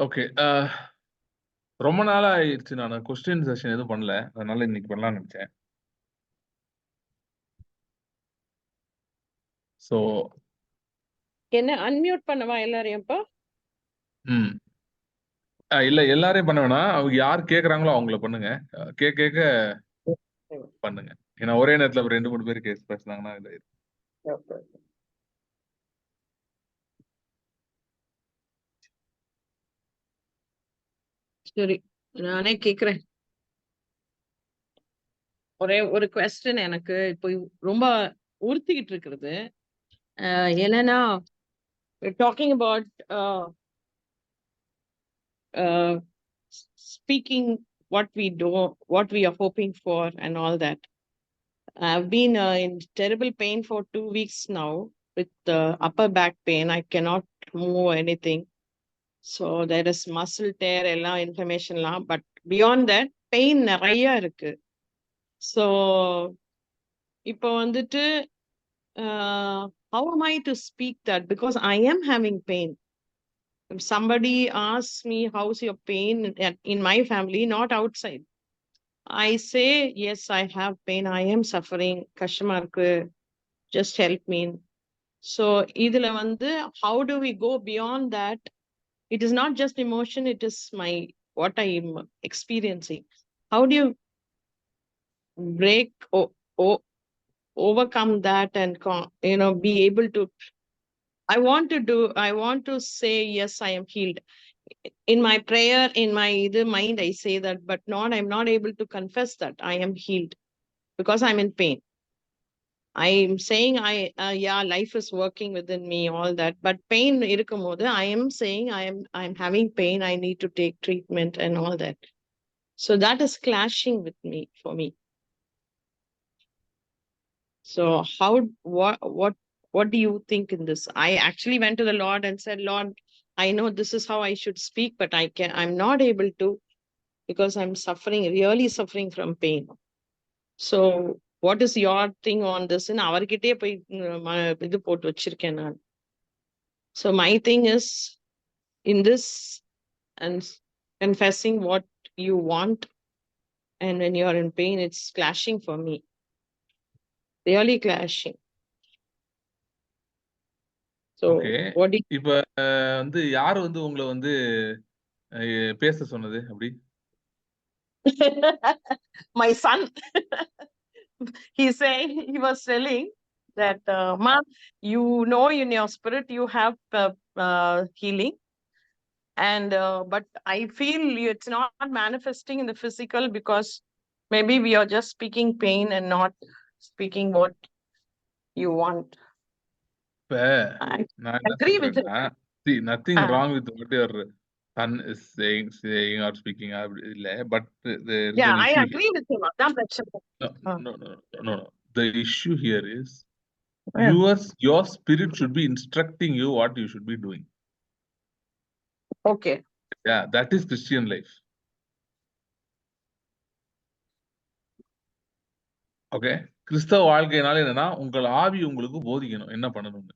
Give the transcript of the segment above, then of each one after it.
Okay. ரொம்ப நாளா ஆயிடுச்சு நானு கொஸ்டின் செஷன் எதுவும் பண்ணல. அதனால இன்னைக்கு பண்ணலாம்னு நெனச்சேன். ஸோ என்ன அன்மியூட் பண்ணவா எல்லாரையும்ப்பா? ம். இல்ல எல்லாரையும் பண்ண வேணாம். அவங்க யார் கேட்கறாங்களோ அவங்கள பண்ணுங்க. கேட்க கேட்க பண்ணுங்க. ஏன்னா ஒரே நேரத்துல 2, 3 பேர் பேசுனாங்கன்னா இதாயிரும். ஓகே. சரி, நானே கேக்குறேன். ஒரே ஒரு கொஸ்டின் எனக்கு இப்போ ரொம்ப உறுத்திக்கிட்டு இருக்கிறது. என்னன்னா talking about speaking what we do, what we are hoping for, and all that. I've been in terrible pain for 2 weeks now with upper back pain. I cannot move anything. So there is muscle tear, எல்லாம் inflammation, but beyond that, pain நிறைய இருக்கு. So இப்போ வந்துட்டு how am I to speak that? Because I am having pain. If somebody asks me, how's your pain in my family, not outside, I say, yes, I have pain. I am suffering. கஷ்டமா இருக்கு. Just help me. So இதுல வந்து how do we go beyond that? It is not just emotion. It is what I am experiencing. How do you break overcome that and be able to I want to say, yes, I am healed. In my prayer, in my mind, I say that, but I'm not able to confess that I am healed because I'm in pain. I'm saying yeah, life is working within me, all that, but pain irukumbodhu I am saying I'm having pain, I need to take treatment and all that. So that is clashing with me, for me. So what do you think in this? I actually went to the Lord and said, Lord, I know this is how I should speak, but I'm not able to because I'm really suffering from pain. So what is your thing on this? In avarkitte poi idu potu vechiruken nan. So my thing is in this and confessing what you want, and when you're in pain, it's clashing for me. Really clashing. So okay. what do இப்ப வந்து யாரு வந்து உங்கள வந்து பேச சொன்னது அப்படி? my son, he was telling that, Ma, in your spirit you have healing, and but I feel it's not manifesting in the physical because maybe we are just speaking pain and not speaking what you want. இப்ப I நான் என்ன agree with him. சொல்றேன்னா, see nothing Ah, wrong with what your son is saying or speaking இல்ல. But there is yeah, an I issue here. agree with him. அதான் பிரச்சனை. No, Ah, no, no, no, no. The issue here is yeah. your spirit should be instructing you what you should be doing. Okay. Yeah, that is Christian life. Okay. கிறிஸ்தவ வாழ்க்கையினால என்னன்னா, உங்கள் ஆவி உங்களுக்கு போதிக்கணும் என்ன பண்ணணும்னு.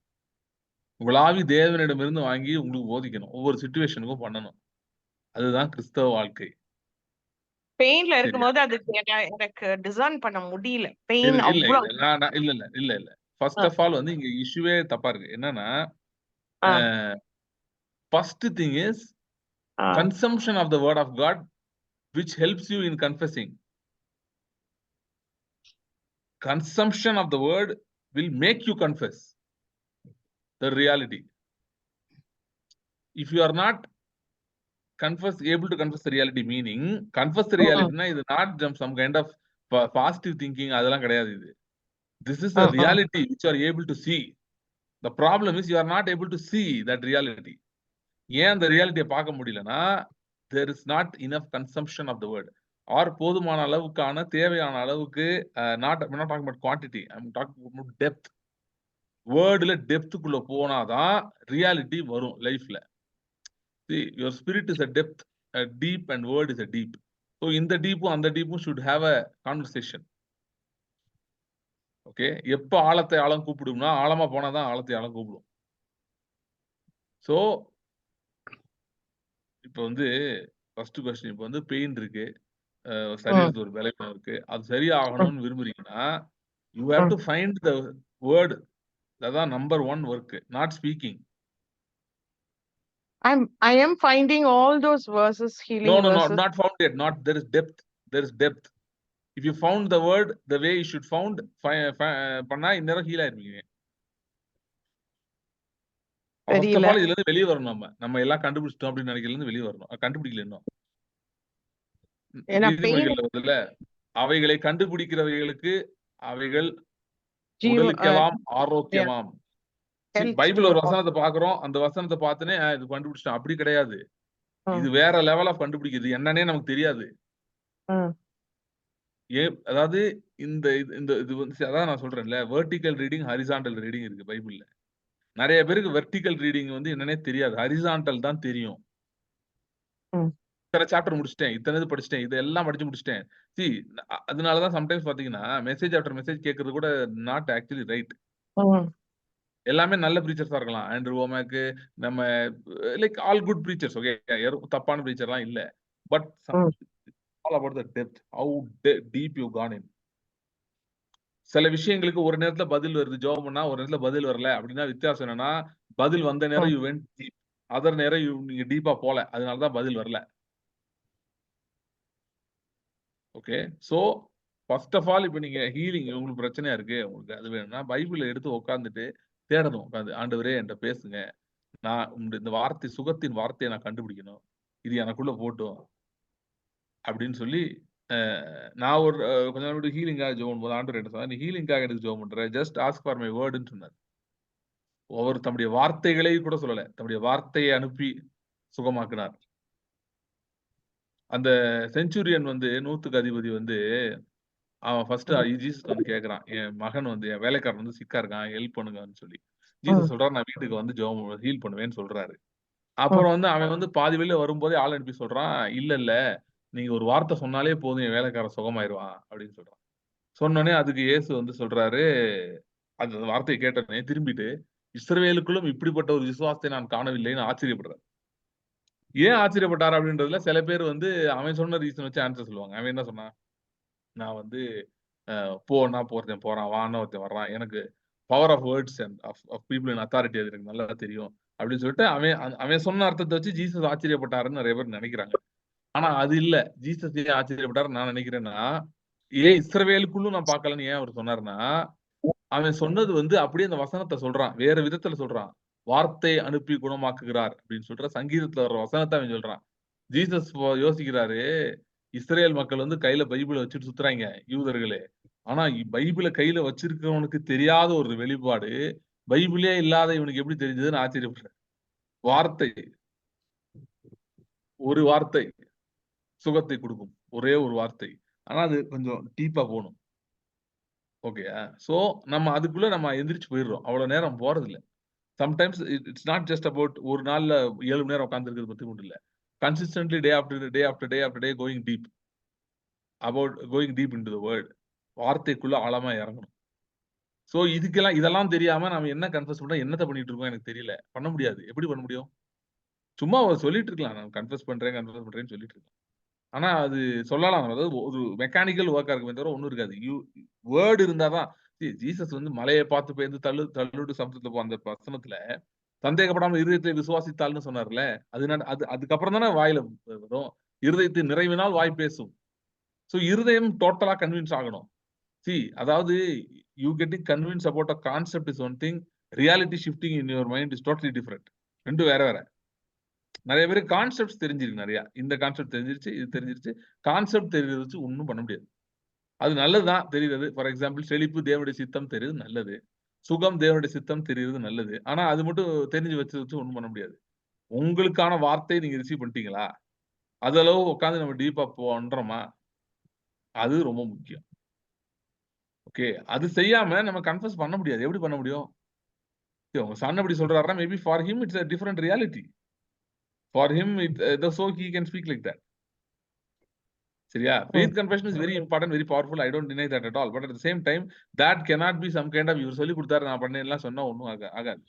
உங்கள் ஆவி தேவனிடமிருந்து வாங்கி உங்களுக்கு போதிக்கணும். ஒவ்வொரு சிச்சுவேஷனுக்கும் பண்ணணும். அதுதான் கிறிஸ்தவ வாழ்க்கை. பெயின்ல சரியா? இருக்கும்போது அது எனக்கு டிசைன் பண்ண முடியல. பெயின் இல்ல, இல்ல, அவ்வளோ. இல்ல. நான் இல்ல, இல்ல, இல்ல, இல்ல. ஃபர்ஸ்ட் ஆஃப் ஆல் வந்து இங்க இஷ்யூவே தப்பா இருக்கு. என்னன்னா, ah, first thing is ah, consumption of the word of God which helps you in confessing. Consumption of the word will make you confess the reality. If you are not able to confess the reality, meaning confess the reality na is not some kind of positive thinking, அதெல்லாம் கிடையாது இது. This is a reality which you are able to see. The problem is you are not able to see that reality. ஏன் அந்த ரியாலிட்டியை பார்க்க முடியலன்னா, there is not enough consumption of the word. or போதுமான அளவுக்கான தேவையான அளவுக்கு I'm not talking about quantity, I'm talking about depth. வேர்டுல டெப்த்துக்குள்ள போனாதான் reality வரும் லைஃப்ல. See, your spirit is a depth, a deep, and word is a deep. So இந்த டீப்பும் அந்த டீப்பும் should have a conversation. Okay. எப்ப ஆழத்தை ஆழம் கூப்பிடும்னா, ஆழமா போனாதான் ஆழத்தை ஆழம் கூப்பிடும். So இப்போ வந்து ஃபர்ஸ்ட் கொஸ்டின், இப்போ வந்து பெயின் இருக்கு, ம், சரீரத்துல ஒரு பலவீனம் இருக்கு, அது ம், சரியாகணும்னு விரும்புறீங்கன்னா, you have hmm. To find the word. அதான் number 1 work, not speaking. I am finding all those verses, No, healing no, no, verses. not found yet. Not, there is depth. There is depth. If you found the word the way you should found, பண்ணா இந்நேரம் heel ஆயிருப்பீங்க. First of தெரியல. All இதுல இருந்து வெளிய வரணும் நம்ம. நம்ம எல்லாம் கண்டுபிடிச்சிட்டோம் அப்படின்னு நினைக்கிறதுல இருந்து வெளிய வரணும். கண்டுபிடிக்கல இன்னும். ஏன்னா பெயின் நீதிமொழிகள்ல வருதுல்ல, அவைகளை கண்டுபிடிக்கிறவைகளுக்கு அவைகள் ஜீவ உடலுக்கெல்லாம் ஆரோக்கியமாம். ஹெல்த் டு பைபிள்ல த ஒரு பாடி. வசனத்தை பாக்குறோம், அந்த வசனத்தை பார்த்தனே இது கண்டுபிடிச்சிட்டோம். அப்படி கிடையாது. இது ம், வேற லெவல் ஆஃப் கண்டுபிடிக்கிறது. என்னன்னே நமக்கு தெரியாது. ம், அதாவது இந்த இந்த இது வந்து அதான் நான் சொல்றேன்ல, வெர்டிகல் ரீடிங், ஹரிசாண்டல் ரீடிங் இருக்கு பைபிள்ல. நிறைய பேருக்கு வெர்டிகல் ரீடிங் வந்து என்னன்னே தெரியாது. ஹரிசாண்டல் தான் தெரியும். ம், இத்தனை சாப்டர் முடிச்சிட்டேன், இத்தனை இது படிச்சிட்டேன், இதெல்லாம் படிச்சு முடிச்சிட்டேன். சி, அதனால தான் சம்டைம்ஸ் பாத்தீங்கன்னா, மெசேஜ் ஆஃப்டர் மெசேஜ் கேட்கறது கூட நாட் ஆக்சுவலி ரைட். ம், எல்லாமே நல்ல பிரீச்சர்ஸா இருக்கலாம். ஆண்ட்ரூ ஓமேக், நம்ம like all good preachers. Okay, தப்பான பிரீச்சர்லாம் இல்ல. But hmm, all about the depth, how deep you can in. சில விஷயங்களுக்கு ஒரு நேரத்துல பதில் வருது, ஜெபம் பண்ணா ஒரு நேரத்துல பதில் வரல அப்படின்னா வித்தியாசம் என்னன்னா, பதில் வந்த நேரம் ம். யூ வென்ட் டீப், அதர் நேரம் நீங்க டீப்பா போல, அதனால தான் பதில் வரல. Okay, so first of all இப்போ நீங்க ஹீலிங் உங்களுக்கு பிரச்சனையா இருக்கு, உங்களுக்கு அது வேணும்னா பைபிள எடுத்து உட்கார்ந்துட்டு தேடணும். உட்கார்ந்து, ஆண்டவரே என்கிட்ட பேசுங்க, நான் இந்த வார்த்தை, சுகத்தின் வார்த்தையை நான் கண்டுபிடிக்கணும், இது எனக்குள்ள போட்டும் அப்படின்னு சொல்லி, நான் ஒரு கொஞ்ச நாள் முன்னாடி ஹீலிங்காக ஜெபம் பண்ணும்போது ஆண்டவர் என்ன சொன்னார், நீ ஹீலிங்காக எனக்கு ஜெபம் பண்ற, ஜஸ்ட் ஆஸ்க் ஃபார் மை வேர்டுன்னு சொன்னார். அவர் தம்முடைய வார்த்தைகளை கூட சொல்லல, தம்முடைய வார்த்தையை அனுப்பி சுகமாக்கினார். அந்த செஞ்சுரியன் வந்து, நூத்துக்கு அதிபதி வந்து, அவன் ஃபர்ஸ்ட் ஜீசஸ் வந்து கேட்கறான், என் மகன் வந்து, என் வேலைக்காரன் வந்து சிக்கா இருக்கான், ஹெல்ப் பண்ணுங்கன்னு சொல்லி. ஜீசஸ் சொல்றாரு, நான் வீட்டுக்கு வந்து ஜெபம் ஹீல் பண்ணுவேன்னு சொல்றாரு. அப்புறம் வந்து அவன் வந்து பாதி வழியில வரும்போதே ஆள் அனுப்பி சொல்றான், இல்ல இல்ல, நீங்க ஒரு வார்த்தை சொன்னாலே போதும், என் வேலைக்காரன் சுகமாயிருவான் அப்படின்னு சொல்றான். சொன்னோனே அதுக்கு இயேசு வந்து சொல்றாரு, அந்த வார்த்தையை கேட்டோனே திரும்பிட்டு, இஸ்ரவேலுக்குள்ளும் இப்படிப்பட்ட ஒரு விசுவாசத்தை நான் காணவில்லைன்னு ஆச்சரியப்படுறார். ஏன் ஆச்சரியப்பட்டார் அப்படின்றதுல சில பேர் வந்து அவன் சொன்ன ரீசன் வச்சு ஆன்சர் சொல்லுவாங்க. அவன் என்ன சொன்னான், நான் வந்து போன்னா ஒருத்தன் போறான், வான்னா ஒருத்தன் வர்றான், எனக்கு power of words and of people in authority அது எனக்கு நல்லா தெரியும் அப்படின்னு சொல்லிட்டு அவன் சொன்ன அர்த்தத்தை வச்சு ஜீசஸ் ஆச்சரியப்பட்டாருன்னு நிறைய பேர் நினைக்கிறாங்க. ஆனா அது இல்ல. ஜீசஸ் ஏன் ஆச்சரியப்பட்டாரு நான் நினைக்கிறேன்னா, ஏன் இஸ்ரவேலுக்குள்ளும் நான் பார்க்கலன்னு ஏன் அவர் சொன்னாருன்னா, அவன் சொன்னது வந்து அப்படியே அந்த வசனத்தை சொல்றான், வேற விதத்துல சொல்றான். வார்த்தை அனுப்பி குணமாக்குகிறார் அப்படின்னு சொல்ற சங்கீதத்துல வர்ற வசனத்தை அவன் சொல்றான். ஜீசஸ் யோசிக்கிறாரு, இஸ்ரேல் மக்கள் வந்து கையில பைபிளை வச்சுட்டு சுத்துறாங்க, யூதர்களே. ஆனா பைபிளை கையில வச்சிருக்கிறவனுக்கு தெரியாத ஒரு வெளிப்பாடு, பைபிளே இல்லாத இவனுக்கு எப்படி தெரிஞ்சதுன்னு ஆச்சரியப்படுற. வார்த்தை, ஒரு வார்த்தை சுகத்தை கொடுக்கும், ஒரே ஒரு வார்த்தை. ஆனா அது கொஞ்சம் டீப்பா போணும். ஓகேயா? சோ நம்ம அதுக்குள்ள நம்ம எந்திரிச்சு போயிடுறோம். அவ்வளவு நேரம் போறதில்ல. Sometimes it's not just about ஒரு நாள்ல 7 மணி நேரம் உட்கார்ந்து இருக்கிறது பத்தி மட்டும் இல்ல. Consistently day after day after day after day going deep. About going deep into the word. வார்த்தைக்குள்ள ஆழமா இறங்கணும். சோ இதெல்லாம் தெரியாம நாம என்ன கன்ஃபஸ் பண்றோம், என்னத்த பண்ணிட்டு இருக்கோம் எனக்கு தெரியல. பண்ண முடியாது. எப்படி பண்ண முடியும்? சும்மா சொல்லிட்டு இருக்கலாம். நான் கன்ஃபஸ் பண்றேன்னு சொல்லிட்டு இருக்கலாம். ஆனா அது சொல்லலாம். அதாவது ஒரு மெக்கானிக்கல் வொர்க்கா இருக்குமே தவிர ஒண்ணும் இருக்காது. வேர்ட் இருந்தா தான். ஜீசஸ் வந்து மலையை பார்த்து பெயர்ந்து தள்ளுடு சமுத்திரத்துல அந்த வசனத்துல சந்தேகப்படாமல் இருதயத்தை விசுவாசித்தால்னு சொன்னார்ல. அதுக்கப்புறம் தானே வாயில வரும். இருதயத்தின் நிறைவினால் வாய் பேசும். சோ இருதயம் டோட்டலா கன்வின்ஸ் ஆகணும். அதாவது you getting convince about a concept is one thing, reality shifting in your mind is totally different. ரெண்டும் வேற வேற. நிறைய பேருக்கு கான்செப்ட்ஸ் தெரிஞ்சிருக்கு நிறைய. இந்த கான்செப்ட் தெரிஞ்சிருச்சு, இது தெரிஞ்சிருச்சு. கான்செப்ட் தெரியறத வச்சு ஒண்ணும் பண்ண முடியாது. அது நல்லதுதான் தெரியுறது. ஃபார் எக்ஸாம்பிள் செழிப்பு தேவனுடைய சித்தம் தெரியுது நல்லது. சுகம் தேவனுடைய சித்தம் தெரியுறது நல்லது. ஆனா அது மட்டும் தெரிஞ்சு வச்சு ஒண்ணும் பண்ண முடியாது. உங்களுக்கான வார்த்தையை நீங்க ரிசீவ் பண்ணிட்டீங்களா? அதளவு உட்கார்ந்து நம்ம டீப்பா பண்றோமா? அது ரொம்ப முக்கியம். ஓகே. அது செய்யாம நம்ம கன்ஃபஸ் பண்ண முடியாது. எப்படி பண்ண முடியும்? உங்க சன் அப்படி சொல்றாருன்னா, maybe for him it's a different reality. For him, so he can speak like that. சரியா? Faith confession is very important, very powerful. I don't deny that at all. But at the same time, that cannot be some kind of இவர் சொல்லிக் கொடுத்தாரு நான் பண்ணேன்லாம் சொன்னா ஒண்ணும் ஆகாது.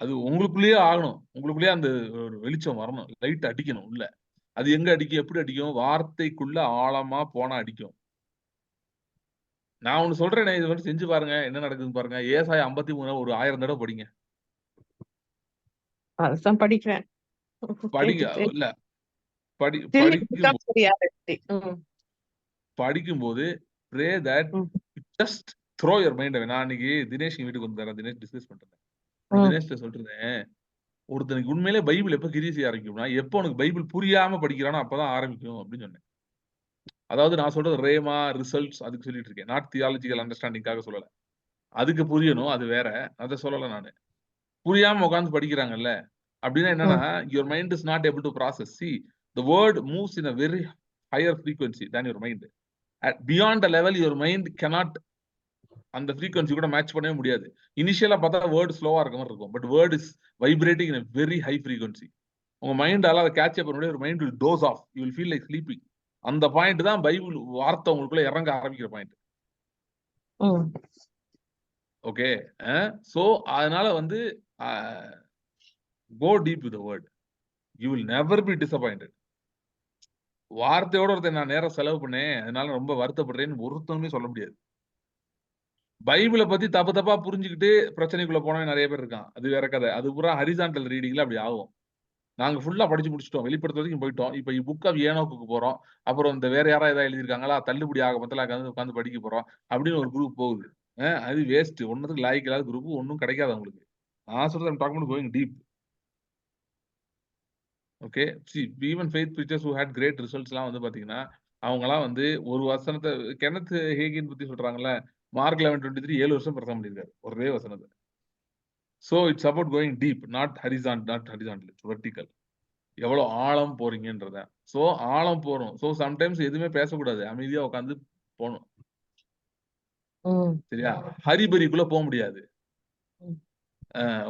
அது உங்களுக்குள்ளேயே ஆகணும். உங்களுக்குள்ளேயே அந்த ஒரு வெளிச்சம் வரணும். லைட் அடிக்கணும் உள்ள. அது எங்க அடிக்கும்? எப்படி அடிக்கும்? வார்த்தைக்குள்ள ஆழமா போனா அடிக்கும். நான் ஒண்ணு சொல்றேனே, இது வந்து செஞ்சு பாருங்க. என்ன நடக்குதுன்னு பாருங்க. ஏசாயா 53 ஒரு 1000 தடவ படிங்க. அதுதான் படிக்கிறேன். படிங்க. Till இல்ல it becomes a reality. படிக்கும்போது pray that Mm, just throw your mind away. நான் அன்னைக்கு தினேஷ் வீட்டுக்கு வந்தாரு. தினேஷ் டிஸ்கஸ் பண்றேன். நான் mm, தினேஷ்ட்ட சொல்றேன், ஒருத்தனுக்கு உண்மையிலே பைபிள் எப்ப கிரியை செய்ய ஆரம்பிக்கும்னா, எப்போ உனக்கு பைபிள் புரியாம படிக்கிறானோ அப்பதான் ஆரம்பிக்கும் அப்படின்னு சொன்னேன். அதாவது நான் சொல்றது ரேமா, ரிசல்ட்ஸ் அதுக்கு சொல்லிட்டு இருக்கேன். நாட் தியாலஜிக்கல் அண்டர்ஸ்டாண்டிங்காக சொல்லல. அதுக்கு புரியணும். அது வேற. அத சொல்லல நானு. புரியாம உட்கார்ந்து படிக்கிறாங்கல்ல. அப்படின்னா என்னன்னா, mm, your mind is not able to process. See the word moves in a very higher frequency than your mind. At beyond the level your mind cannot அந்த frequency கூட மேட்ச் பண்ணவே முடியாது. இனிஷியலா பார்த்தா வேர்ட் ஸ்லோவா இருக்க மாதிரி இருக்கும். But word is vibrating in a very high frequency. உங்க மைண்டால அதை கேட்ச் அப் பண்ண முடியாது. Mind will doze off. You will feel like sleeping. அந்த பாயிண்ட் தான் பைபிள் வார்த்தை உங்களுக்குள்ள இறங்க ஆரம்பிக்கிற பாயிண்ட். mm, okay. சோ அதனால வந்து go deep with the word. You will never be disappointed. வார்த்தையோட ஒருத்தன் நான் நேரம் செலவு பண்ணேன், அதனால ரொம்ப வருத்தப்படுறேன்னு ஒருத்தனுமே சொல்ல முடியாது. பைபிள பத்தி தப்பு தப்பா புரிஞ்சுக்கிட்டு பிரச்சனைக்குள்ள போனவன் நிறைய பேர் இருக்கான். அது வேற கதை. அது பூரா ஹரிசான்டல் ரீடிங்ல அப்படி ஆகும். நாங்க ஃபுல்லா படிச்சு முடிச்சுட்டோம். வெளிப்படுத்த வரைக்கும் போயிட்டோம். இப்ப புக் ஆஃப் ஏனோக்குக்கு போறோம். அப்புறம் இந்த வேற யாராவது ஏதாவது எழுதியிருக்காங்களா? தள்ளுபடி ஆகமத்துல உட்கார்ந்து படிக்க போறோம். அப்படின்னு ஒரு குரூப் போகுது. அது வேஸ்ட். ஒண்ணுத்துக்கு லாயக்கு இல்லாத குரூப். ஒண்ணும் கிடைக்காது உங்களுக்கு. நான் சொல்றது I'm talking about going deep. Okay. see even faith preachers who had great results எல்லாம் வந்து பாத்தீங்கன்னா, அவங்கலாம் வந்து ஒரு வசனத்தை கென்னத் ஹேகின் பத்தி சொல்றாங்கல்ல, மார்க் 11:23 7 வருஷம் பிரசங்கம் பண்ணியிருக்காரு. ஒரே வசனத்தை. So it's about going deep. Not horizontal. It's vertical. எவ்வளவு ஆழம் போறீங்கன்றத. சோ ஆழம் போறோம். சோ சம்டைம்ஸ் எதுவுமே பேசக்கூடாது. அமைதியா உட்கார்ந்து போணும். mm, சரியா? ஹரிபரிக்குள்ள போக முடியாது. mm.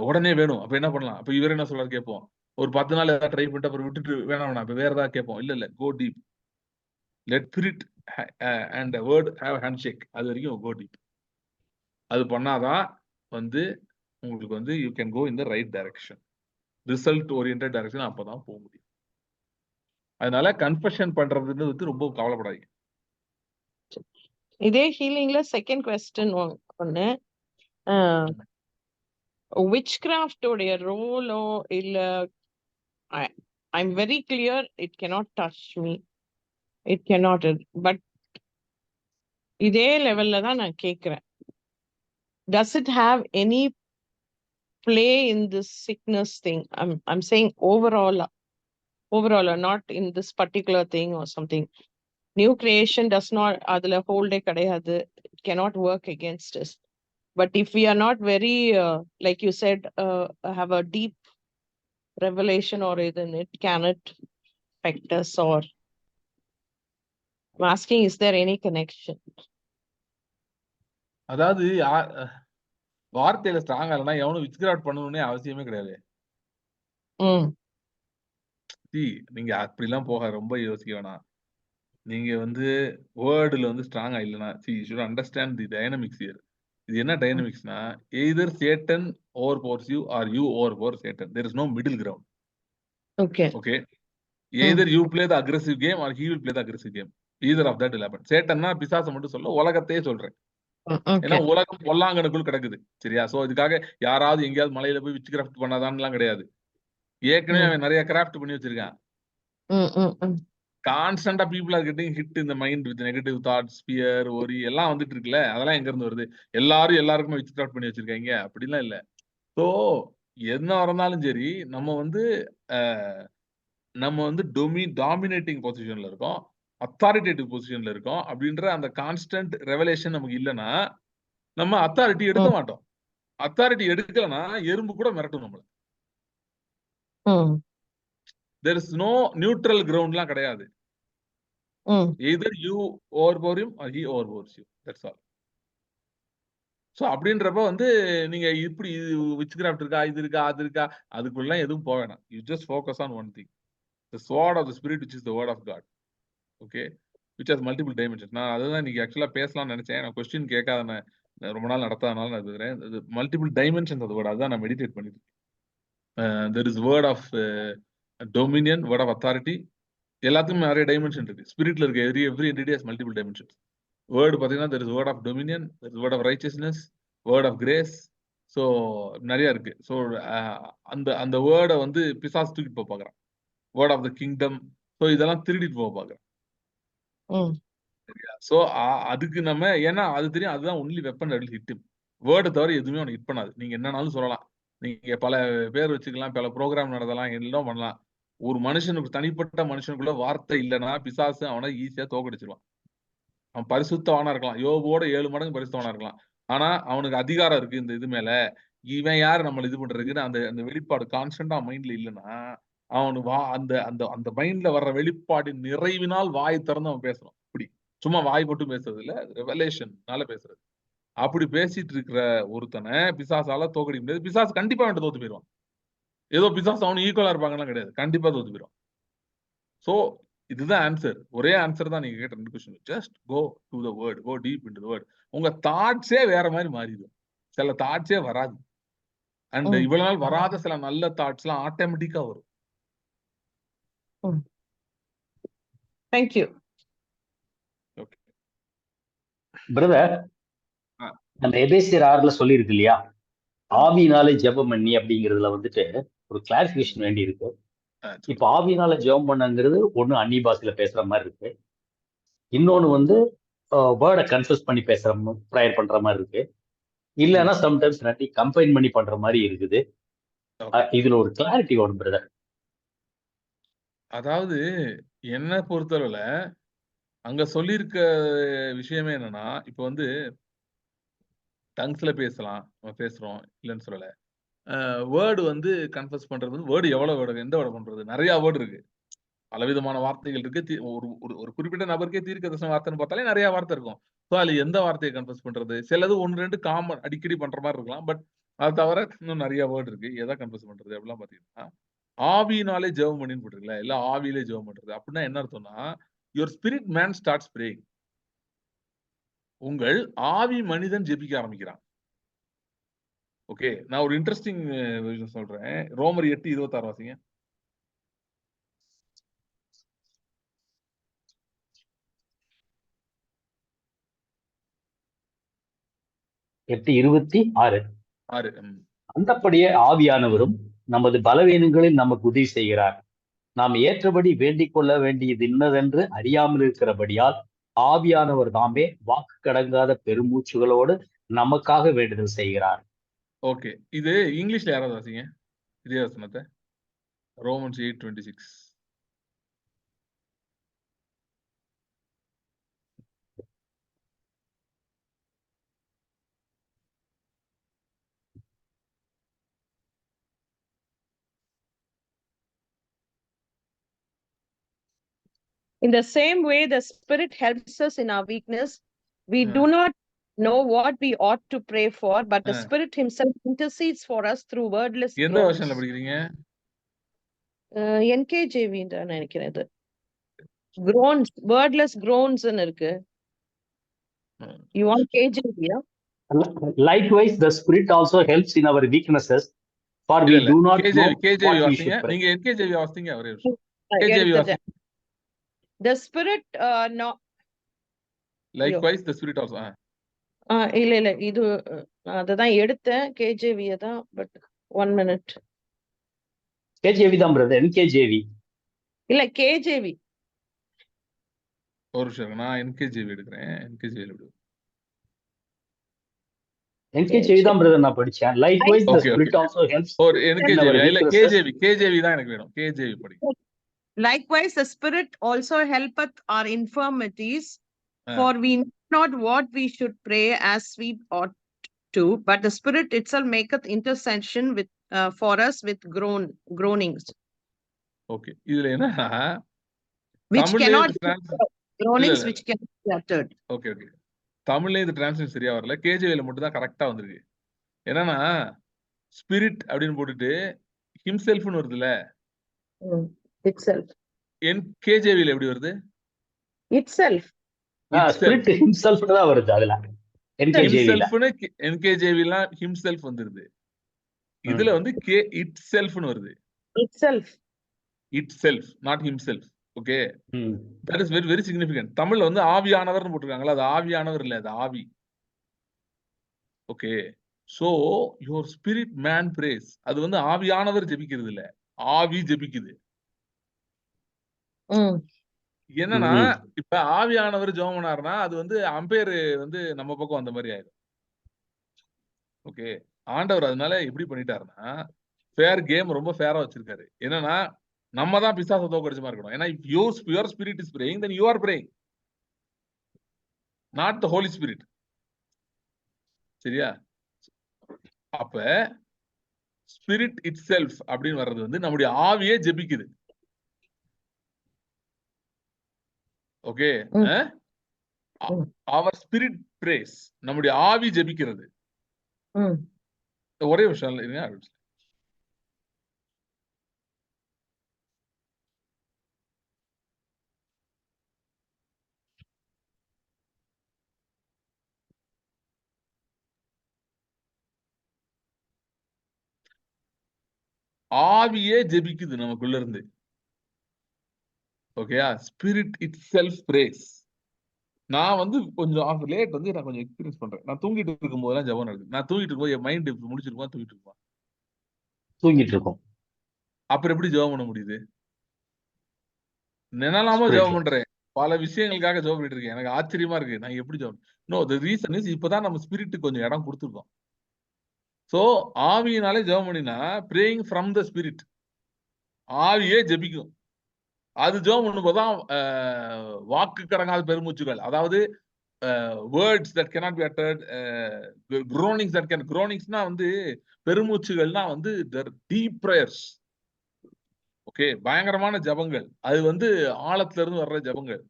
உடனே வேணும். அப்ப என்ன பண்ணலாம்? அப்ப இவர் என்ன சொல்றாரு கேட்போம். ஒரு 10 நாள் ஏதாவது ட்ரை பண்ணிட்டு அப்புறம் விட்டுட்டு வேணாம். இப்ப வேற ஏதாவது கேட்போம். இல்ல. Go deep. Let spirit and word have hand shake. அது வரைக்கும் கோ டீப். அது பண்ணாதான் வந்து உங்களுக்கு வந்து you can go in the right direction. Result oriented direction அப்பதான் போக முடியும். அதனால கன்ஃபெஷன் பண்றதுன்னு வந்து ரொம்ப கவலைப்படாதீங்க. இதே ஹீலிங்ல செகண்ட் கொஸ்டின் ஒண்ணு witchcraft உடைய ரோலோ இல்ல I'm very clear it cannot touch me, it cannot, but இதே லெவல்ல தான் நான் கேக்குறேன். Does it have any play in this sickness thing? I'm saying overall, not in this particular thing or something. New creation does not adula hold கிடையாது. It cannot work against us. But if we are not very like you said, have a deep revelation or then it cannot affect us. Or I'm asking, is there any connection? அதாவது வார்த்தையில ஸ்ட்ராங்கா இல்லைன்னா எவனும் வித்கிராஃப்ட் பண்ணணும்னே அவசியமே கிடையாது. Mm, நீங்க அப்படிலாம் போக ரொம்ப யோசிக்க வேணாம். நீங்க வந்து வேர்டுல வந்து ஸ்ட்ராங்கா இல்லைன்னா you should understand the dynamics here. இது என்ன mm. டைனமிக்ஸ்னா either Satan overpowers you or you overpower Satan. There is no middle ground. Okay. Okay. Either you play the aggressive game or he will play the aggressive game. Either of that will happen. சேட்டன்னா பிசாசை மட்டும் சொல்ல, உலகத்தையே சொல்றேன். ஏன்னா Okay. உலகம் பொல்லாங்கனுக்குள் கிடக்குது. சரியா? சோ இதுக்காக யாராவது எங்கேயாவது மலையில போய் விச் கிராஃப்ட் பண்ணாதான்லாம் கிடையாது. ஏற்கனவே Mm, அவன் நிறைய கிராஃப்ட் பண்ணி வச்சிருக்கான். mm, mm, mm. கான்ஸ்டன்டா people are getting hit in the mind with negative thoughts, fear, worry எல்லாம் வந்துட்டு இருக்குல்ல. அதெல்லாம் எங்க இருந்து வருது? எல்லாரும் எல்லாருக்குமே விச் கிராஃப்ட் பண்ணி வச்சிருக்காங்க. அப்படிலாம் இல்ல. சோ என்ன வரனாலும் சரி நம்ம வந்து டாமினேட்டிங் பொசிஷன்ல இருக்கோம். அத்தாரிட்டேட்டிவ் பொசிஷன்ல இருக்கோம். அப்படின்ற அந்த கான்ஸ்டன்ட் ரெவலேஷன் நமக்கு இல்லைன்னா நம்ம அத்தாரிட்டி எடுக்க Mm, மாட்டோம். அத்தாரிட்டி எடுக்கலன்னா எறும்பு கூட மிரட்டும் நம்மள. mm, there is no neutral கிரவுண்ட்லாம் கிடையாது. mm. Either you overpower him or he overpowers you. That's all. So அப்படின்றப்ப வந்து நீங்க இப்படி விச் கிராஃப்ட் இருக்கா, இது இருக்கா, அது இருக்கா, அதுக்குள்ள எதுவும் போக வேணாம். You just focus on one thing. The sword of the spirit which is the word of God. Okay. which has multiple dimensions. நான் அதுதான் இன்னைக்கு ஆக்சுவலா பேசலாம்னு நினைச்சேன். நான் கொஸ்டின் கேட்காத ரொம்ப நாள் நடத்தாதனால நான் இருக்கிறேன். மல்டிபிள் டைமென்ஷன்ஸ் அது வேர்ட். அதான் நான் மெடிடேட் பண்ணிட்டு இருக்கேன். there is word of dominion, word of authority. எல்லாத்துக்கும் நிறைய டைமென்ஷன் இருக்கு. ஸ்பிரிட்ல இருக்க every entity has multiple dimensions. Word பார்த்தீங்கன்னா there is word of dominion, there is word of righteousness, word of grace. So நிறைய இருக்கு. ஸோ அந்த வேர்டை வந்து பிசாசு தூக்கிட்டு போக பார்க்குறான். Word of the kingdom. So இதெல்லாம் திருடிட்டு போக பார்க்குறான். ஸோ அதுக்கு நம்ம ஏன்னா அது தெரியும், அதுதான் ஒன்லி வெப்பன் அடில் ஹிட். வேர்டை தவிர எதுவுமே அவனுக்கு ஹிட் பண்ணாது. நீங்க என்னன்னாலும் சொல்லலாம், நீங்க பல பேர் வச்சுக்கலாம், பல ப்ரோக்ராம் நடத்தலாம், எல்லாம் பண்ணலாம். ஒரு மனுஷனுக்கு, தனிப்பட்ட மனுஷனுக்குள்ள வார்த்தை இல்லைன்னா பிசாசு அவனை ஈஸியா தோக்கடிச்சிருவான். அவன் பரிசுத்தவானா இருக்கலாம், யோபோட 7 மடங்கு பரிசுத்தவானா இருக்கலாம். ஆனா அவனுக்கு அதிகாரம் இருக்கு இந்த இது மேல. இவன் யாரு நம்மள இது பண்றதுக்குன்னு அந்த வெளிப்பாடு கான்ஸ்டன்டா மைண்ட்ல இல்லைன்னா அவனுக்கு அந்த அந்த அந்த மைண்ட்ல வர்ற வெளிப்பாடின் நிறைவினால் வாய் திறந்து அவன் பேசணும். இப்படி சும்மா வாய் மட்டும் பேசுறது இல்ல, ரெவலேஷன்னால பேசுறது. அப்படி பேசிட்டு இருக்கிற ஒருத்தனை பிசாசால தோக்கடிக்க முடியாது. பிசாசு கண்டிப்பா அவன்கிட்ட தோத்து போயிடுவான். ஏதோ பிசாசு அவனு ஈக்குவலா இருப்பாங்கன்னா கிடையாது, கண்டிப்பா தோத்து போயிடும். சோ இதுதான் ஆன்சர். ஒரே ஆன்சர் தான் நீங்க கேட்ட 2 question. Just go to the word, go deep into the word. உங்க தாட்ஸே வேற மாதிரி மாறிடும். சில தாட்ஸே வராது. அண்ட் இவ்வளவு நாள் வராத சில நல்ல தாட்ஸ் எல்லாம் ஆட்டோமேட்டிக்கா வரும். Thank you. ஓகே பிரதர், நம்ம எபேசியர் 6ல சொல்லி இருக்கு இல்லையா, ஆவியினாலே ஜெபம் பண்ணி அப்படிங்கிறதுல வந்துட்டு ஒரு கிளாரிபிகேஷன் வேண்டி இருக்கு. இப்ப ஆவியினால ஜெபம் பண்ணங்கிறது ஒண்ணு அந்நிய பாஷையில பேசுற மாதிரி இருக்கு, இன்னொன்னு வந்து வேர்டை கன்ஃபஸ் பண்ணி பேசுற ப்ரேயர் பண்ற மாதிரி இருக்கு, இல்லைன்னா சம்டைம்ஸ் நட்டி கம்பைன் பண்ணி பண்ற மாதிரி இருக்குது. இதுல ஒரு கிளாரிட்டி வரும் பிரதர். அதாவது என்ன பொறுத்தளவுல அங்க சொல்லியிருக்க விஷயமே என்னன்னா, இப்ப வந்து டங்ஸ்ல பேசலாம், நம்ம பேசுறோம் இல்லைன்னு சொல்லல. வேர்டு வந்து கன்ஃபஸ் பண்றது வந்து வேர்டு எவ்வளவு வேர்டு, எந்த வேர்டு பண்றது, நிறைய வேர்டு இருக்கு, பலவிதமான வார்த்தைகள் இருக்கு. ஒரு குறிப்பிட்ட நபருக்கே தீர்க்கதரிசன வார்த்தைன்னு பார்த்தாலே நிறைய வார்த்தை இருக்கும். ஸோ அதுல எந்த வார்த்தையை கன்ஃபஸ் பண்றது, சிலது 1-2 காமன் அடிக்கடி பண்ற மாதிரி இருக்கலாம். பட் அது தவிர இன்னும் நிறைய வேர்டு இருக்கு. எதை கன்ஃபஸ் பண்றது அப்படிலாம் பாத்தீங்கன்னா, ஆவியினாலே ஜெபம் பண்ணின்னு போட்டுருக்கல, இல்ல ஆவியிலே ஜெபம் பண்றது அப்படின்னா என்ன அர்த்தம்னா, your spirit man starts praying. உங்கள் ஆவி மனிதன் ஜெபிக்க ஆரம்பிக்கிறான். ஓகே, நான் ஒரு இன்ட்ரெஸ்டிங் விஷயம் சொல்றேன். ரோமர் 8:26 வாசிங்க. 8:26. அந்தப்படியே ஆவியானவரும் நமது பலவீனங்களில் நமக்கு உதவி செய்கிறார். நாம் ஏற்றபடி வேண்டிக் கொள்ள வேண்டியது இன்னதென்று அறியாமல் இருக்கிறபடியால் ஆவியானவர் தாமே வாக்கு கடங்காத பெருமூச்சுகளோடு நமக்காக வேண்டுதல் செய்கிறார். ஓகே, இது இங்கிலீஷ்ல யாராவது வாசிங்க இதே வசனத்தை. Romans 8:26. In the same way, the Spirit helps us in our weakness. We do not know what we ought to pray for, but the Spirit Himself intercedes for us through wordless எந்த groans. வெர்ஷன்ல படிக்கிறீங்க? NKJV தான் நினைக்கிறேன். இது groans, wordless groans ன்னு இருக்கு. You want KJV? Likewise, the Spirit also helps in our weaknesses, for we do not know KJV what we வாசிங்க. should pray. நீங்க NKJV வாசிங்க. ஒரே நிமிஷம். KJV வாசிங்க. The Spirit no. Likewise, the Spirit also. இல்ல இது அததான் எடுத்தேன், KJV தான். But 1 minute. KJV தான் பிரதர், NKJV இல்ல KJV. ஒரு நிமிஷம், நான் NKJV எடுக்கிறேன். NKJV எடுக்கிறேன். NKJV தான் பிரதர் நான் படிச்சேன். Likewise, the Spirit also helps. ஒரு NKJV இல்ல, KJV தான் எனக்கு வேணும். KJV படிங்க. Likewise, the Spirit also helpeth our infirmities, for we know not what we should pray as we ought to, but the Spirit itself maketh intercession with for us with groanings. Okay, இதுல என்னன்னா which cannot groanings which cannot be uttered. Okay. தமிழ்ல இது translation சரியா வரல. KJVல மட்டும் தான் கரெக்ட்டா வந்திருக்கு. என்னன்னா ஸ்பிரிட் அப்படினு போட்டுட்டு himselfனு வருதுல. Itself. KJVல எப்படி வருது? Itself. Spirit himself தான் வருது அதுல. NKJVல himself himself வந்துருது. இதுல வந்து கே இட் செல்ஃப்னு வருது. Itself. Itself, not himself. Okay, hmm. That is very very significant. தமிழ்ல வந்து ஆவியானவர்னு போட்டிருக்காங்களா, அது ஆவியானவர் இல்ல, அது ஆவி. Okay, so your spirit man prays, அது வந்து ஆவியானவர் ஜெபிக்கிறது இல்ல, ஆவி ஜெபிக்குது. Mm. என்னன்னா ம். இப்ப ஆவியானவர் ஜெபம் பண்ணாருன்னா அது வந்து அம்பையர் வந்து நம்ம பக்கம் வந்த மாதிரி ஆயிடும். ஓகே, ஆண்டவர் அதனால எப்படி பண்ணிட்டாருன்னா ஃபேர் கேம் ரொம்ப ஃபேரா வச்சிருக்காரு. என்னன்னா நம்ம தான் பிசாசை தோக்கடிச்ச மாதிரி இருக்கணும். ஏன்னா if your spirit is praying, then you are praying, not the Holy Spirit. சரியா? அப்ப ஸ்பிரிட் இட் செல்ஃப் அப்படின்னு வர்றது வந்து நம்முடைய ஆவியே ஜெபிக்குது. Okay, Mm. Mm. அவர் ஸ்பிரிட் பிரேஸ், நம்முடைய ஆவி ஜெபிக்கிறது. Mm. ஒரே விஷயம் இருங்க. ஆவியே ஜெபிக்குது நமக்குள்ள இருந்து. ஓகேயா, ஸ்பிரிட் இட் செல்ஃப் பிரேஸ். நான் வந்து கொஞ்சம் லேட் வந்து நான் கொஞ்சம் எக்ஸ்பீரியன்ஸ் பண்றேன். நான் தூங்கிட்டு இருக்கும் போதெல்லாம் ஜெபம் நடக்குது. நான் தூங்கிட்டு இருக்கும்போது என் மைண்ட் முடிச்சிருப்பா, தூங்கிட்டு இருப்பான். தூங்கிட்டு இருக்கோம். அப்புறம் எப்படி ஜெபம் பண்ண முடியுது? நினைலாம ஜெபம் பண்றேன், பல விஷயங்களுக்காக ஜெபம் பண்ணிட்டு இருக்கேன். எனக்கு ஆச்சரியமா இருக்கு, நான் எப்படி ஜெபம். நோ, தி ரீசன் இஸ் இப்பதான் நம்ம ஸ்பிரிட் கொஞ்சம் இடம் கொடுத்துருக்கோம். சோ ஆவியினாலே ஜெபம் பண்ணினா பிரேயிங் ஃப்ரம் த ஸ்பிரிட், ஆவியே ஜெபிக்கும். அது ஜெபம் பண்ணும்போதுதான் வாக்கு கடங்காத பெருமூச்சுகள், அதாவது words that cannot be uttered, groanings that can, groaningsனா வந்து பெருமூச்சுகள்னா வந்து deep prayers. ஓகே, பயங்கரமான ஜெபங்கள், அது வந்து ஆழத்துல இருந்து வர்ற ஜெபங்கள்.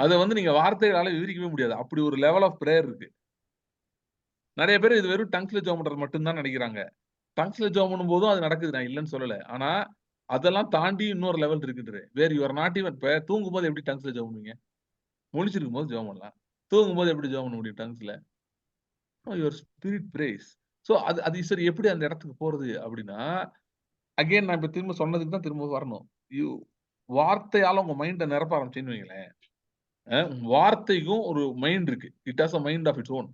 அதை வந்து நீங்க வார்த்தைகளால விவரிக்கவே முடியாது, அப்படி ஒரு லெவல் ஆஃப் பிரேயர் இருக்கு. நிறைய பேர் இது வெறும் டங்ஸ்ல ஜெபம் பண்றது மட்டும்தான் நினைக்கிறாங்க. டங்ஸ்ல ஜெபம் பண்ணும் போதும் அது நடக்குது, நான் இல்லைன்னு சொல்லல. ஆனா அதெல்லாம் தாண்டி இன்னொரு லெவல் இருக்குது. Where you are not even. இப்ப தூங்கும் போது எப்படி டங்ஸ்ல ஜெபம் பண்ணுவீங்க? முழிச்சிருக்கும் போது ஜெபம் பண்ணலாம். தூங்கும் போது எப்படி ஜெபம் பண்ண முடியும் டங்ஸ்ல? Your spirit prays. சோ அது சரி, எப்படி அந்த இடத்துக்கு போறது அப்படின்னா, அகைன் நான் இப்ப திரும்ப சொன்னதுக்கு தான் திரும்ப வரணும். வார்த்தையால உங்க மைண்ட நிரப்ப ஆரம்பிச்சேன்னு வைங்களேன், வார்த்தைக்கும் ஒரு மைண்ட் இருக்கு. It has a mind of its own.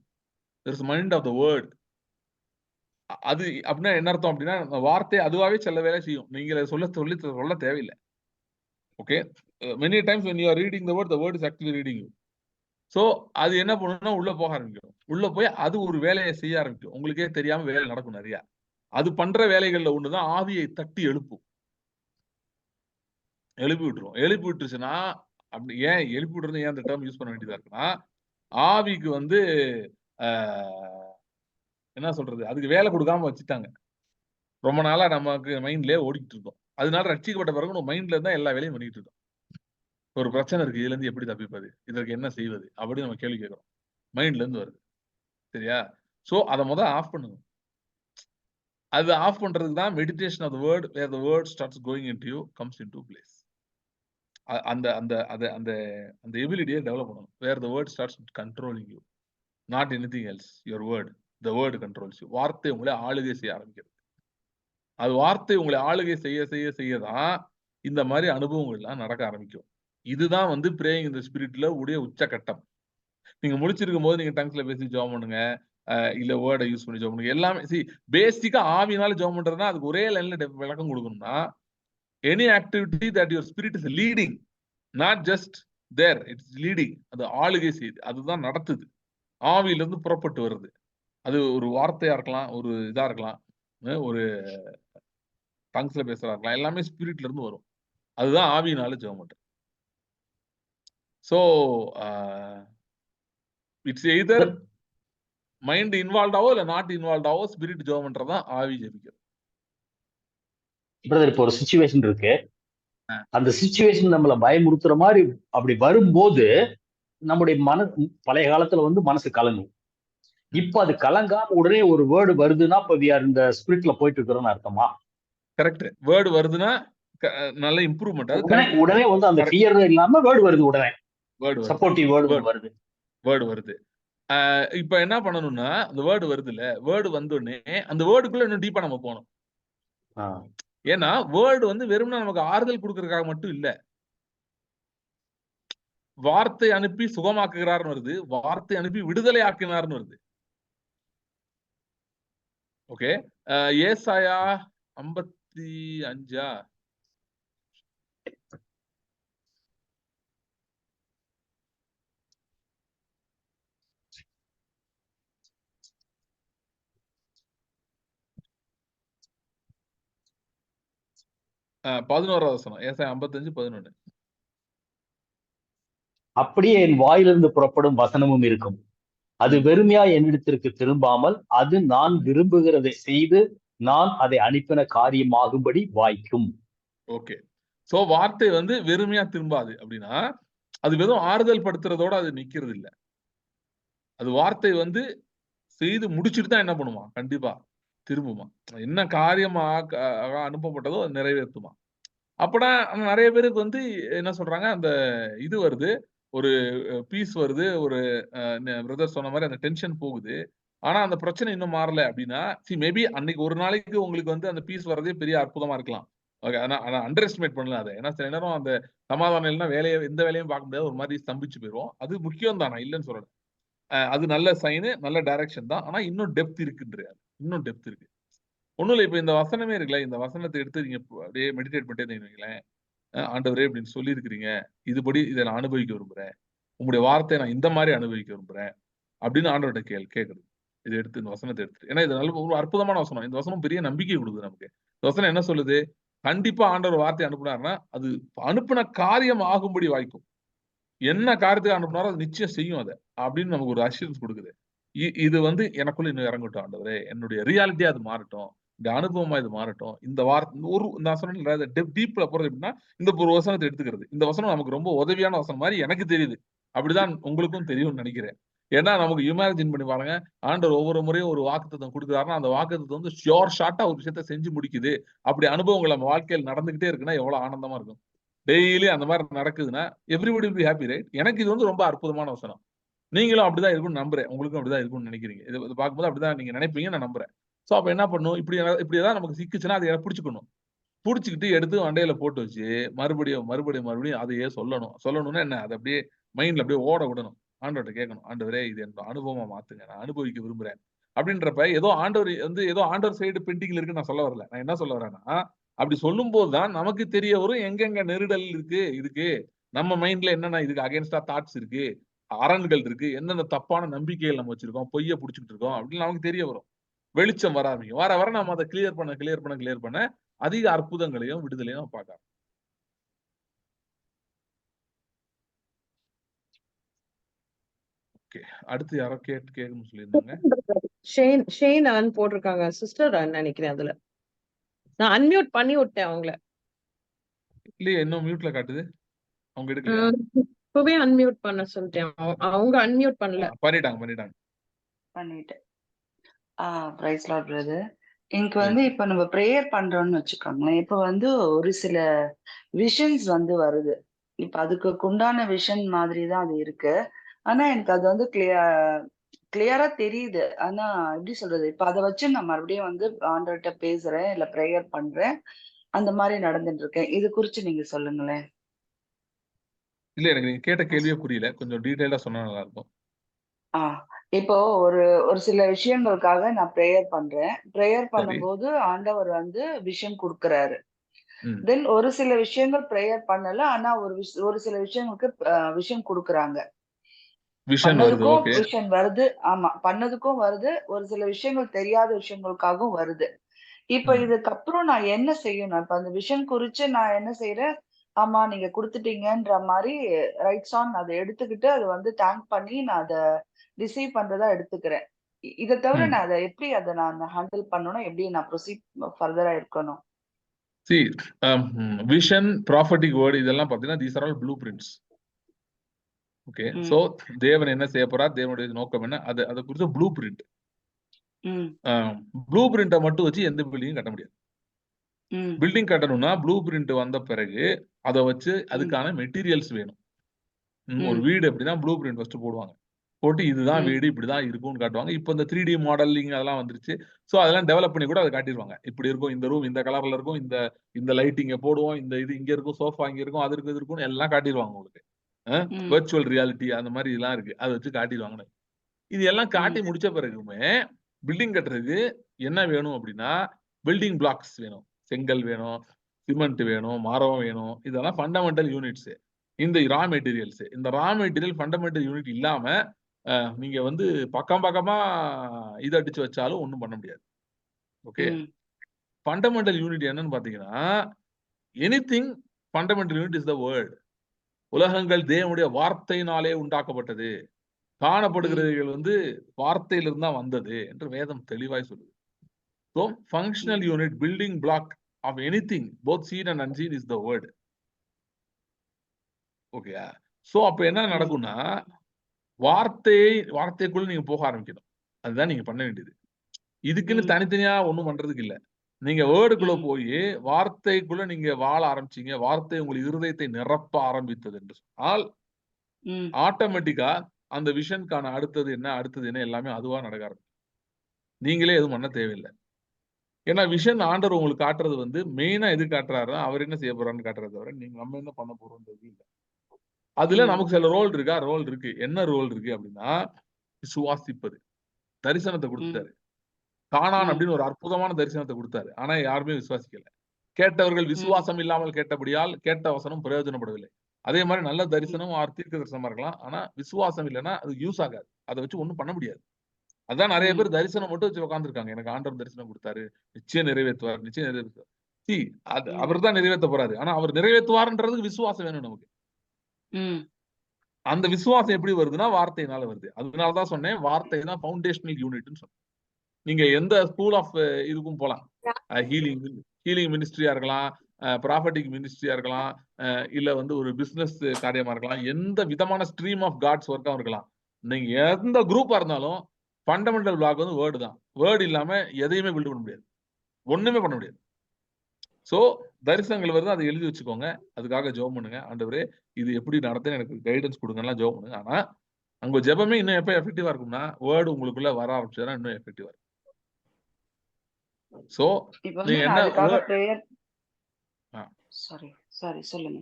There is mind of the word. அது அப்படின்னா என்ன அர்த்தம் அப்படின்னா, வார்த்தை அதுவாவே சில வேலை செய்யும், நீங்க சொல்ல தேவையில்லை. Okay, many times when you are reading the word is actually reading you. So அது என்ன பண்ணும்னா உள்ள போக ஆரம்பிக்கும். உள்ள போய் அது ஒரு வேலையை செய்ய ஆரம்பிக்கும், உங்களுக்கே தெரியாம வேலை நடக்கும் நிறைய. அது பண்ற வேலைகள்ல ஒண்ணுதான் ஆவியை தட்டி எழுப்பி விட்டுரும். எழுப்பி விட்டுருச்சுன்னா, அப்படி ஏன் எழுப்பி விட்டுறது, ஏன் அந்த டேர்ம் யூஸ் பண்ண வேண்டியதா இருக்குன்னா, ஆவிக்கு வந்து என்ன சொல்றது, அதுக்கு வேலை கொடுக்காம வச்சுட்டாங்க. ரொம்ப நாளா நமக்கு மைண்ட்லயே ஓடிக்கிட்டு இருக்கோம். அதனால ரட்சிக்கப்பட்ட பிறகு நம்ம மைண்ட்ல இருந்தா எல்லா வேலையும் பண்ணிட்டு இருக்கோம். ஒரு பிரச்சனை இருக்கு, இதுல இருந்து எப்படி தப்பிப்பது, இதற்கு என்ன செய்வது அப்படின்னு நம்ம கேள்வி கேட்கிறோம். மைண்ட்ல இருந்து வருது. சரியா? சோ அத முதல்ல ஆஃப் பண்ணுங்க. அது ஆஃப் பண்றதுக்கு தான் meditation of the word, where the word starts going into you, comes into place. அந்த அந்த அந்த அந்த எபிலிட்டியை டெவலப் பண்ணணும். Where the word starts controlling you, not anything else. Your word, the word controls you. வார்த்தை உங்களை ஆளுகை செய்ய ஆரம்பிக்கிறது. அது வார்த்தை உங்களை ஆளுகை செய்ய செய்ய செய்ய தான் இந்த மாதிரி அனுபவங்கள் எல்லாம் நடக்க ஆரம்பிக்கும். இதுதான் வந்து பிரேயிங் இந்த ஸ்பிரிட்ல உடைய உச்சகட்டம். நீங்க முடிச்சிருக்கும் போது நீங்க டங்ஸ்ல பேசி ஜெபம் பண்ணுங்க, இல்ல வேர்டை யூஸ் பண்ணி ஜெபம் பண்ணுங்க. எல்லாமே பேசிக்கா ஆவினால ஜெபம் பண்றதுன்னா அதுக்கு ஒரே லைன்ல விளக்கம் கொடுக்கணும்னா, any activity that your spirit is leading, not just there, it's leading. அது ஆளுகை செய்யுது, அதுதான் நடத்துது, ஆவியில இருந்து புறப்பட்டு வருது. அது ஒரு வார்த்தையா இருக்கலாம், ஒரு இதா இருக்கலாம், ஒரு டங்ஸ்ல பேசுறதா இருக்கலாம், எல்லாமே ஸ்பிரிட்ல இருந்து வரும். அதுதான் ஆவியினால ஜெபம் பண்றது. So it's either mind involve ஆவோ இல்ல நாட் இன்வால்வ் ஆவோ, ஸ்பிரிட் ஜெபம் பண்றதா ஆவி ஜெபிக்கிறது. பிரதர், இப்போ ஒரு சிச்சுவேஷன் இருக்கு, அந்த சிச்சுவேஷன் நம்மள பயமுறுத்துற மாதிரி அப்படி வரும்போது நம்முடைய பழைய காலத்துல வந்து மனசு கலங்கும். இப்ப அது கலங்காம உடனே ஒரு வேர்டு வருதுன்னா இப்ப இந்த ஸ்பிரிட்ல போயிட்டு இருக்கிறோம்னு அர்த்தமா? கரெக்ட். வேர்டு வருதுன்னா நல்ல இம்ப்ரூவ்மெண்ட். அது உடனே வந்து அந்த ஃபியர் இல்லாம வேர்டு வருது, உடனே வேர்டு சப்போர்ட்டிவ் வேர்டு வருது. வேர்டு வருது. இப்ப என்ன பண்ணணும்னா, அந்த வேர்டு வருது இல்ல, வேர்டு வந்தோடனே அந்த வேர்டுக்குள்ள இன்னும் டீப்பா நம்ம போகணும். ஏன்னா வேர்டு வந்து வெறும்னா நமக்கு ஆறுதல் கொடுக்கறதுக்காக மட்டும் இல்ல. வார்த்தை அனுப்பி சுகமாக்குகிறார்னு வருது, வார்த்தை அனுப்பி விடுதலை ஆக்கினார்னு வருது. ஓகே, ஏசாயா 55 11வது வசனம். ஏசாயா 55:11. அப்படியே என் வாயிலிருந்து புறப்படும் வசனமும் இருக்கும், அது வெறுமையா என்னிடத்திற்கு திரும்பாமல் அது நான் விரும்புகிறதை செய்து நான் அதை அனுப்பின காரியமாகும்படி வாய்க்கும். ஓகே, சோ வார்த்தை வந்து வெறுமையா திரும்பாது அப்படின்னா அது வெறும் ஆறுதல் படுத்துறதோட அது நிக்கிறது இல்ல. அது வார்த்தை வந்து செய்து முடிச்சுட்டு தான் என்ன பண்ணுமா, கண்டிப்பா திரும்புமா. என்ன காரியமா அனுப்பப்பட்டதோ அது நிறைவேற்றுமா. அப்படா நிறைய பேருக்கு வந்து என்ன சொல்றாங்க, அந்த இது வருது, ஒரு பீஸ் வருது, ஒரு பிரதர் சொன்ன மாதிரி அந்த டென்ஷன் போகுது. ஆனா அந்த பிரச்சனை இன்னும் மாறல அப்படின்னா, மேபி அன்னைக்கு ஒரு நாளைக்கு உங்களுக்கு வந்து அந்த பீஸ் வர்றதே பெரிய அற்புதமா இருக்கலாம். ஆனா அண்டர் எஸ்டிமேட் பண்ணல அதை. ஏன்னா சில நேரம் அந்த சமாதானம் இல்லைன்னா வேலையை எந்த வேலையும் பார்க்க முடியாது, ஒரு மாதிரி ஸ்தம்பிச்சு போயிடும். அது முக்கியம் தான், நான் இல்லைன்னு சொல்றேன். அது நல்ல சைனு, நல்ல டைரக்ஷன் தான். ஆனா இன்னும் டெப்த் இருக்குன்றாரு, இன்னும் டெப்த் இருக்கு. ஒண்ணும் இல்லை, இப்ப இந்த வசனமே இருக்குல்ல, இந்த வசனத்தை எடுத்து நீங்க அப்படியே மெடிடேட் பண்ணிட்டே இருந்தீங்களேன், ஆண்டவரே அப்படின்னு சொல்லி இருக்கிறீங்க, இதுபடி இதை நான் அனுபவிக்க விரும்புறேன், உங்களுடைய வார்த்தையை நான் இந்த மாதிரி அனுபவிக்க விரும்புறேன் அப்படின்னு ஆண்டவர்கிட்ட கேட்கறது. இதை எடுத்து இந்த வசனத்தை எடுத்துட்டு, ஏன்னா இது நல்ல ஒரு அற்புதமான வசனம். இந்த வசனம் பெரிய நம்பிக்கை கொடுக்குது நமக்கு. இந்த வசனம் என்ன சொல்லுது, கண்டிப்பா ஆண்டவர் வார்த்தை அனுப்புனாருன்னா அது அனுப்பின காரியம் ஆகும்படி வாய்க்கும். என்ன காரியத்துக்கு அனுப்புனாரோ அது நிச்சயம் செய்யும் அதை அப்படின்னு நமக்கு ஒரு அஷூரன்ஸ் கொடுக்குது. இது வந்து எனக்குள்ள இன்னும் இறங்கட்டும் ஆண்டவரே, என்னுடைய ரியாலிட்டியா அது மாறட்டும், இந்த அனுபவமா இது மாறட்டும். இந்த வார்த்தை ஒரு நான் சொன்னேன் டீப்ல போறது எப்படின்னா, இந்த ஒரு வசனத்தை எடுத்துக்கிறது. இந்த வசனம் நமக்கு ரொம்ப உதவியான வசனம் மாதிரி எனக்கு தெரியுது. அப்படிதான் உங்களுக்கும் தெரியும்னு நினைக்கிறேன். ஏன்னா நமக்கு இமேஜின் பண்ணி பாருங்க, ஆண்டவர் ஒவ்வொரு முறையும் ஒரு வாக்குத்தத்தம் கொடுக்குறாருன்னா அந்த வாக்குத்தத்தம் வந்து ஷியோர் ஷார்ட்டா ஒரு விஷயத்த செஞ்சு முடிக்குது. அப்படி அனுபவங்கள் நம்ம வாழ்க்கையில் நடந்துகிட்டே இருக்குன்னா எவ்வளவு ஆனந்தமா இருக்கும். டெய்லி அந்த மாதிரி நடக்குதுன்னா everybody will be happy, right? எனக்கு இது வந்து ரொம்ப அற்புதமான வசனம். நீங்களும் அப்படிதான் இருக்கும்னு நம்புறேன். உங்களுக்கும் அப்படிதான் இருக்கும்னு நினைக்கிறீங்க. இது பார்க்கும்போது அப்படிதான் நீங்க நினைப்பீங்க, நான் நம்புறேன். சோ அப்ப என்ன பண்ணும், இப்படிதான் நமக்கு சிக்குச்சுன்னா அதை பிடிச்சுக்கணும். புடிச்சுக்கிட்டு எடுத்து மண்டையில போட்டு வச்சு மறுபடியும் அதையே சொல்லணும்னா என்ன, அதை அப்படியே மைண்ட்ல அப்படியே ஓட விடணும். ஆண்டவர்கிட்ட கேட்கணும், ஆண்டவரே இது என்னோட அனுபவமா மாத்துங்க, நான் அனுபவிக்க விரும்புறேன் அப்படின்றப்ப ஏதோ ஆண்டவர் சைடு பெண்டிங்ல இருக்குன்னு நான் சொல்ல வரல. நான் என்ன சொல்ல வரேன்னா, அப்படி சொல்லும் போதுதான் நமக்கு தெரிய வரும் எங்கெங்க நெருடல் இருக்கு, இதுக்கு நம்ம மைண்ட்ல என்னென்ன இதுக்கு அகைன்ஸ்டா தாட்ஸ் இருக்கு, அரண்கள் இருக்கு, எந்தெந்த தப்பான நம்பிக்கைகள் நம்ம வச்சிருக்கோம், பொய்ய புடிச்சுட்டு இருக்கோம் அப்படின்னு நமக்கு தெரிய வரும். வெளிச்சம் வர ஆரம்பிக்கும். வர நம்ம அதை கிளியர் பண்ண அதிக அற்புதங்களையும் விடுதலையும் பார்க்கலாம். ஓகே, அடுத்து யாரோ கேட்கணும்னு சொல்லியிருந்தாங்க. ஷேன் போட்டிருக்காங்க, சிஸ்டர் நினைக்கிறேன். அதுல நான் அன்மியூட் பண்ணி விட்டேன் அவங்கள. இல்லையே, இன்னும் மியூட்ல காட்டுது. அவங்க எடுக்கலையா? இப்பவே அன்மியூட் பண்ண சொல்லிட்டேன், அவங்க அன்மியூட் பண்ணல. பண்ணிட்டாங்க. Praise Lord brother. எனக்கு வந்து இப்ப நம்ம ப்ரேயர் பண்றோம்னு வச்சுக்கோங்களேன். இப்ப வந்து ஒரு சில விஷன்ஸ் வந்து வருது. இப்ப அதுக்கு உண்டான விஷன் மாதிரி தான் அது இருக்கு. ஆனா எனக்கு அது வந்து கிளியரா தெரியுது. ஆனா எப்படி சொல்றது, இப்ப அதை வச்சு நான் மறுபடியும் வந்து ஆண்டவர்கிட்ட பேசுறேன், இல்ல ப்ரேயர் பண்றேன், அந்த மாதிரி நடந்துட்டு இருக்கேன். இது குறிச்சு நீங்க சொல்லுங்களேன். இல்ல, எனக்கு நீங்க கேட்ட கேள்வியே புரியல. கொஞ்சம் டீடைலா சொன்னா நல்லா இருக்கும். இப்போ ஒரு சில விஷயங்களுக்காக நான் ப்ரேயர் பண்றேன். ப்ரேயர் பண்ணும்போது ஆண்டவர் வந்து விஷன் குடுக்குறாரு. தென் ஒரு சில விஷயங்கள் ப்ரேயர் பண்ணல. ஆனா ஒரு சில விஷயங்களுக்கு விஷன் குடுக்குறாங்க. பண்ணதுக்கும் விஷன் வருது. ஆமா, பண்ணதுக்கும் வருது. ஒரு சில விஷயங்கள் தெரியாத விஷயங்களுக்காகவும் வருது. இப்ப இதுக்கப்புறம் நான் என்ன செய்யணும்? இப்ப அந்த விஷன் குறிச்சு நான் என்ன செய்யறேன்? ஆமா, நீங்க குடுத்துட்டீங்கன்ற மாதிரி ரைட்ஸ் ஆன் அதை எடுத்துக்கிட்டு அதை வந்து தேங்க் பண்ணி நான் அதை ரிசீவ் பண்றதா எடுத்துக்கிறேன். இதை தவிர நான் அதை எப்படி நான் ஹேண்டில் பண்ணணும்? எப்படி நான் ப்ரொசீட் ஃபர்தரா இருக்கணும்? விஷன், ப்ராஃபட்டிக் வேர்ட் இதெல்லாம் பாத்தீங்கன்னா these are all blueprints. Okay, so தேவன் என்ன செய்ய போறார், தேவனுடைய நோக்கம் என்ன, அதை குறித்த ப்ளூ பிரிண்ட். ப்ளூ பிரிண்ட்டை மட்டும் வச்சு எந்த பில்டிங்கும் கட்ட முடியாது. பில்டிங் கட்டணும்னா ப்ளூ பிரிண்ட் வந்த பிறகு அதை வச்சு அதுக்கான மெட்டீரியல்ஸ் வேணும். ஒரு வீடு எப்படின்னா ப்ளூ பிரிண்ட் ஃபர்ஸ்ட் போடுவாங்க. போட்டு இதுதான் ம். வீடு இப்படிதான் இருக்கும்னு காட்டுவாங்க. இப்போ இந்த 3D மாடலிங் அதெல்லாம் வந்துருச்சு. ஸோ அதெல்லாம் டெவலப் பண்ணி கூட அதை காட்டிடுவாங்க. இப்படி இருக்கும், இந்த ரூம் இந்த கலர்ல இருக்கும், இந்த இந்த லைட் இங்க போடுவோம், இந்த இது இங்க இருக்கும், சோஃபா இங்க இருக்கும், அது இருக்கும், இது இருக்கும்னு எல்லாம் காட்டிடுவாங்க உங்களுக்கு. ம். வெர்ச்சுவல் ரியாலிட்டி அந்த மாதிரி இதெல்லாம் இருக்கு. அதை வச்சு காட்டிடுவாங்க. இது எல்லாம் காட்டி ம். முடிச்ச பிறகுமே பில்டிங் கட்டுறதுக்கு என்ன வேணும் அப்படின்னா பில்டிங் பிளாக்ஸ் வேணும். செங்கல் வேணும், சிமெண்ட் வேணும், மரம் வேணும். இதெல்லாம் ஃபண்டமெண்டல் யூனிட்ஸ். இந்த ரா மெட்டீரியல்ஸ், இந்த ரா மெட்டீரியல் ஃபண்டமெண்டல் யூனிட் இல்லாம நீங்க வந்து பக்கம் பக்கமா இதை அடிச்சு வச்சாலும் ஒண்ணும் பண்ண முடியாது. ஓகே, ம். ஃபண்டமெண்டல் யூனிட் என்னன்னு பாத்தீங்கன்னா anything fundamental unit is the word. உலகங்கள் தேவனுடைய வார்த்தையினாலே உண்டாக்கப்பட்டது. ம். காணப்படுகிறவர்கள் வந்து வார்த்தையிலிருந்து தான் வந்தது என்று வேதம் தெளிவாய் சொல்லுது. So functional ம். unit, building block of anything, both seen and unseen, is the word. Okay. So அப்ப என்ன ம். நடக்கும்னா வார்த்தைக்குள்ள நீங்க போக ஆரம்பிக்கணும். அதுதான் நீங்க பண்ண வேண்டியது. இதுக்குன்னு ம். தனித்தனியா ஒண்ணும் பண்றதுக்கு இல்ல. நீங்க வேர்டுக்குள்ள ம். போய் வார்த்தைக்குள்ள நீங்க வாழ ஆரம்பிச்சீங்க, வார்த்தை உங்கள் இருதயத்தை நிரப்ப ஆரம்பித்தது என்று சொன்னால் ம். ஆட்டோமேட்டிக்கா அந்த விஷனுக்கான அடுத்தது என்ன எல்லாமே அதுவா நடக்க ஆரம்பிக்கும். நீங்களே எதுவும் பண்ண தேவையில்லை. ஏன்னா விஷன் ஆண்டவர் உங்களுக்கு காட்டுறது வந்து மெயினா எது காட்டுறாரு, அவர் என்ன செய்ய போறான்னு காட்டுறத தவிர நீங்க நம்ம என்ன பண்ண போறோம்ன்றது இல்ல. அதுல ம். நமக்கு சில ரோல் இருக்கா, ரோல் இருக்கு. என்ன ரோல் இருக்கு அப்படின்னா விசுவாசிப்பது. தரிசனத்தை ம். கொடுத்துட்டாரு. கானான் ம். அப்படின்னு ஒரு அற்புதமான தரிசனத்தை கொடுத்தாரு. ஆனா யாருமே விசுவாசிக்கல. கேட்டவர்கள் ம். விசுவாசம் இல்லாமல் கேட்டபடியால் கேட்ட வசனம் பிரயோஜனப்படவில்லை. அதே மாதிரி நல்ல ம். தரிசனம் தீர்க்க தரிசனமா இருக்கலாம். ஆனா விசுவாசம் இல்லைன்னா அது யூஸ் ஆகாது. அதை வச்சு ஒண்ணும் பண்ண முடியாது. அதான் நிறைய ம். பேர் தரிசனம் மட்டும் வச்சு உட்கார்ந்துருக்காங்க. எனக்கு ஆண்டவர் தரிசனம் கொடுத்தாரு, நிச்சயம் நிறைவேற்றுவார், நிச்சயம் நிறைவேற்றுவார். அது ம். அவர் தான் நிறைவேற்ற போறாரு. ஆனா அவர் நிறைவேற்றுவார்ன்றதுக்கு விசுவாசம் வேணும் நமக்கு. ம். அந்த விசுவாசம் எப்படி வருதுன்னா வார்த்தையினால வருது. அதனாலதான் சொன்னேன் வார்த்தை தான் ஃபவுண்டேஷனல் யூனிட்னு சொன்னேன். நீங்க எந்த ஸ்கூல் ஆஃப் இதுக்கும் போலாம். ஹீலிங் ஹீலிங் மினிஸ்ட்ரியா இருக்கலாம், ப்ராஃபட்டிக் மினிஸ்ட்ரியா இருக்கலாம், இல்ல வந்து ஒரு பிசினஸ் காரியமா இருக்கலாம், எந்த விதமான ஸ்ட்ரீம் ஆஃப் காட்ஸ் ஒர்க்காவும் இருக்கலாம். நீங்க எந்த குரூப்பா இருந்தாலும் ஃபண்டமெண்டல் பிளாக் வந்து வேர்டு தான். வேர்டு இல்லாம எதையுமே பில்ட் பண்ண முடியாது. ஒண்ணுமே பண்ண முடியாது. சோ தரிசனங்கள் வருது, அதை எழுதி வச்சுக்கோங்க. அதுக்காக ஜெபம் பண்ணுங்க. ஆண்டவரே இது எப்படி நடத்துன்னு எனக்கு கைடன்ஸ் கொடுங்கலாம் ஜெபம் பண்ணுங்க. ஆனா அங்க ஜெபமே இன்னும் எப்ப எஃபெக்டிவா இருக்கும்னா வேர்டு உங்களுக்குள்ள வர ஆரம்பிச்சதுன்னா இன்னும் எஃபெக்டிவா இருக்கும். சோ இப்ப வந்து நீங்க நான் என்ன அதுக்காக பிரேயர் ஆ. சாரி சாரி சொல்லுங்க.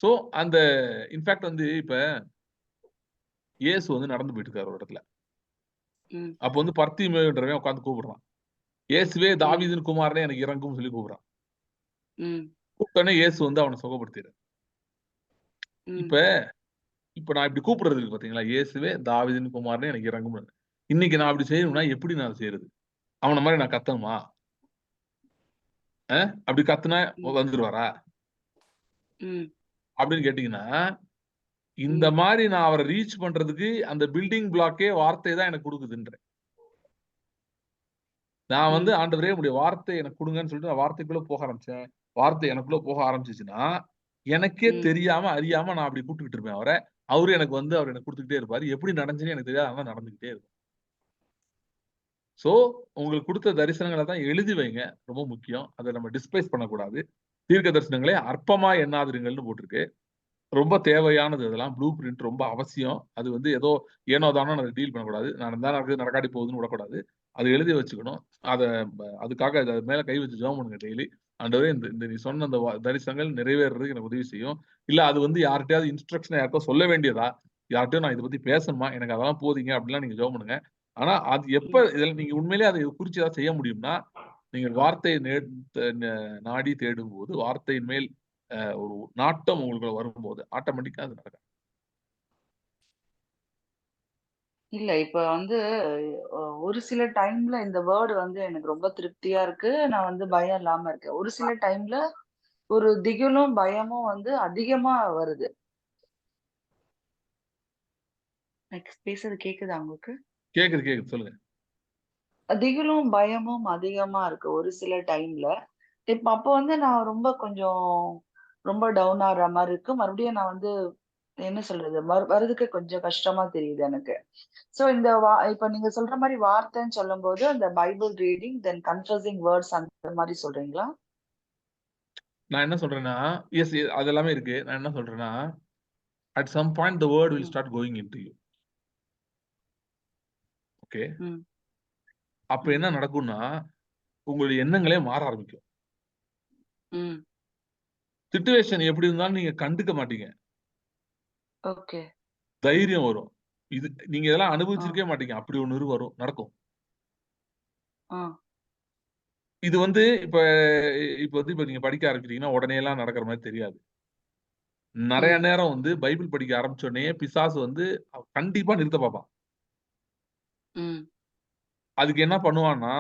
சோ அந்த இன்ஃபேக்ட் வந்து இப்ப இயேசு வந்து நடந்து போயிட்டு இருக்காரு ஒரு இடத்துல. ம். அப்ப வந்து பர்த்திமேயுன்றவன் உட்கார்ந்து கூப்பிடுறான். இயேசுவே ம். தாவீதின் குமாரனே எனக்கு இறங்கும்னு சொல்லி கூப்பிடுறான். ம். கூப்பிட்டோன்னே இயேசு வந்து அவனை சுகப்படுத்திடுறார். ம். இப்ப இப்ப நான் இப்படி கூப்பிடுறது இருக்கு பாத்தீங்களா, இயேசுவே தாவீதின் குமாரனே எனக்கு இறங்கும். இன்னைக்கு நான் அப்படி செய்யணும்னா எப்படி நான் செய்யறது? அவன மாதிரி நான் கத்தணுமா? அப்படி கத்துனா ம். வந்துருவாரா ம். அப்படின்னு கேட்டீங்கன்னா, இந்த ம். மாதிரி நான் அவரை ரீச் பண்றதுக்கு அந்த பில்டிங் பிளாக்கே வார்த்தை தான் எனக்கு கொடுக்குதுன்றேன். நான் வந்து ம். ஆண்டவரே உங்களுடைய வார்த்தை எனக்கு கொடுங்கன்னு சொல்லிட்டு நான் வார்த்தைக்குள்ள போக ஆரம்பிச்சேன். வார்த்தை எனக்குள்ள போக ஆரம்பிச்சிச்சுன்னா, எனக்கே ம். தெரியாம, அறியாம நான் அப்படி கூப்பிட்டுக்கிட்டு இருப்பேன் அவர. அவரு எனக்கு வந்து அவர் எனக்கு குடுத்துக்கிட்டே இருப்பாரு. எப்படி நடந்துச்சுன்னு எனக்கு தெரியாது. ஆனா நடந்துகிட்டே இருக்கும். சோ, உங்களுக்கு குடுத்த தரிசனங்கள தான் எழுதி வைங்க. ரொம்ப முக்கியம். அத நம்ம டிஸ்பிரேஸ் பண்ணக்கூடாது. தீர்க்க தரிசனங்களே அற்பமா எண்ணாதிருங்கள்னு போட்டிருக்கு. ரொம்ப தேவையானது அதெல்லாம். ப்ளூ பிரிண்ட் ரொம்ப அவசியம். அது வந்து ஏதோ ஏனோ தானோன்னு அத டீல் பண்ணக்கூடாது. நடந்தா நடக்குது, நடக்காட்டி போகுதுன்னு விடக்கூடாது. அத எழுதி வச்சுக்கணும். அத அதுக்காக அது மேல கை வச்சு ஜெபம் பண்ணுங்க டெய்லி. ஆண்டவரே இந்த இந்த நீ சொன்ன அந்த தரிசனங்கள் நிறைவேறுறதுக்கு எனக்கு உதவி செய்யும். இல்ல அது வந்து யார்ட்டயாவது இன்ஸ்ட்ரக்ஷன் யாருக்கோ சொல்ல வேண்டியதா? யார்ட்டயும் நான் இத பத்தி பேசணுமா? எனக்கு அதெல்லாம் போதிங்க அப்படிலாம் நீங்க ஜெபம் பண்ணுங்க. ஆனா அது எப்ப ம். இதுல நீங்க உண்மையிலேயே அதை குறிச்சு ஏதாவது செய்ய முடியும்னா, நீங்கள் வார்த்தையை நாடி தேடும்போது, வார்த்தையின் மேல் ஒரு நாட்டம் உங்களுக்குள்ள வரும்போது ஆட்டோமேட்டிக்கா அது நடக்கும். இல்ல இப்ப வந்து ஒரு சில டைம்ல இந்த வேர்ட் வந்து எனக்கு ரொம்ப திருப்தியா இருக்கு. நான் வந்து பயம் இல்லாம இருக்கேன். ஒரு சில டைம்ல ஒரு திகிலும், பயமும் வந்து அதிகமா வருது. எனக்கு பேசுறது கேக்குதா உங்களுக்கு? கேக்குது, கேக்குது. சொல்லுங்க. திகிலும், பயமும் அதிகமா இருக்கு ஒரு சில டைம்ல. இப்ப அப்ப வந்து நான் ரொம்ப கொஞ்சம் ரொம்ப டவுன் ஆகுற மாரி இருக்கு. மறுபடியும் நான் வந்து என்ன சொல்றது? வரதுக்கு கொஞ்சம் கஷ்டமா தெரியுது எனக்கு. சோ இந்த இப்ப நீங்க சொல்ற மாரி வார்த்தைன்னு சொல்லும்போது, அந்த பைபிள் ரீடிங், தென் கன்ஃபஸிங் வேர்ட்ஸ் அந்த மாரி சொல்றீங்களா? நான் என்ன சொல்றேன்னா, எஸ் அது எல்லாமே இருக்கு. நான் என்ன சொல்றேன்னா, at some point the word will hmm. Start going into you. Okay. Hmm. அப்ப என்ன நடக்கும்னா, உங்களுடைய எண்ணங்களே மாற ஆரம்பிக்கும். ம். சிச்சுவேஷன் எப்படி இருந்தாலும் நீங்க கண்டுக்க மாட்டீங்க. ஓகே. தைரியம் வரும். இது நீங்க இதெல்லாம் ஆ. அனுபவிச்சிருக்கவே மாட்டீங்க. அப்படி ஒண்ணு வரும், நடக்கும். ஆ. இது வந்து இப்ப இப்ப நீங்க படிக்க ஆரம்பிக்கிறீங்கன்னா, உடனே எல்லாம் நடக்கிற மாரி தெரியாது. நெறைய ம். நேரம் வந்து பைபிள் படிக்க ஆரம்பிச்ச உடனே பிசாசு வந்து கண்டிப்பா நிறுத்த பார்ப்பான். ம். அதுக்கு என்ன பண்ணுவான்னா,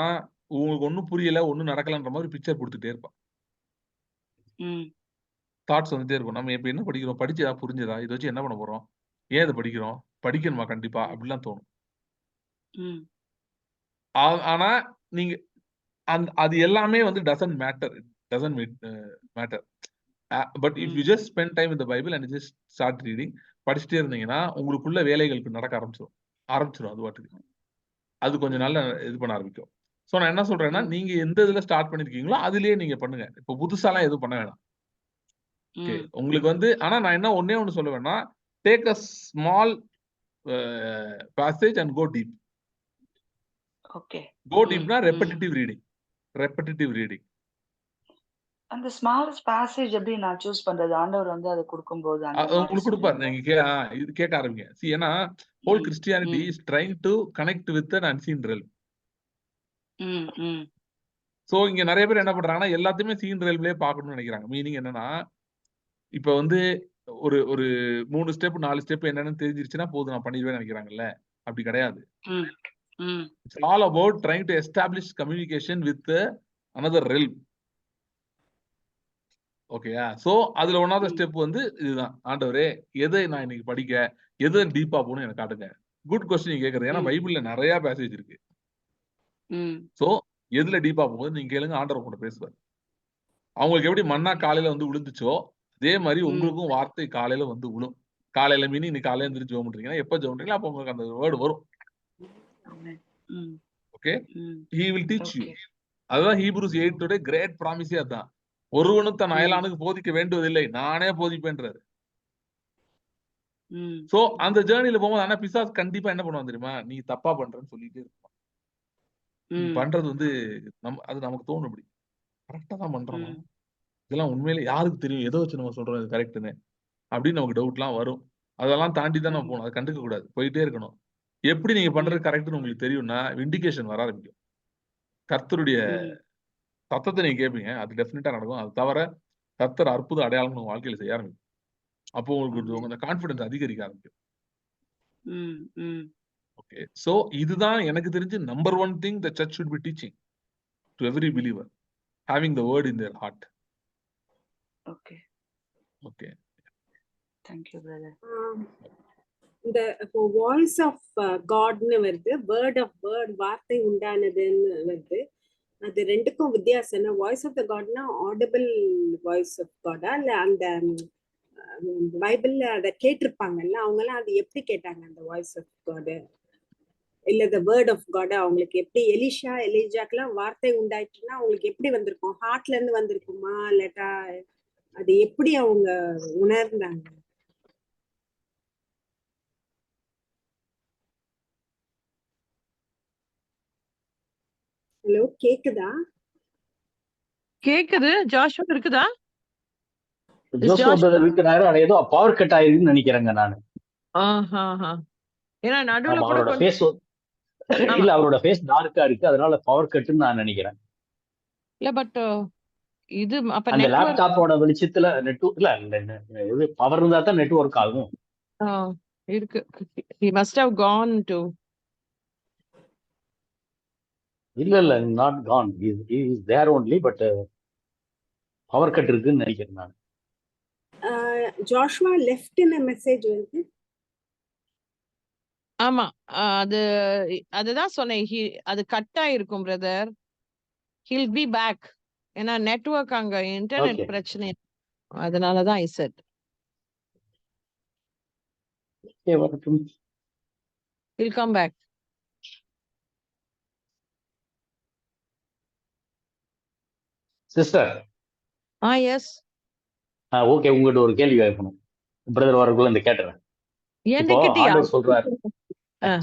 உங்களுக்கு ஒண்ணும் புரியல, ஒண்ணும் நடக்கலன்ற மாரி பிக்சர் குடுத்துட்டே இருப்பான். ம். தாட்ஸ் வந்துட்டே இருக்கும். நம்ம இப்ப என்ன படிக்கிறோம்? படிச்சு ஏதாவது புரிஞ்சதா? இத வச்சு என்ன பண்ண போறோம்? ஏன் இத படிக்கிறோம்? படிக்கணுமா கண்டிப்பா? ம். அப்படிலாம் தோணும். ம். ஆனா நீங்க அது எல்லாமே வந்து doesn't matter. Doesn't matter. But if you hmm. Just spend time with the Bible and just start reading படிச்சுட்டே இருந்தீங்கன்னா, உங்களுக்குள்ள வேலைகள் நடக்க ஆரம்பிச்சுரும் அது பாட்டுக்கு. அது கொஞ்சம் ம். நாள்ல இது பண்ண ஆரம்பிக்கும். சோ நான் என்ன சொல்றேன்னா, ம். நீங்க எந்த இதுல ஸ்டார்ட் பண்ணியிருக்கீங்களோ, அதிலேயே நீங்க பண்ணுங்க. இப்ப புதுசாலாம் எதுவும் பண்ண வேணாம். ஓகே. ம். உங்களுக்கு வந்து ஆனா நான் என்ன ஒண்ணே ஒண்ணு சொல்லுவேன்னா, take a small passage and go deep. Okay. Go hmm. டீப்னா hmm. Repetitive reading. Repetitive reading. அந்த ஸ்மாலஸ்ட் பேசேஜ் எப்படி நான் சூஸ் பண்றது? ஆண்டவர் வந்து அத குடுக்கும்போது அந்த மாரி உங்களுக்கு குடுப்பாரு. சொல்றீங்களா? நீங்க இது கேட்க ஆரம்பிங்க. ஏன்னா whole hmm. Christianity hmm. Is trying to connect with an unseen realm. Hmm. Hmm. So இங்க நெறைய பேர் என்ன பண்றாங்கன்னா, எல்லாத்தையுமே சீன் ரெல்ம்லயே பார்க்கணும்னு நெனைக்கிறாங்க. மீனிங் என்னன்னா, இப்ப வந்து ஒரு ஒரு 3 ஸ்டெப் 4 ஸ்டெப் என்னன்னு தெரிஞ்சிருச்சுன்னா போதும் நான் பண்ணிருவேன்னு நெனைக்கிறாங்கல்ல. அப்படி கிடையாது. ம். ம். It's all about trying to establish communication with another realm. ஓகேயா? சோ அதுல 1வது ம். ஸ்டெப் வந்து இதுதான். ஆண்டவரே, எதை நான் இன்னைக்கு படிக்க, எது டீப்பா போகணும்னு எனக்கு காட்டுங்க. குட் கொஸ்டின் நீங்க கேட்கறது. ஏன்னா ம். பைபிள்ல நெறைய பேசேஜ் இருக்கு. ம். சோ எதுல டீப்பா போகும்போது நீங்க கேளுங்க, ஆண்டவர் உங்கட்ட பேசுவார். அவங்களுக்கு எப்படி மன்னா காலையில வந்து விழுந்துச்சோ, அதே மாரி ம். உங்களுக்கும் வார்த்தை காலையில வந்து விழும். காலையில மீனிங் இன்னைக்கு காலையில எந்திரிச்சு ஜெபம் பண்றீங்கன்னா, எப்ப ஜெபம் பண்றீங்களோ அப்ப உங்களுக்கு அந்த வேர்ட் வரும். ஆமென். ம். ஓகே? ம். He will teach you. Okay. அதுதான் ஹீப்ரூஸ் 8 உடைய கிரேட் ப்ராமிஸே அதான். ஒருவனும் தன் ம். அயலானுக்கு போதிக்க வேண்டுவதில்லை. நானே போதிப்பேன்றாரு. ம். சோ ம். அந்த ஜர்னில போகும்போது ஆனா பிசாசு கண்டிப்பா என்ன பண்ணுவான் தெரியுமா? நீ தப்பா பண்றன்னு சொல்லிட்டே இருப்பான். நீ ம். பண்றது வந்து அது நமக்கு தோணும் அப்படி. கரெக்ட்டா தான் பண்றோமா? ம். இதெல்லாம் உண்மையிலே யாருக்கு தெரியும்? எத வச்சு நம்ம சொல்றோம் இது கரெக்ட்ன்னு? அப்படின்னு நமக்கு டவுட்லாம் வரும். அதெல்லாம் தாண்டி தான் நம்ம ம். போணும். அத கண்டுக்க கூடாது. போயிட்டே இருக்கணும். எப்படி நீங்க பண்றது ம். கரெக்ட்ன்னு உங்களுக்கு தெரியும்னா, விண்டிகேஷன் வர ஆரம்பிக்கும். கர்த்தருடைய ம். சத்தத்த நீங்க கேட்பீங்க. அது டெஃபினட்டா நடக்கும். அது தவிர கர்த்தர் அற்புத அடையாளங்கள் உங்க வாழ்க்கையில செய்ய ஆரம்பிக்கும். அப்போ உங்களுக்கு ஆமென். உங்க கான்ஃபிடன்ஸ் அதிகரிக்க ஆரம்பிக்கும். ம். ம். ஓகே. சோ இதுதான் எனக்கு தெரிஞ்சு number 1 thing the church should be teaching to every believer. Having the word in their heart. Okay. Okay. Thank you brother. இந்த இப்போ வாய்ஸ் ஆஃப் காட்னு வருது, வேர்ட் ஆஃப் வார்த்தை உண்டானதுன்னு வருது. அது ரெண்டுக்கும் வித்தியாசம் என்ன? வாய்ஸ் ஆஃப் த காட்னா ஆடிபிள் வாய்ஸ் ஆஃப் காடா, இல்ல அந்த பைபிள்ல அதை கேட்டிருப்பாங்கல்ல, அவங்க எல்லாம் அது எப்படி கேட்டாங்க அந்த வாய்ஸ் ஆஃப் காடு, இல்ல த வேர்ட் ஆஃப் காட் அவங்களுக்கு எப்படி? எலிஜாக்கெல்லாம் வார்த்தை உண்டாயிட்டுன்னா அவங்களுக்கு எப்படி வந்திருக்கும்? ஹார்ட்ல இருந்து வந்திருக்குமா, இல்லாட்டா அது எப்படி அவங்க உணர்ந்தாங்க? ஹலோ, கேக்குதா? கேக்குது. ஜாஷுவா இருக்குதா? ஜோஷுவா பிரதர் இருக்கிறாரு. அது ஏதோ பவர் கட் ஆயிருக்குன்னு நினைக்கிறேங்க நானு. ஏன்னா நடுவுல ஆமா, கூட அவரோட கொஞ்சம். ஃபேஸ் ஆமா. இல்ல, அவரோட ஃபேஸ் டார்க்கா இருக்கு, அதனால பவர் கட்டுன்னு நான் நினைக்கிறேன். இல்ல பட் இது அப்ப அந்த நெட்வொர்க் லேப்டாப்போட வெளிச்சத்துல இது பவர் இருந்தா தான் நெட்வொர்க் ஆகும். இருக்கு. He must have gone to. இல்ல, not gone, is there only, but power cut இருக்குன்னு நினைக்கிறேன் நான். ஜாஷுவா லெஃப்ட்னு மெசேஜ் வருது. ஆமா. அதுதான் சொன்னேன். அது கட் ஆயிருக்கும் பிரதர். He'll be back. ஏன்னா நெட்வொர்க் அங்க இன்டர்நெட் ஓகே, பிரச்சனை. அதனாலதான் I said. வரட்டும். He'll come back. Sister, Yes. Okay, உங்ககிட்ட ஒரு கேள்வி கேட்கணும். பிரதர் வரக்குள்ள இந்த கேட்டுறேன். இப்போ என்கிட்டயா? ஆண்டவர் சொல்றாரு,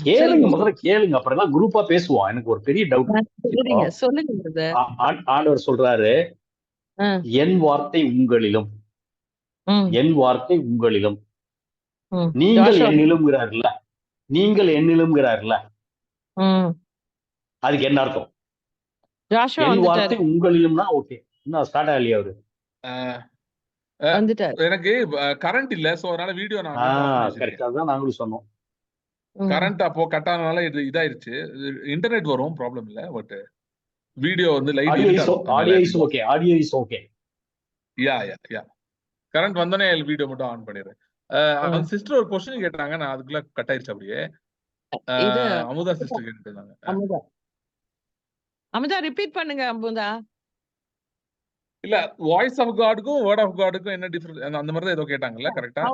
கேளுங்க, சொல்லுங்க முதல்ல கேளுங்க, அப்புறம் எல்லாம் குரூப்பா பேசுவோம். எனக்கு ஒரு பெரிய டவுட். இப்போ சொல்லுங்க சொல்லுங்க brother. ஆண்டவர் சொல்றாரு, என் வார்த்தை உங்களிலும், என் வார்த்தை உங்களிலும், நீங்கள் ஜாஷுவா என்னிலும்ங்கிறாருல்ல, நீங்கள் என்னிலும்ங்கிறாருல்ல, அதுக்கு என்ன அர்த்தம்? ஜாஷுவா என் வந்துட்டாரு வார்த்தை உங்களிலும்னா ஓகே. இன்னும் ஸ்டார்ட் ஆகலையா அவரு? வந்துட்டாரு. எனக்கு கரண்ட் இல்ல, சோ அதனால வீடியோ நான் மியூட் ஆஃப் பண்ணி வச்சிருக்கேன். கரெக்டா தான் நாங்களும் சொன்னோம். கரண்ட் அப்போ கட் ஆனனால இது இதாயிருச்சு. இன்டர்நெட் வரும், ப்ராப்ளம் இல்ல. பட் வீடியோ வந்து லைட் ஆடியோ இருக்காது. Is okay, audio is okay. Yeah current வந்தோடனே வீடியோ மட்டும் ஆன் பண்ணிடுறேன். அவங்க சிஸ்டர் ஒரு கொஸ்டின் கேட்டாங்க, நான் அதுக்குள்ள கட் ஆயிருச்சு அப்படியே. இது அமுதா சிஸ்டர் கேட்டு இருந்தாங்க. அமுதா ரிப்பீட் பண்ணுங்க அமுதா. இல்ல, வாய்ஸ் ஆஃப் காடுக்கும் வேர்ட் ஆஃப் காடுக்கும் என்ன டிஃபரன்ஸ், அந்த மாதிரி தான் ஏதோ கேட்டாங்கல்ல, கரெக்ட்டா?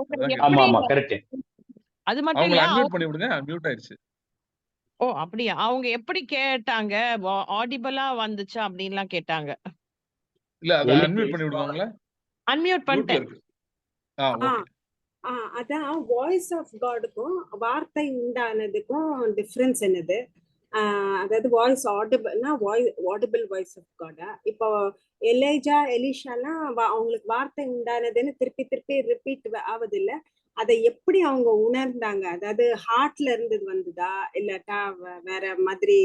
ஆமா ஆமா கரெக்ட். அது மட்டும் அவங்கள இல்ல, அன்மியூட் பண்ணி விடுங்க, மியூட் ஆயிருச்சு. ஓ அப்படியா? அவங்க எப்படி கேட்டாங்க? ஆடிபிளா வந்துச்சா அப்படின்லாம் கேட்டாங்க. இல்ல, அத அன்மியூட் பண்ணி விடுங்க அவங்கள. அன்மியூட் மியூட்ல பண்ணிட்டேன். இருக்கு. ஓகே. அதான் வாய்ஸ் ஆஃப் காடுக்கும் வார்த்தை உண்டானதுக்கும் டிஃபரன்ஸ் என்னது? அதாவது வாய்ஸ் ஆடிபிள்னா ஆடிபிள் வாய்ஸ் ஆஃப் காடா? இப்போ எலேஜா எலிஷாலாம் அவங்களுக்கு வார்த்தை உண்டானதுன்னு திருப்பி திருப்பி ரிப்பீட் ஆகுது இல்ல, அதை எப்படி அவங்க உணர்ந்தாங்க? அதாவது ஹார்ட்ல இருந்து வந்ததா இல்லாட்டா வேற மாதிரி?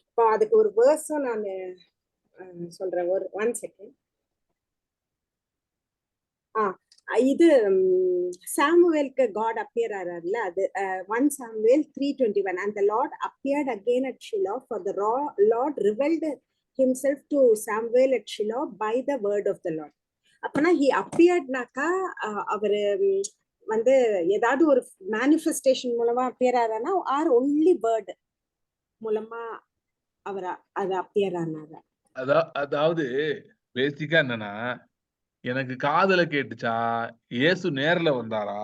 இப்போ அதுக்கு ஒரு வேர்ஸும் நான் சொல்றேன், ஒரு 1 செகண்ட். இது சாமுவேலுக்கு காட் அப்பியர் ஆறாருல, அது 1 Samuel 3:21. And the Lord appeared again at Shiloh, for the Lord revealed himself to Samuel at Shiloh by the word of the Lord. அப்பனா he appearedனாக்கா அவரு வந்து ஏதாவது ஒரு மேனிஃபெஸ்டேஷன் மூலமா அப்பியர் ஆறானா, ஆர் ஒன்லி வேர்ட் மூலமா அவர் அது appear ஆனாரா? அதாவது பேசிக்கா என்னன்னா, எனக்கு காதுல கேட்டுச்சா, இயேசு நேர்ல வந்தாரா,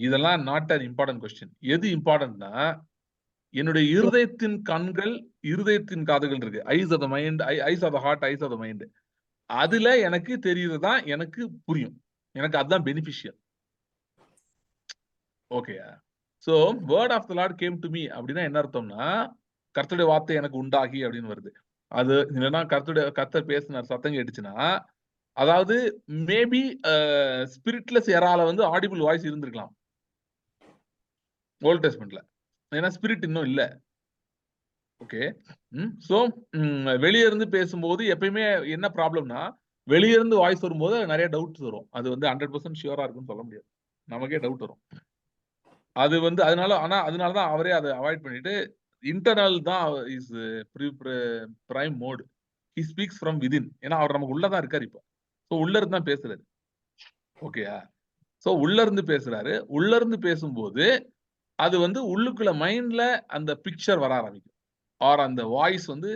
இதெல்லாம் நாட் அன் இம்பார்ட்டன்ட் கொஸ்டின். எது இம்பார்ட்டன்ட்னா, என்னுடைய இருதயத்தின் கண்கள், இருதயத்தின் காதுகள் இருக்கு. Eyes of the mind, eyes of the heart, eyes of the mind. அதுல எனக்கு தெரியுதுதான், எனக்கு புரியும். எனக்கு அதுதான் beneficial. Okay. So word of the Lord came to me அப்படின்னா என்ன அர்த்தம்னா, கர்த்தருடைய வார்த்தை எனக்கு உண்டாகி அப்படின்னு வருது. அது இல்லைன்னா கர்த்தர் பேசினார் சத்தம் கேட்டுச்சுன்னா, அதாவது மேபி ஸ்பிரிட்லெஸ் எரால வந்து ஆடிபிள் வாய்ஸ் இருந்திருக்கலாம் ஓல்ட் டெஸ்ட்மென்ட்ல. ஏன்னா ஸ்பிரிட் இன்னும் இல்ல. ஓகே. சோ வெளியே இருந்து பேசும்போது எப்பயுமே என்ன ப்ராப்ளம்னா, வெளியே இருந்து வாய்ஸ் வரும்போது நிறைய டவுட்ஸ் வரும். அது வந்து 100% ஷியூரா இருக்குன்னு சொல்ல முடியாது. நமக்கே டவுட் வரும். அது வந்து அதனாலதான் அவரே அதை அவாய்ட் பண்ணிட்டு, இன்டர்னல் தான் is prime mode. He speaks from within. ஏன்னா அவர் நமக்கு உள்ளதான் இருக்காரு. இப்போ ஸோ உள்ள இருந்து தான் பேசுறாரு. ஓகேயா? ஸோ உள்ள இருந்து பேசுறாரு. உள்ள இருந்து பேசும்போது அது வந்து உள்ளுக்குள்ள மைண்ட்ல அந்த பிக்சர் வர ஆரம்பிக்கும். ஆர் அந்த வாய்ஸ் வந்து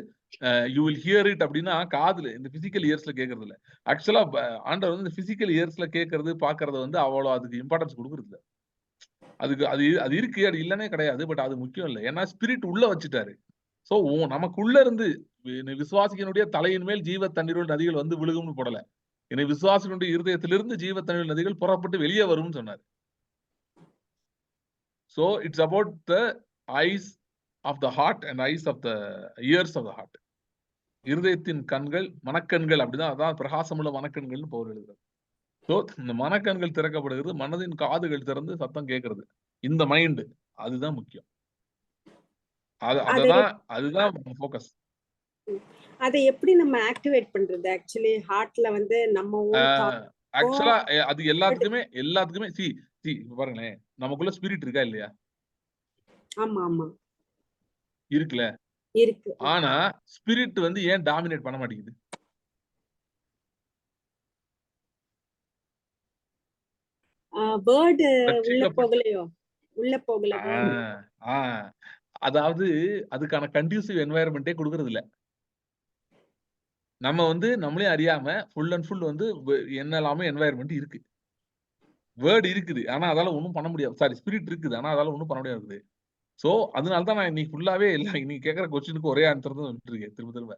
யூ வில் ஹியர் இட் அப்படின்னா, காதுல இந்த பிசிக்கல் இயர்ஸ்ல கேட்கறது இல்ல. ஆக்சுவலா ஆண்டவர் வந்து இந்த பிசிக்கல் இயர்ஸ்ல கேட்கறது பாக்குறது வந்து அவ்வளவு அதுக்கு இம்பார்ட்டன்ஸ் கொடுக்கறது இல்ல. அதுக்கு அது இருக்கு, அது இல்லைன்னே கிடையாது. பட் அது முக்கியம் இல்லை. ஏன்னா ஸ்பிரிட் உள்ள வச்சுட்டாரு. சோ நமக்குள்ள இருந்து விசுவாசிக்கனுடைய தலையின் மேல் ஜீவ தண்ணீரோட நதிகள் வந்து விழுகும்னு போடல. என்னை விசுவாசிக்கனுடைய இருதயத்திலிருந்து ஜீவ தண்ணீர் நதிகள் புறப்பட்டு வெளியே வரும்னு சொன்னார். So it's about the eyes of the heart and eyes of the ears of the heart. இருதயத்தின் கண்கள், மனக்கண்கள், அப்படிதான். அதான் பிரகாசமுள்ள மனக்கண்கள்னு பவுல் எழுதுறார். சோ இந்த மனக்கண்கள் திறக்கப்படுகிறது, மனதின் காதுகள் திறந்து சத்தம் கேட்கறது. இந்த மைண்ட் அதுதான் முக்கியம். அதுதான் ஃபோக்கஸ். அதை எப்படி நம்ம ஆக்டிவேட் பண்றது? ஆக்சுவலி ஹார்ட்ல வந்து நம்ம ஆக்சுவலா அது எல்லாத்துக்குமே பாருங்களேன், நமக்குள்ள ஸ்பிரிட் இருக்கா இல்லையா? ஆமா ஆமா இருக்குல்ல, இருக்கு. ஆனா ஸ்பிரிட் வந்து ஏன் டாமினேட் பண்ண மாட்டேங்குது? வேர்ட் உள்ள போகல. அதாவது அதுக்கான கண்டியூசிவ் என்வாயர்மெண்டே கொடுக்கறது இல்ல. நம்ம வந்து நம்மளே அறியாம ஃபுல் அண்ட் ஃபுல் வந்து என்னெல்லாமே என்வாயர்மெண்ட் இருக்கு. வேர்ட் இருக்குது, ஆனா அதால ஒன்றும் பண்ண முடியாது. சாரி, ஸ்பிரிட் இருக்குது, ஆனா அதால ஒன்றும் பண்ண முடியாது. சோ அதனாலதான் நான் இன்னைக்கு ஃபுல்லாவே இல்லை, நீங்க கேட்கற கொஸ்டினுக்கு ஒரே ஆன்சர் தான் விட்டுருக்கேன் திரும்ப திரும்ப.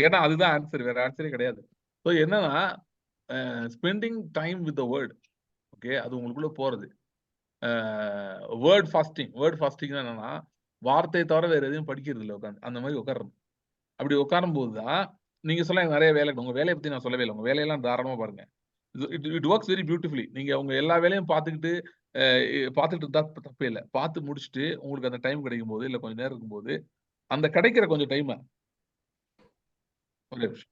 ஏன்னா அதுதான் ஆன்சர், வேற ஆன்சரே கிடையாது. ஸோ என்னன்னா, spending time with the word. Okay, அது உங்களுக்குள்ள போறது. வேர்ட் ஃபாஸ்டிங் என்னன்னா வார்த்தையை தவிர வேற எதையும் படிக்கிறது இல்லை, உட்காந்து அந்த மாதிரி உட்காரணும். அப்படி உட்காரும் போதுதான் நீங்க சொல்ல நிறைய வேலை, உங்க வேலையை பத்தி நான் சொல்லவே இல்லை, உங்க வேலையெல்லாம் தாராளமா பாருங்க. It works very beautifully. நீங்க உங்க எல்லா வேலையும் பார்த்துக்கிட்டு இருந்தா தப்பே இல்லை. பார்த்து முடிச்சுட்டு உங்களுக்கு அந்த டைம் கிடைக்கும் போது இல்லை கொஞ்சம் நேரம் இருக்கும்போது அந்த கிடைக்கிற கொஞ்சம் டைம் ஒரே விஷயம்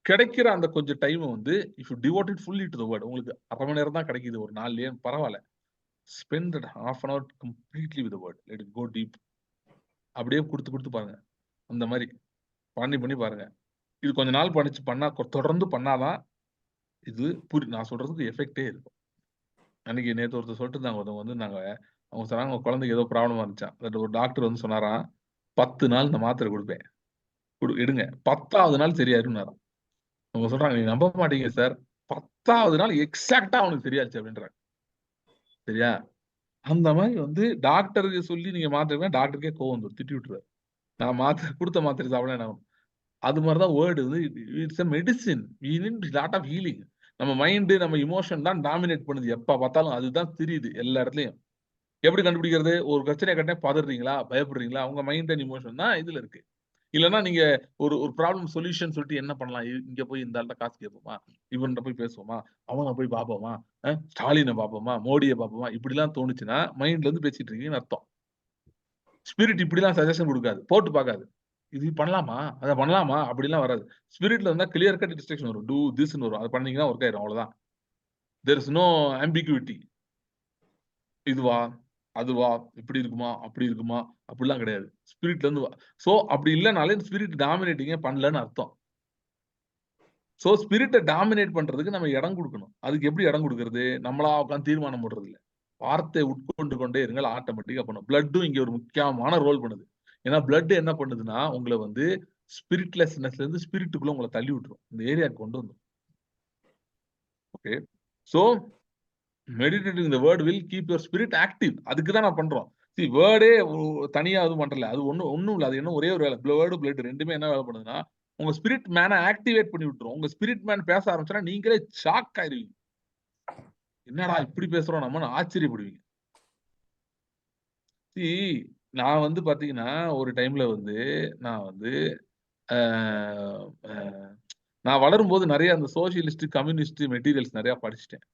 கிடைக்கிற அந்த கொஞ்சம் டைம் வந்து if you டிவோட் it fully to the word, உங்களுக்கு அரை மணி நேரம் தான் கிடைக்குது ஒரு நாள்லயே பரவாயில்ல, spend that half an hour completely with the word, let it go deep. அப்படியே கொடுத்து பாருங்க. அந்த மாதிரி பண்ணி பாருங்க. இது கொஞ்ச நாள் தொடர்ந்து பண்ணாதான் இது நான் சொல்றதுக்கு எஃபெக்டே இருக்கும். அன்னைக்கு நேற்று ஒருத்தர் சொல்லிட்டு இருந்தாங்க, ஒருத்தவங்க வந்து அவங்க சொன்னாங்க உங்க குழந்தைக்கு ஏதோ ப்ராப்ளமா இருந்துச்சான். ஒரு டாக்டர் வந்து சொன்னாராம் 10 நாள் இந்த மாத்திரை கொடுப்பேன், எடுங்க, 10வது நாள் சரியாயிருந்தாராம். அவங்க சொல்றாங்க நீங்க நம்ப மாட்டீங்க சார், 10வது நாள் எக்ஸாக்டா அவனுக்கு சரியாச்சு அப்படின்றாங்க. சரியா? அந்த மாதிரி வந்து டாக்டருக்கு சொல்லி நீங்க மாத்திரை, டாக்டருக்கே கோவம் வந்து திட்டி விட்டுருவாரு. நான் கொடுத்த மாத்திரை சாப்பிட என்ன. அது மாதிரிதான் வேர்டு வந்து it's a medicine. we need lot of healing. நம்ம மைண்டு நம்ம இமோஷன் தான் டாமினேட் பண்ணுது. எப்ப பார்த்தாலும் அதுதான் தெரியுது எல்லா இடத்துலயும். எப்படி கண்டுபிடிக்கிறது? ஒரு பிரச்சனை கட்டே பதறீங்களா, பயப்படுறீங்களா, உங்க மைண்ட் அண்ட் இமோஷன் தான் இதுல இருக்கு. இல்லைன்னா நீங்க ஒரு ப்ராப்ளம் சொல்யூஷன் சொல்லிட்டு என்ன பண்ணலாம், இங்க போய் இந்த ஆள்கிட்ட காசு கேட்போமா, இவன்கிட்ட போய் பேசுவோமா, அவனை போய் பார்ப்போமா, ஸ்டாலினை பார்ப்போமா, மோடியை பார்ப்போமா, இப்படிலாம் தோணுச்சுன்னா மைண்ட்ல இருந்து பேசிட்டு இருக்கீங்கன்னு அர்த்தம். ஸ்பிரிட் இப்படிலாம் சஜஷன் கொடுக்காது, போட்டு பார்க்காது. இது பண்ணலாமா, அதை பண்ணலாமா அப்படிலாம் வராது. ஸ்பிரிட்ல இருந்தா கிளியர் கட் இன்ஸ்ட்ரக்ஷன் வரும், டூ திஸ்ன்னு வரும். அது பண்ணீங்கன்னா ஒர்க் ஆயிரும், அவ்வளவுதான். There is no ambiguity. இதுவா அதுவா, இப்படி இருக்குமா அப்படி இருக்குமா அப்படிலாம் கிடையாது. ஸ்பிரிட்ல இருந்து சோ அப்படி இல்லைனாலே ஸ்பிரிட் டாமினேட்டிங்கே பண்ணலன்னு அர்த்தம். சோ ஸ்பிரிட்டை டாமினேட் பண்றதுக்கு நம்ம இடம் கொடுக்கணும். அதுக்கு எப்படி இடம் கொடுக்கறது? நம்மளா உட்காந்து தீர்மானம் போடுறது இல்லை, வார்த்தையை உட்கொண்டு கொண்டே இருங்கள், ஆட்டோமேட்டிக்கா பண்ணும். பிளட்டும் இங்க ஒரு முக்கியமான ரோல் பண்ணுது. ஏன்னா பிளட் என்ன பண்ணுதுன்னா உங்களை வந்து ஸ்பிரிட்லெஸ்னஸ்ல இருந்து ஸ்பிரிட்டுக்குள்ள உங்களை தள்ளி விட்டுரும், இந்த ஏரியாவுக்கு கொண்டு வந்துடும். Okay, so meditating the word will keep your spirit active. அதுக்கு தான் நான் பண்றோம். see வேர்டே தனியா அது பண்றல, அது ஒண்ணும் இல்ல. அது என்ன ஒரே ஒரு வேலை, வேர்டு பிளட் ரெண்டுமே என்ன வேலை பண்ணுதுன்னா உங்க ஸ்பிரிட் மேனை ஆக்டிவேட் பண்ணி விட்டுரும். உங்க ஸ்பிரிட் மேன் பேச ஆரம்பிச்சா நீங்களே ஷாக் ஆயிருவீங்க, என்னடா இப்படி பேசுறோம் நம்ம ஆச்சரியப்படுவீங்க. see நான் வந்து பாத்தீங்கன்னா ஒரு டைம்ல வந்து நான் வந்து நான் வளரும் போது நிறைய அந்த சோசியலிஸ்ட் கம்யூனிஸ்ட் மெட்டீரியல்ஸ் நிறைய படிச்சுட்டேன்.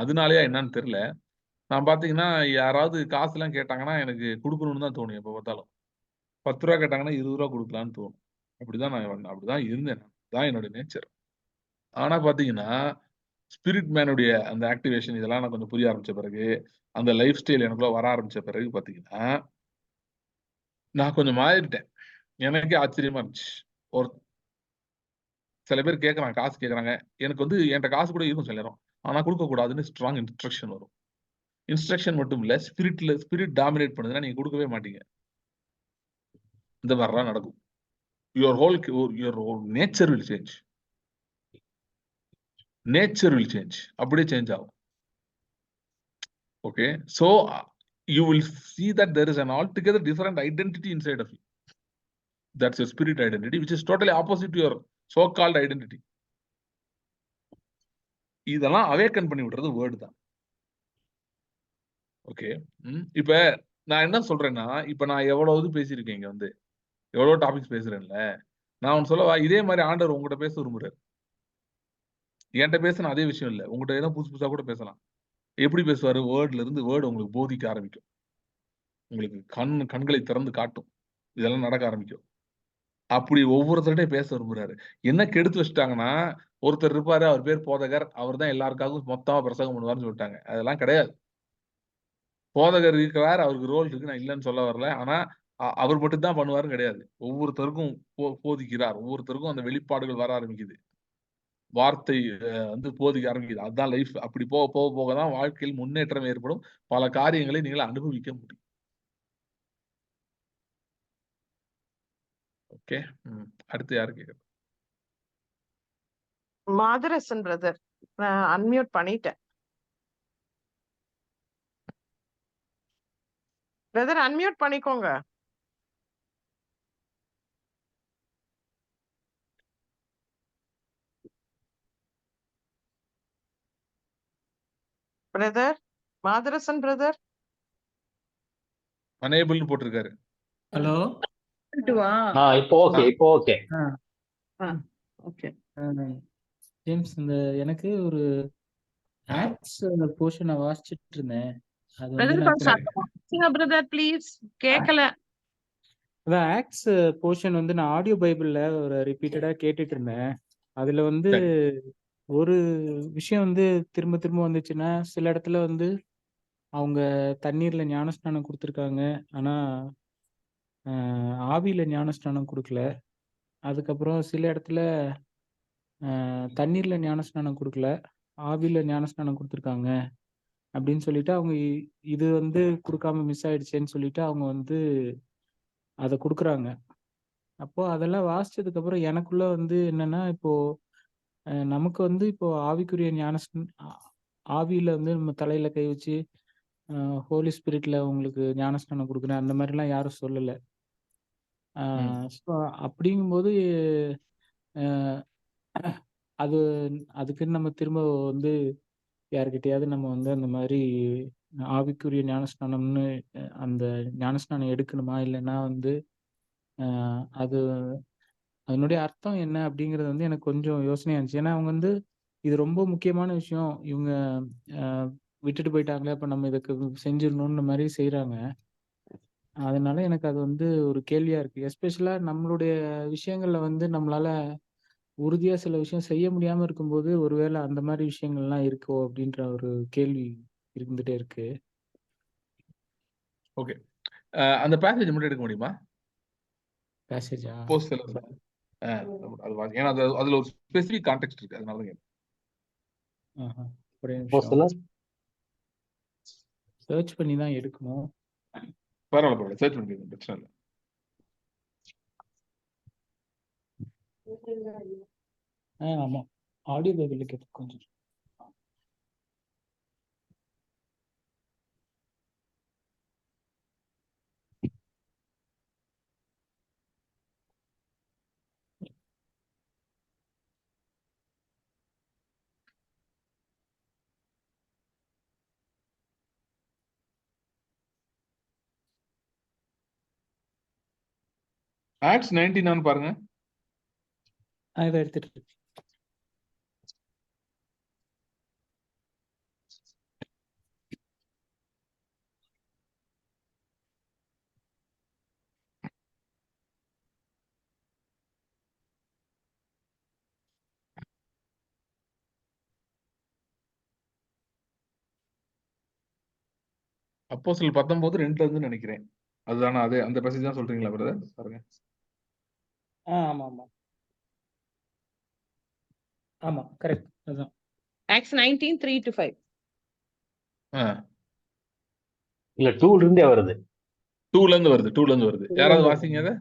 அதனாலயா என்னன்னு தெரியல, நான் பாத்தீங்கன்னா யாராவது காசு எல்லாம் கேட்டாங்கன்னா எனக்கு கொடுக்கணும்னு தான் தோணும். எப்ப பார்த்தாலும் 10 ரூபா கேட்டாங்கன்னா 20 ரூபா கொடுக்கலான்னு தோணும். அப்படிதான் இருந்தேன், தான் என்னோட நேச்சர். ஆனா பாத்தீங்கன்னா ஸ்பிரிட் மேனுடைய அந்த ஆக்டிவேஷன் இதெல்லாம் நான் கொஞ்சம் புரிய ஆரம்பிச்ச பிறகு, அந்த லைஃப் ஸ்டைல் எனக்குள்ள வர ஆரம்பிச்ச பிறகு பாத்தீங்கன்னா நான் கொஞ்சம் மாறிட்டேன். எனக்கே ஆச்சரியமா இருந்துச்சு. ஒரு சில பேர் கேட்கறாங்க, காசு கேட்கறாங்க, எனக்கு வந்து என்கிட்ட காசு கூட இருக்கும் சில நேரம், ஆனா கொடுக்க கூடாதுன்னு ஸ்ட்ராங் இன்ஸ்ட்ரக்ஷன் வரும். இன்ஸ்ட்ரக்ஷன் மட்டும் இல்ல, ஸ்பிரிட் டாமினேட் பண்ணுதுன்னா நீங்க கொடுக்கவே மாட்டீங்க. இந்த மாதிரிலாம் நடக்கும். your whole nature will change. அப்படியே சேஞ்ச் ஆகும். Okay, so you will see that there is an altogether different identity inside of you. That's your spirit identity, which is totally opposite to your so called identity. இதெல்லாம் awaken பண்ணி விடுறது word தான். Okay, இப்ப நான் என்ன சொல்றேன்னா, இப்ப நான் எவ்வளவு பேசியிருக்கேன், இங்க வந்து எவ்வளவு டாபிக்ஸ் பேசுறேன்ல, நான் ஒன்னு சொல்லவா, இதே மாதிரி ஆண்டவர் உங்ககிட்ட பேச விரும்புறாரு. என்கிட்ட பேசின அதே விஷயம் இல்ல, உங்ககிட்ட ஏதோ புதுசா கூட பேசலாம். எப்படி பேசுவாரு? வேர்ட்ல இருந்து வேர்டு உங்களுக்கு போதிக்க ஆரம்பிக்கும், உங்களுக்கு கண்களை திறந்து காட்டும், இதெல்லாம் நடக்க ஆரம்பிக்கும். அப்படி ஒவ்வொருத்தருடைய பேச விரும்புறாரு. என்ன கெடுத்து வச்சுட்டாங்கன்னா, ஒருத்தர் இருப்பாரு, அவர் பேர் போதகர், அவர் தான் எல்லாருக்காகவும் மொத்தமா பிரசங்கம் பண்ணுவாருன்னு சொல்லிட்டாங்க. அதெல்லாம் கிடையாது. போதகர் இருக்கிறார், அவருக்கு ரோல் இருக்கு, நான் இல்லைன்னு சொல்ல வரல. ஆனா அவர் மட்டும் தான் பண்ணுவாருன்னு கிடையாது. ஒவ்வொருத்தருக்கும் போதிக்கிறார், ஒவ்வொருத்தருக்கும் அந்த வெளிப்பாடுகள் வர ஆரம்பிக்குது, வார்த்தை வந்து போதிக்க ஆரம்பிக்குது. அதுதான் லைஃப். அப்படி போக போகதான் வாழ்க்கையில் முன்னேற்றம் ஏற்படும், பல காரியங்களை நீங்கள் அனுபவிக்க முடியும். ஓகே, அடுத்து யாரு கேக்குறது? மாதரசன் பிரதர், நான் அன்மியூட் பண்ணிட்டேன். பிரதர் அன்மியூட் பண்ணிக்கோங்க. பிரதர் மாதரசன் பிரதர் அனேபிள்னு போட்டிருக்காரு. ஹலோ. இப்போ ஓகே. ஓகே ஜேம்ஸ், இந்த எனக்கு ஒரு ஆக்ட்ஸ் போர்ஷனை வாசிச்சுட்டு இருந்தேன். அது வந்து நான் பிரதர் ப்ளீஸ் கேட்கல. அதான் ஆக்ட்ஸ் போர்ஷன் வந்து நான் ஆடியோ பைபிள்ல ஒரு ரிப்பீட்டடா கேட்டுட்டு இருந்தேன். அதுல வந்து சரி. ஒரு விஷயம் வந்து திரும்ப திரும்ப வந்துச்சுன்னா, சில இடத்துல வந்து அவங்க தண்ணீர்ல ஞானஸ்நானம் கொடுத்துருக்காங்க, ஆனா ஆவியில ஞானஸ்நானம் கொடுக்கல. அதுக்கப்புறம் சில இடத்துல தண்ணீர்ல ஞானஸ்நானம் கொடுக்கல, ஆவியில ஞானஸ்நானம் கொடுத்துருக்காங்க அப்படின்னு சொல்லிட்டு அவங்க இது வந்து கொடுக்காம மிஸ் ஆயிடுச்சேன்னு சொல்லிட்டு அவங்க வந்து அதை கொடுக்குறாங்க. அப்போ அதெல்லாம் வாசிச்சதுக்கு அப்புறம் எனக்குள்ள வந்து என்னன்னா, இப்போ நமக்கு வந்து இப்போ ஆவிக்குரிய ஆவியில வந்து நம்ம தலையில கை வச்சு ஹோலி ஸ்பிரிட்ல உங்களுக்கு ஞானஸ்நானம் கொடுக்குறேன் அந்த மாதிரிலாம் யாரும் சொல்லலை. ஸோ அப்படிங்கும்போது அது அதுக்குன்னு நம்ம திரும்ப வந்து யாருக்கிட்டையாவது நம்ம வந்து அந்த மாதிரி ஆவிக்குரிய ஞானஸ்நானம்னு அந்த ஞானஸ்நானம் எடுக்கணுமா, இல்லைன்னா வந்து அது அதனுடைய அர்த்தம் என்ன அப்படிங்கிறது வந்து எனக்கு கொஞ்சம் யோசனையா இருந்துச்சு. ஏன்னா அவங்க வந்து இது ரொம்ப முக்கியமான விஷயம், இவங்க விட்டுட்டு போயிட்டாங்களே, அப்ப நம்ம இதுக்கு செஞ்சிடணும்னு மாதிரி செய்யறாங்க. அதனால எனக்கு அது வந்து ஒரு கேள்வியா இருக்கு. எஸ்பெஷலா நம்மளுடைய விஷயங்கள்ல வந்து நம்மளால உறுதியா சில விஷயம் செய்ய முடியாம இருக்கும்போது ஒருவேளை அந்த மாதிரி விஷயங்கள்லாம் இருக்கோ அப்படின்ற ஒரு கேள்வி இருந்துட்டே இருக்கு. ஓகே, அந்த பேசேஜ் மட்டும் எடுக்க முடியுமா? பேசேஜா? ஏன்னா அதுல ஒரு ஸ்பெசிபிக் கான்டெக்ஸ்ட் இருக்கு, அதனால சர்ச் பண்ணி தான் எடுக்கணும். பரவாயில்ல, சர்ச் பண்ணி பிரச்சனை இல்லை. ஆமா, ஆடியோ பைபிள் கேட்டு கொஞ்சம். ஆக்ட்ஸ் 19 பாருங்க. இதை எடுத்துட்டு இருக்கு. அப்போஸ்தலர் 19:2 நினைக்கிறேன். அதுதானே, அதே அந்த பேசேஜ் தான் சொல்றீங்களா பிரதர்? பாருங்க. ஆமா ஆமா ஆமா, கரெக்ட், அதுதான். ஆக்ட்ஸ் 19:3-5. இல்ல 2ல இருந்தே வருது. 2ல இருந்து வருது. யாராவது வாசிங்க அதை.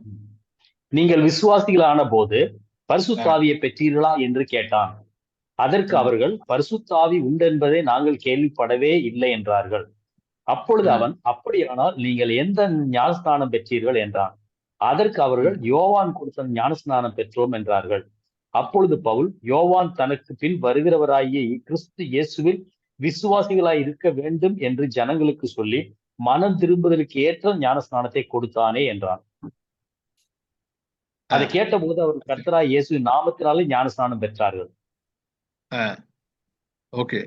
நீங்கள் விசுவாசிகளான போது பரிசுத்தாவியை பெற்றீர்களா என்று கேட்டான். அதற்கு அவர்கள் பரிசுத்தாவி உண்டென்பதை நாங்கள் கேள்விப்படவே இல்லை என்றார்கள். அப்பொழுது அவன், அப்படியானால் நீங்கள் எந்த ஞானஸ்நானம் பெற்றீர்கள் என்றான். அதற்கு அவர்கள் யோவான் கொடுத்த ஞானஸ்நானம் பெற்றோம் என்றார்கள். அப்பொழுது பவுல், யோவான் தனக்கு பின் வருகிறவராகிய கிறிஸ்து இயேசுவில் விசுவாசிகளாய் இருக்க வேண்டும் என்று ஜனங்களுக்கு சொல்லி மனம் திரும்புதலுக்கு ஏற்ற ஞானஸ்நானத்தை கொடுத்தானே என்றான். அதை கேட்டபோது அவர் கர்த்தராகிய இயேசுவின் நாமத்தினாலே ஞானஸ்நானம் பெற்றார்கள். ஓகே,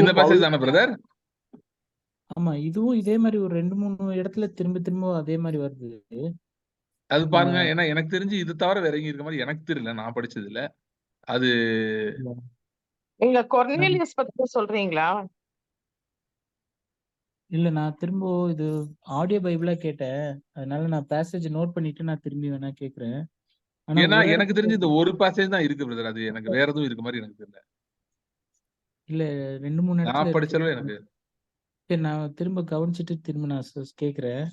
இந்த பேசேஜ் தானே பிரதர்? ஆமா, இதுவும் இதே மாதிரி ஒரு 2-3 இடத்துல திரும்ப திரும்ப அதே மாதிரி வருது. அது பாருங்க, ஏன்னா எனக்கு தெரிஞ்சு இது தவிர வேற எங்க இருக்க மாதிரி எனக்கு தெரியல, நான் படிச்சது இல்ல. அது நீங்க கொர்னேலியஸ் பத்தி சொல்றீங்களா? இல்ல, நான் திரும்ப இது ஆடியோ பைபிளா கேட்டேன், அதனால நான் பேசேஜ் நோட் பண்ணிட்டு நான் திரும்பி வேணா கேக்குறேன். ஏன்னா எனக்கு தெரிஞ்சு இந்த ஒரு பேசேஜ் தான் இருக்கு பிரதர், அது எனக்கு வேற எதுவும் இருக்க மாதிரி எனக்கு தெரியல. இல்ல 2-3 இடத்துல நான் படிச்சாலும் எனக்கு. சரி, நான் திரும்ப கவனிச்சுட்டு திரும்ப நான் கேக்குறேன்.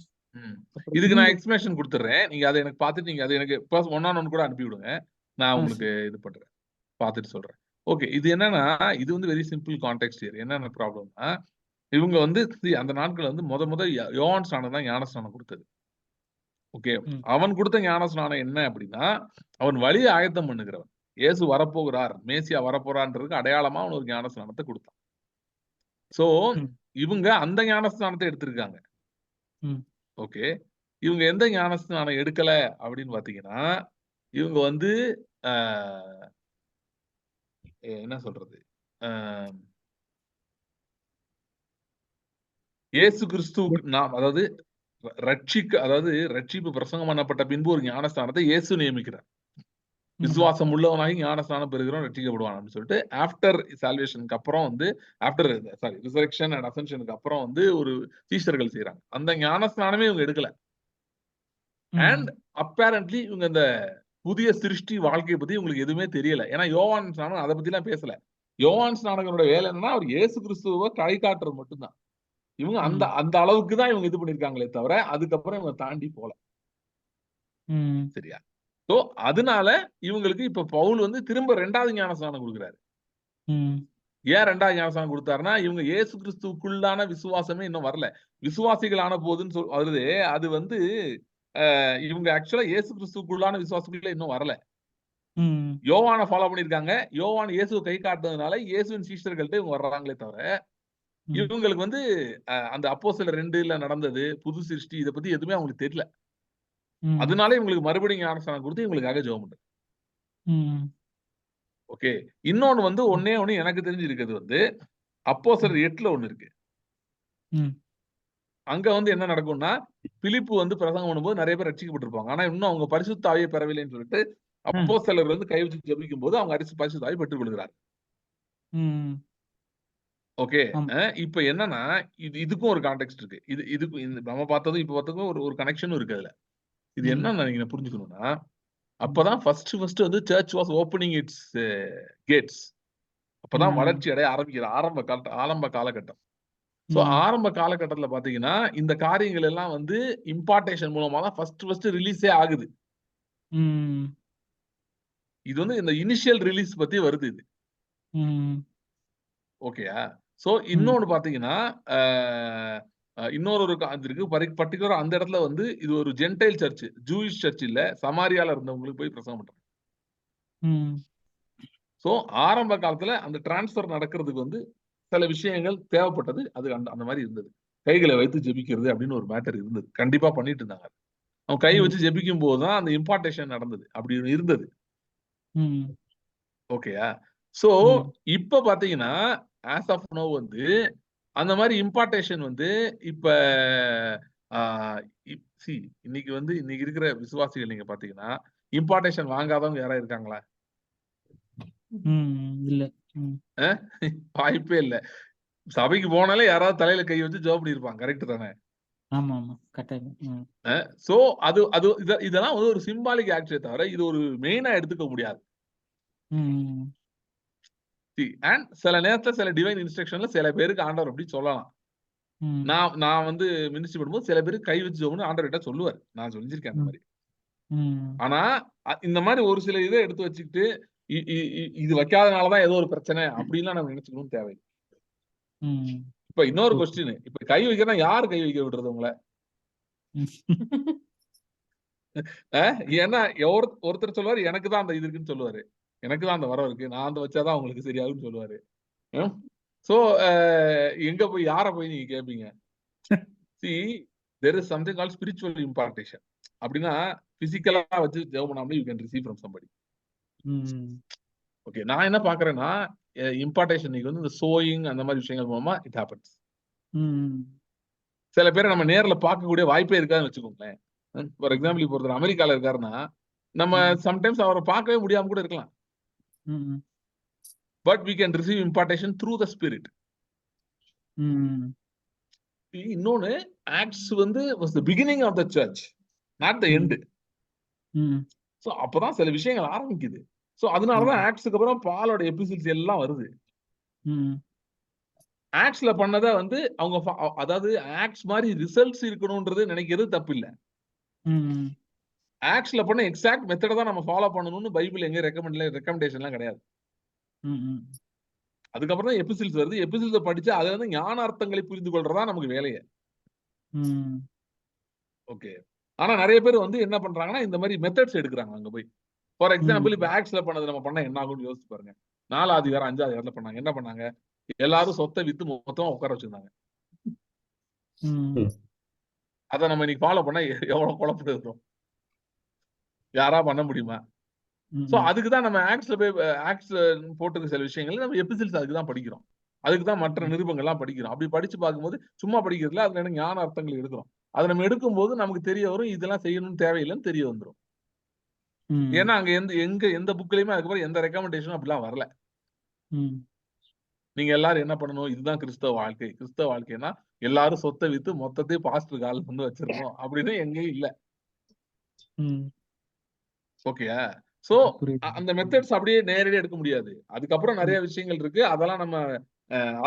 இதுக்கு நான் எக்ஸ்பிளனேஷன் கொடுத்துறேன், நீங்க அதை எனக்கு பார்த்துட்டு நீங்க அதை எனக்கு ஒன் ஆன் ஒன் கூட அனுப்பி விடுங்க, நான் உங்களுக்கு இது பண்றேன், பார்த்துட்டு சொல்றேன். ஓகே, இது என்னன்னா, இது வந்து வெரி சிம்பிள் கான்டெக்ஸ்ட் ஹியர். என்னென்ன ப்ராப்ளம்னா, இவங்க வந்து அந்த நாட்கள் வந்து முத யோவான் ஸ்நானம் தான் ஞானஸ்நானம் கொடுத்தது. ஓகே, அவன் கொடுத்த ஞானஸ்நானம் என்ன அப்படின்னா, அவன் வழியை ஆயத்தம் பண்ணுகிறவன், இயேசு வரப்போகிறார், மேசியா வரப்போறான்றதுக்கு அடையாளமா அவன் ஒரு ஞானஸ்நானத்தை கொடுத்தான். சோ ம். இவங்க அந்த ஞானஸ்நானத்தை எடுத்திருக்காங்க. ம். ஓகே. இவங்க எந்த ஞானஸ்நானம் எடுக்கல அப்படின்னு பாத்தீங்கன்னா, இவங்க வந்து என்ன சொல்றது, இயேசு கிறிஸ்துவுக்கு நாம் அதாவது ரட்சிப்பு பிரசங்கம் பண்ணப்பட்ட பின்பு ஒரு ஞானஸ்தானத்தை இயேசு நியமிக்கிறார். விசுவாசம் உள்ளவனாகி ஞானஸ்தானம் பெறுகிறோம் ரட்சிக்கப்படுவான் அப்படின்னு சொல்லிட்டு ஆஃப்டர் சால்வேஷனுக்கு அப்புறம் வந்து ரிசரக்ஷன் அண்ட் அசென்ஷனுக்கு அப்புறம் வந்து ஒரு சீஷர்கள் செய்யறாங்க. அந்த ஞானஸ்தானமே இவங்க எடுக்கல. அண்ட் அப்பேரண்ட்லி இவங்க இந்த புதிய சிருஷ்டி வாழ்க்கையை பத்தி உங்களுக்கு எதுவுமே தெரியல. ஏன்னா யோவான் ஸ்நானம் அதை பத்தி எல்லாம் பேசல. யோவான் ஸ்நானகனோட வேலை என்னன்னா அவர் இயேசு கிறிஸ்துவ கை காட்டுறது மட்டும்தான். இவங்க அந்த அந்த அளவுக்கு தான் இவங்க இது பண்ணிருக்காங்களே தவிர அதுக்கப்புறம் இவங்க தாண்டி போல. சரியா? சோ அதனால இவங்களுக்கு இப்ப பவுல் வந்து திரும்ப 2வது ஞானஸ்நானம் கொடுக்குறாரு. ஏன் 2வது ஞானஸ்நானம் கொடுத்தாருன்னா இவங்க இயேசு கிறிஸ்துவுக்குள்ளான விசுவாசமே இன்னும் வரல. விசுவாசிகள் ஆன போதுன்னு வருது. அது வந்து இவங்க ஆக்சுவலா இயேசு கிறிஸ்துவுக்குள்ளான விசுவாசிகளே இன்னும் வரல. யோவானை ஃபாலோ பண்ணிருக்காங்க. யோவான் இயேசுவை கை காட்டுனதுனால இயேசுவின் சீஷர்கள்ட்ட இவங்க வர்றாங்களே தவிர இவங்களுக்கு வந்து அந்த அப்போஸ்தலர் 2ல நடந்தது புது சிருஷ்டி இதை பத்தி எதுவுமே அவங்களுக்கு தெரியல. அதனால இவங்களுக்கு மறுபடியும் ஞானஸ்நானம் கொடுத்து இவங்களுக்காக ஜெபம் பண்றாங்க. ஓகே. இன்னொன்னு வந்து ஒண்ணே ஒண்ணு எனக்கு தெரிஞ்சு இருக்குது வந்து அப்போஸ்தலர் 8ல ஒண்ணு இருக்கு. அங்க வந்து என்ன நடக்கும்னா பிலிப்பு வந்து பிரசங்கம் பண்ணும்போது நிறைய பேர் ரட்சிக்கப்பட்டிருப்பாங்க. ஆனா இன்னும் அவங்க பரிசுத்த ஆவியை பெறவில்லைன்னு சொல்லிட்டு அப்போஸ்தலர் வந்து கை வச்சு ஜெபிக்கும் போது அவங்க பரிசுத்த ஆவியை பெற்றுக் கொள்கிறார். ஓகே. இப்ப என்னன்னா இதுக்கும் ஒரு கான்டெக்ஸ்ட் இருக்கு. இதுக்கும் நம்ம பார்த்ததும் இப்ப பார்த்ததும் ஒரு கனெக்ஷனும் இருக்கு அதுல. இது என்னன்னு நீங்க புரிஞ்சுக்கணும்னா அப்பதான் ஃபர்ஸ்ட் வந்து church was opening its gates. அப்பதான் வளர்ச்சி அடைய ஆரம்பிக்கிற ஆரம்ப காலகட்டம். சோ ஆரம்ப காலகட்டத்துல பாத்தீங்கன்னா இந்த காரியங்கள் எல்லாம் வந்து இம்பார்ட்டேஷன் மூலமா தான் ஃபர்ஸ்ட் ரிலீஸே ஆகுது. இது வந்து இந்த இனிஷியல் ரிலீஸ் பத்தி வருது இது. ஓகேயா? சோ இன்னொன்னு பாத்தீங்கன்னா இன்னொரு இருக்கு பர்டிகுலரா அந்த இடத்துல வந்து இது ஒரு ஜென்டைல் சர்ச், ஜூயிஷ் சர்ச் இல்ல, சமாரியால இருந்தவங்களுக்கு போய் பிரசங்கம் பண்றாங்க. சோ ஆரம்ப காலத்துல அந்த டிரான்ஸ்பர் நடக்கிறதுக்கு வந்து சில விஷயங்கள் தேவைப்பட்டது. அது அந்த மாதிரி இருந்தது. கைகளை வைத்து ஜெபிக்கிறது அப்படின்னு ஒரு மேட்டர் இருந்தது. கண்டிப்பா பண்ணிட்டு இருந்தாங்க. அவங்க கை வச்சு ஜெபிக்கும் போதுதான் அந்த இம்பார்ட்டேஷன் நடந்தது. அப்படி இருந்தது. ஓகேயா? சோ இப்ப பாத்தீங்கன்னா as of now வந்து அந்த மாதிரி இம்பார்ட்டேஷன் வந்து இப்ப இன்னைக்கு வந்து இன்னைக்கு இருக்கிற விசுவாசிகள் நீங்க பாத்தீங்கன்னா இம்பார்ட்டேஷன் வாங்காதவங்க யாரா இருக்காங்களா? இல்ல. வாய்ப்பே இல்ல. சபைக்கு போனாலே யாராவது தலையில கை வச்சு ஜெபம் பண்ணிருப்பாங்க. கரெக்ட் தானே? ஆமா ஆமா கட்டாயம். சோ இதெல்லாம் வந்து ஒரு சிம்பாலிக் ஆக்டே தவிர இது ஒரு மெயினா எடுத்துக்க முடியாது. அண்ட் சில நேரத்துல சில டிவைன் இன்ஸ்ட்ரக்ஷன்ல சில பேருக்கு ஆண்டவர் அப்படி சொல்லலாம். நான் வந்து மினிஸ்ட்ரி பண்ணும்போது சில பேருக்கு கை வச்சு ஜெபம்னு ஆண்டவர் கிட்ட சொல்லுவார். நான் சொல்லிருக்கேன் அந்த மாதிரி. ஆனா இந்த மாதிரி ஒரு சில இதை எடுத்து வச்சுக்கிட்டு இது வைக்காதனாலதான் ஏதோ ஒரு பிரச்சனை அப்படின்லாம் நம்ம நினைச்சுக்கணும் தேவை. இப்ப இன்னொரு கொஸ்டின், இப்ப கை வைக்கிறதா யாரு கை வைக்க விடுறது உங்களை? ஏன்னா ஒருத்தர் சொல்லுவாரு எனக்கு தான் அந்த இது இருக்குன்னு சொல்லுவாரு, எனக்கு தான் அந்த வரம் இருக்கு, நான் அந்த வச்சாதான் உங்களுக்கு சரியாகும்னு சொல்லுவாரு. சோ எங்க போய் யார போய் நீங்க கேட்பீங்க? See, there is something called spiritual impartation. அப்படின்னா பிசிக்கலா வச்சு ஜெபம் பண்ணாமலே you can receive from somebody. Okay. நான் என்ன பாக்குறேன்னா இம்பார்ட்டேஷன் வந்து இந்த சோயிங் அந்த மாதிரி விஷயங்கள் மூலமா இட் ஹேப்பன்ஸ். சில பேரை நம்ம நேர்ல பார்க்கக்கூடிய வாய்ப்பே இருக்காதுன்னு வச்சுக்கோங்களேன். ஃபார் எக்ஸாம்பிள் இப்போ ஒருத்தர் அமெரிக்கால இருக்காருன்னா நம்ம சம்டைம்ஸ் அவரை பார்க்கவே முடியாம கூட இருக்கலாம். But we can receive impartation through the spirit. இன்னொன்னு ஆக்ட்ஸ் வந்து was the beginning of the church, not the end. So அப்பதான் சில விஷயங்கள் ஆரம்பிக்குது. சோ அதனாலதான் ஆக்ட்ஸ்க்கு அப்புறம் பாலோட எபிசில்ஸ் எல்லாம் வருது. ஆக்ட்ஸ்ல பண்ணத வந்து அவங்க அதாவது ஆக்ட்ஸ் மாதிரி ரிசல்ட்ஸ் இருக்கணும்ன்றது நினைக்கிறது தப்பு இல்ல. ஆக்ட்ஸ்ல பண்ண எக்ஸாக்ட் மெத்தட தான் நம்ம ஃபாலோ பண்ணணும்னு பைபிள் எங்க ரெக்கமெண்டேஷன்லாம் கிடையாது. அதுக்கப்புறம் தான் எபிசில்ஸ் வருது. எபிசில்ஸை படிச்சு அதுல இருந்து ஞான அர்த்தங்களை புரிந்து கொள்றதா நமக்கு வேலையே. ஓகே. ஆனா நிறைய பேர் வந்து என்ன பண்றாங்கன்னா இந்த மாதிரி மெத்தட்ஸ் எடுக்கிறாங்க அங்க போய். ஃபார் எக்ஸாம்பிள் இப்ப ஆக்ட்ஸ்ல பண்ணது நம்ம பண்ண என்ன ஆகும்னு யோசிச்சு பாருங்க. 4ஆம் அதிகாரம் 5ஆம் அதிகாரத்துல பண்ணாங்க. என்ன பண்ணாங்க? எல்லாரும் சொத்தை வித்து மொத்தமா உட்கார வச்சிருந்தாங்க. அதை நம்ம இன்னைக்கு ஃபாலோ பண்ணா எவ்வளவு குழப்பம் இருக்கும், யாரா பண்ண முடியுமா? சோ அதுக்குதான் நம்ம ஆக்ட்ஸ்ல போட்டிருக்க சில விஷயங்கள் நம்ம எபிசில்ஸ் அதுக்குதான் படிக்கிறோம். அதுக்குதான் மற்ற நிருபங்கள்லாம் படிக்கிறோம். அப்படி படிச்சு பார்க்கும்போது சும்மா படிக்கிறதுல அதுல எனக்கு ஞான அர்த்தங்கள் எடுக்கிறோம். அதை நம்ம எடுக்கும்போது நமக்கு தெரிய வரும் இதெல்லாம் செய்யணும்னு தேவையில்லைன்னு தெரிய வந்துடும். ஏன்னா அங்க எந்த புக்லயுமே அதுக்கப்புறம் எந்த ரெக்கமெண்டேஷனும் அப்படிலாம் வரல. நீங்க எல்லாரும் என்ன பண்ணணும், இதுதான் கிறிஸ்தவ வாழ்க்கை, கிறிஸ்தவ வாழ்க்கைன்னா எல்லாரும் சொத்தை வித்து மொத்தத்தையும் பாஸ்டர் கால் வந்து வச்சிருக்கணும் அப்படின்னு எங்கேயும் இல்ல. ஓகேயா? சோ அந்த மெத்தட்ஸ் அப்படியே நேரடியா எடுக்க முடியாது. அதுக்கப்புறம் நிறைய விஷயங்கள் இருக்கு. அதெல்லாம் நம்ம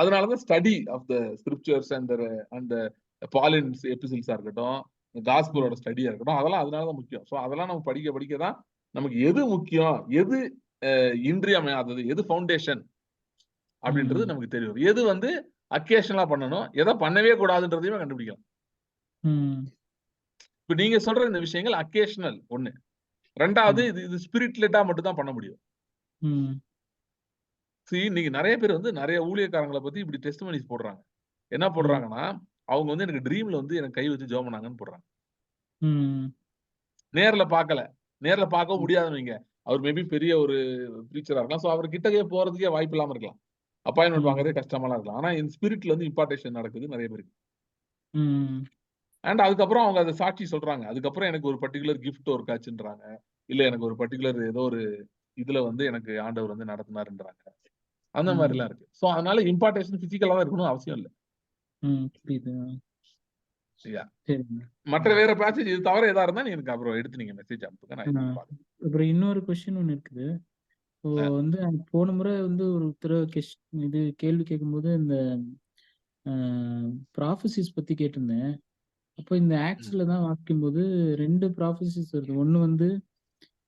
அதனாலதான் study of the scriptures and Pauline எபிசில்ஸா இருக்கட்டும், காஸ்பலோட ஸ்டடியா இருக்கட்டும், அதெல்லாம் அதனாலதான் முக்கியம். சோ அதெல்லாம் நம்ம படிக்க படிக்கதான் நமக்கு எது முக்கியம், எது இன்றியமையாதது, எது ஃபவுண்டேஷன் அப்படின்றது நமக்கு தெரியும். எது வந்து அக்கேஷனலா பண்ணணும், எதை பண்ணவே கூடாதுன்றதையுமே கண்டுபிடிக்கலாம். இப்ப நீங்க சொல்ற இந்த விஷயங்கள் அக்கேஷனல் ஒண்ணு. ரெண்டாவது இது ஸ்பிரிட்லெட்டா மட்டும் தான் பண்ண முடியும். இன்னைக்கு நிறைய பேர் வந்து நிறைய ஊழியக்காரங்களை பத்தி இப்படி டெஸ்டிமனிஸ் போடுறாங்க. என்ன போடுறாங்கன்னா, அவங்க வந்து எனக்கு ட்ரீம்ல வந்து எனக்கு கை வச்சு ஜெபம் பண்ணாங்கன்னு போடுறாங்க. நேர்ல பார்க்கல, நேர்ல பார்க்க முடியாதுன்னு. அவர் மேபி பெரிய ஒரு பிரீச்சரா இருக்கலாம். சோ அவர் கிட்டக்கே போறதுக்கே வாய்ப்பு இல்லாம இருக்கலாம். அப்பாயின்மெண்ட் வாங்குறதே கஷ்டமா இருக்கலாம். ஆனா இந்த ஸ்பிரிட்ல வந்து இம்பார்ட்டேஷன் நடக்குது நிறைய பேருக்கு. அண்ட் அதுக்கப்புறம் அவங்க அதை சாட்சி சொல்றாங்க. அதுக்கப்புறம் எனக்கு ஒரு பர்டிகுலர் கிஃப்ட் ஒர்க் ஆச்சுன்றாங்க. இல்ல எனக்கு ஒரு பர்டிகுலர் ஏதோ ஒரு இதுல வந்து எனக்கு ஆண்டவர் வந்து நடத்தினாருன்றாங்க. அந்த மாதிரி எல்லாம் இருக்கு. சோ அதனால இம்பார்ட்டேஷன் பிசிக்கலா தான் இருக்கணும் அவசியம் இல்லை. மற்ற வேற பேசேஜ் இது தவிர ஏதா இருந்தா எனக்கு அப்புறம் எடுத்து நீங்க மெசேஜ் அனுப்புங்க. அப்புறம் இன்னொரு கொஸ்டின் ஒண்ணு இருக்குது. வந்து போன முறை வந்து ஒரு இது கேள்வி கேட்கும்போது இந்த ப்ராஃபசிஸ் பத்தி கேட்டிருந்தேன். அப்போ இந்த ஆக்ட்ஸ்ல தான் வாசிக்கும்போது 2 ப்ராஃபசிஸ் வருது. ஒண்ணு வந்து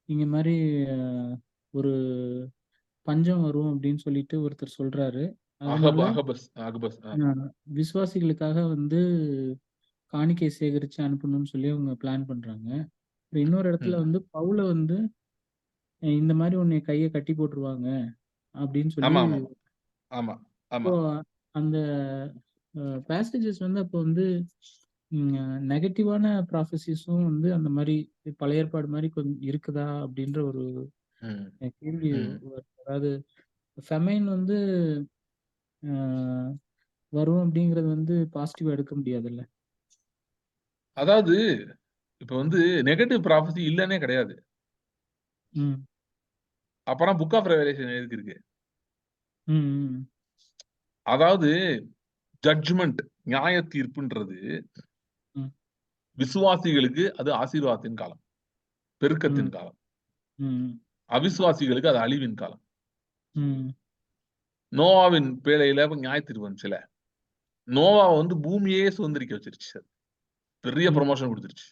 இங்க மாதிரி ஒரு பஞ்சம் வரும் அப்படின்னு சொல்லிட்டு ஒருத்தர் சொல்றாரு. விசுவாசிகளுக்காக வந்து காணிக்கை சேகரிச்சு அனுப்பணும்னு சொல்லி அவங்க பிளான் பண்றாங்க. இன்னொரு இடத்துல வந்து பவுல வந்து இந்த மாதிரி உன்னை கையை கட்டி போட்டுருவாங்க அப்படின்னு சொல்லி அந்த பேசேஜஸ் வந்து அப்போ வந்து நெகட்டிவான ப்ராஃபசிஸும் வந்து அந்த மாதிரி பழைய ஏற்பாடு மாதிரி கொஞ்சம் இருக்குதா அப்படின்ற ஒரு கேள்வி. அதாவது ஃபெமைன் வந்து வரும் அப்படிங்கறது வந்து பாசிட்டிவா எடுக்க முடியாதுல்ல. அதாவது இப்ப வந்து நெகட்டிவ் ப்ராஃபசி இல்லன்னே கிடையாது. அப்புறம் புக் ஆஃப் ரெவலேஷன் எதுக்கு இருக்கு? அதாவது ஜட்ஜ்மெண்ட், நியாய தீர்ப்புன்றது விசுவாசிகளுக்கு அது ஆசீர்வாதத்தின் காலம், பெருக்கத்தின் காலம். அவிசுவாசிகளுக்கு அது அழிவின் காலம். நோவாவின் பேழையில நியாய தீர்ப்பு வந்துச்சுல, நோவாவை வந்து பூமியே சுதந்திரிக்க வச்சிருச்சு. பெரிய ப்ரொமோஷன் கொடுத்துருச்சு.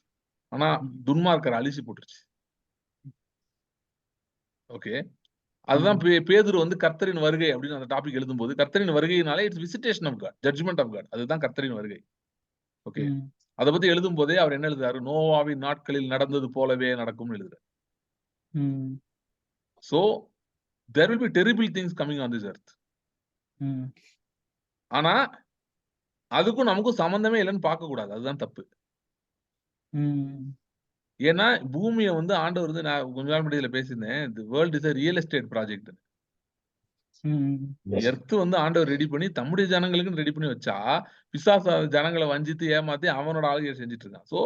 ஆனா துன்மார்க்கரை அழிச்சு போட்டுருச்சு. ஓகே, அதுதான் பேதுரு வந்து கர்த்தரின் வருகை அப்படின்னு அந்த டாபிக் எழுதும் போது, கர்த்தரின் வருகையினாலே it's visitation of God, judgment of God, அதுதான் கர்த்தரின் வருகை. ஓகே, அதை பத்தி எழுதும் போதே அவர் என்ன எழுதுறாரு, நோவாவின் நாட்களில் நடந்தது போலவே நடக்கும்னு எழுதுறாரு. So there will be terrible things coming on this earth. ஆனா அதுக்கும் நமக்கும் சம்பந்தமே இல்லைன்னு பார்க்க கூடாது, அதுதான் தப்பு. ஏன்னா பூமியை வந்து ஆண்டவர் வந்து, நான் கொஞ்ச நாள் முன்னாடி பேசியிருந்தேன், the world is a real estate project. Earth வந்து ஆண்டவர் ரெடி பண்ணி தம்முடைய ஜனங்களுக்கு ரெடி பண்ணி வச்சா, பிசாசு ஜனங்களை வஞ்சித்து ஏமாத்தி அவனோட ஆளுகையை செஞ்சுட்டு இருக்கான். So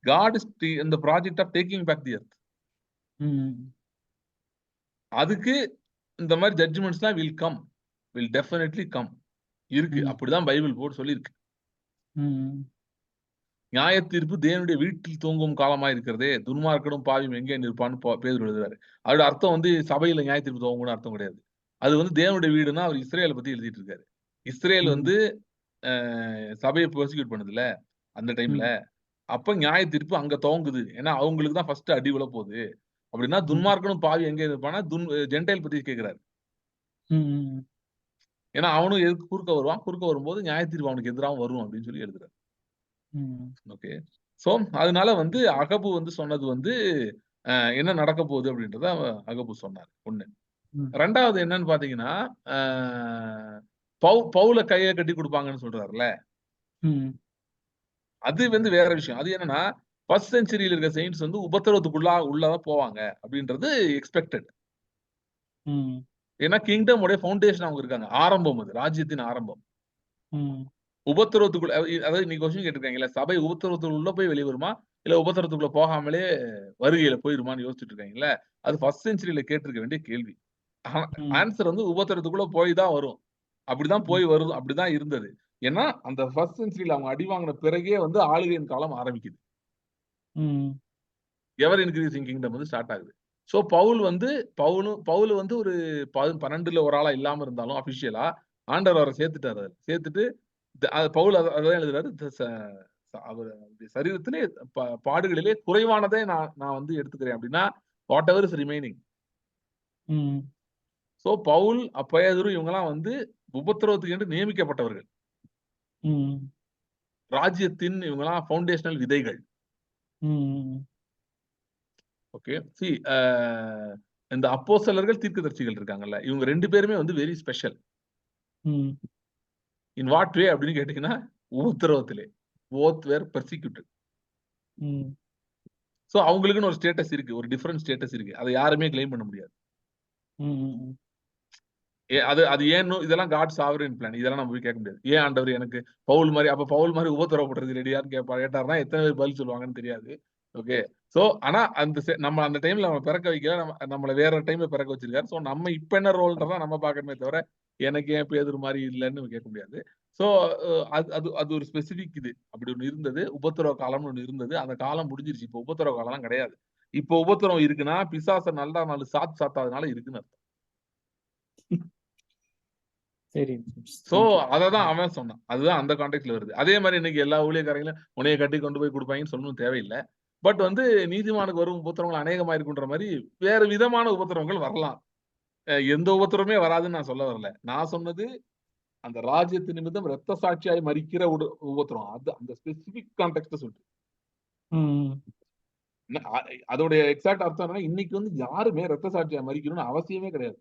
God is in the project of taking back the earth. அதுக்கு இந்த மாதிரி ஜட்ஜ்மெண்ட்ஸ்லாம் will definitely come இருக்கு. அப்படிதான் பைபிள் போர்டு சொல்லியிருக்கு. நியாய தீர்ப்பு தேவனுடைய வீட்டில் தூங்கும் காலமா இருக்கிறதே, துன்மார்க்கனும் பாவியும் எங்கே நிற்பான்னு பேதுரு எழுதுறாரு. அதோட அர்த்தம் வந்து சபையில நியாய தீர்ப்பு துவங்கும்னு அர்த்தம் கிடையாது. அது வந்து தேவனுடைய வீடுன்னா அவர் இஸ்ரேலை பத்தி எழுதிட்டு இருக்காரு. இஸ்ரேல் வந்து சபையை பெர்சிக்யூட் பண்ணுதுல அந்த டைம்ல, அப்ப நியாய தீர்ப்பு அங்க துவங்குது. ஏன்னா அவங்களுக்கு தான் ஃபர்ஸ்ட் அடி விழ போகுது. அப்படின்னா துன்மார்க்கனும் பாவி எங்க இருப்பானா ஜென்டைல் பத்தி கேட்கிறாரு. ஏன்னா அவனும் எதுக்கு குறுக்க வருவான், குறுக்க வரும்போது நியாய தீர்ப்பு அவனுக்கு எதிராக வரும் அப்படின்னு சொல்லி எழுதுறாரு. ஓகே, சோ அதனால வந்து அகபு வந்து சொன்னது வந்து என்ன நடக்க போகுது அப்படின்றத அகபு சொன்னார். ஒண்ணு. ரெண்டாவது என்னன்னு பாத்தீங்கன்னா, பவுல கையை கட்டி கொடுப்பாங்கன்னு சொல்றாருல, அது வந்து வேற விஷயம். அது என்னன்னா ஃபர்ஸ்ட் செஞ்சுரியில இருக்க செயின்ட்ஸ் வந்து உள்ளதான் போவாங்க அப்படின்றது எக்ஸ்பெக்டட். ஏன்னா கிங்டம் உடைய ஃபவுண்டேஷன் அவங்க இருக்காங்க. ஆரம்பம், அது ராஜ்யத்தின் ஆரம்பம். உபத்திரவத்துக்குள்ள அதாவது நீ கொஸ்டின் கேட்டிருக்காங்கல்ல, சபை உபத்திரவத்துக்குள்ள உள்ள போய் வெளியே வருமா, இல்ல உபத்திரவத்துக்குள்ள போகாமலே வருகையில போயிருமான்னு யோசிச்சுட்டு இருக்காங்கல்ல, அது ஃபர்ஸ்ட் செஞ்சுரியில கேட்டிருக்க வேண்டிய கேள்வி. ஆன்சர் வந்து உபத்திரவத்துக்குள்ள போய் தான் வரும். அப்படிதான் போய் வரும், அப்படிதான் இருந்தது. ஏன்னா அந்த ஃபர்ஸ்ட் செஞ்சுரியில அவங்க அடி வாங்கின பிறகே வந்து ஆளுகையின் காலம் ஆரம்பிக்குது. எவர் இன்க்ரீசிங் கிங்டம் வந்து ஸ்டார்ட் ஆகுது. சோ பவுல் வந்து ஒரு 12ல ஒரு ஆளா இல்லாம இருந்தாலும் அபிஷியலா ஆண்டவர் அவரை சேர்த்துட்டாரு. சேர்த்துட்டு பவுல் அதான் எழுதுறாரு, அவர் சரீரத்திலே பாடுகளிலே குறைவானதை நான் வந்து எடுத்துக்கிறேன் அப்படின்னா whatever is remaining. So Paul, பேதுரு இவங்கெல்லாம் வந்து உபத்திரவத்துக்கு என்று நியமிக்கப்பட்டவர்கள். ராஜ்யத்தின் இவங்கெல்லாம் ஃபவுண்டேஷனல் விதைகள். ஓகே, சி இந்த அப்போஸ்தலர்கள் தீர்க்கதரிசிகள் இருக்காங்கல்ல, இவங்க 2 பேருமே வந்து வெரி ஸ்பெஷல். இன் வாட் வே அப்படின்னு கேட்டீங்கன்னா, உபத்திரவத்திலே போத் வேர் பெர்சிக்யூட்டட். சோ அவங்களுக்குன்னு ஒரு ஸ்டேட்டஸ் இருக்கு, ஒரு டிஃபரண்ட் ஸ்டேட்டஸ் இருக்கு. அதை யாருமே கிளைம் பண்ண முடியாது. அது ஏன்னு இதெல்லாம் காட் சாவரின் பிளான். இதெல்லாம் நம்ம போய் கேட்க முடியாது. ஏன் ஆண்டவர் எனக்கு பவுல் மாதிரி உபத்திரவப்படுறது ரெடியான்னு கேட்டாருன்னா எத்தனை பேர் பதில் சொல்லுவாங்கன்னு தெரியாது. ஓகே, சோ ஆனா நம்ம அந்த டைம்ல நம்ம பிறக்க வைக்கல, நம்மள வேற டைம்ல பிறக்க வச்சிருக்காரு. சோ நம்ம இப்ப என்ன ரோல்ன்றதான் நம்ம பாக்கணுமே தவிர எனக்கு ஏன் பேதுரு மாதிரி இல்லைன்னு கேட்க முடியாது. சோ அது ஒரு ஸ்பெசிபிக் இது. அப்படி ஒண்ணு இருந்தது, உபத்திரவ காலம்னு ஒண்ணு இருந்தது. அந்த காலம் முடிஞ்சிருச்சு. இப்ப உபத்திரவ காலம் கிடையாது. இப்ப உபத்திரவம் இருக்குன்னா பிசாச நல்லா நாலு சாத்தாதனால இருக்குன்னு அர்த்தம். சோ அததான் அவன் சொன்னான். அதுதான் அந்த கான்டெக்ட்ல வருது. அதே மாதிரி இன்னைக்கு எல்லா ஊழியக்காரங்களும் உன்னைய கட்டி கொண்டு போய் கொடுப்பாங்கன்னு சொல்லணும் தேவையில்லை. பட் வந்து நீதிமானுக்கு வரும் உபத்திரவங்கள் அநேகமா இருக்குன்ற மாதிரி வேற விதமான உபத்திரவங்கள் வரலாம். எந்த உபத்திரமே வராதுன்னு நான் சொல்ல வரல. நான் சொன்னது அந்த ராஜ்யத்து நிமித்தம் ரத்த சாட்சியாய் மறிக்கிற உபத்திரம். அது அந்த ஸ்பெசிபிக் கான்டெக்ட் சொல்லிட்டு அதோடைய எக்ஸாக்ட் அர்த்தம் என்னன்னா, இன்னைக்கு வந்து யாருமே ரத்த சாட்சியா மறிக்கணும்னு அவசியமே கிடையாது.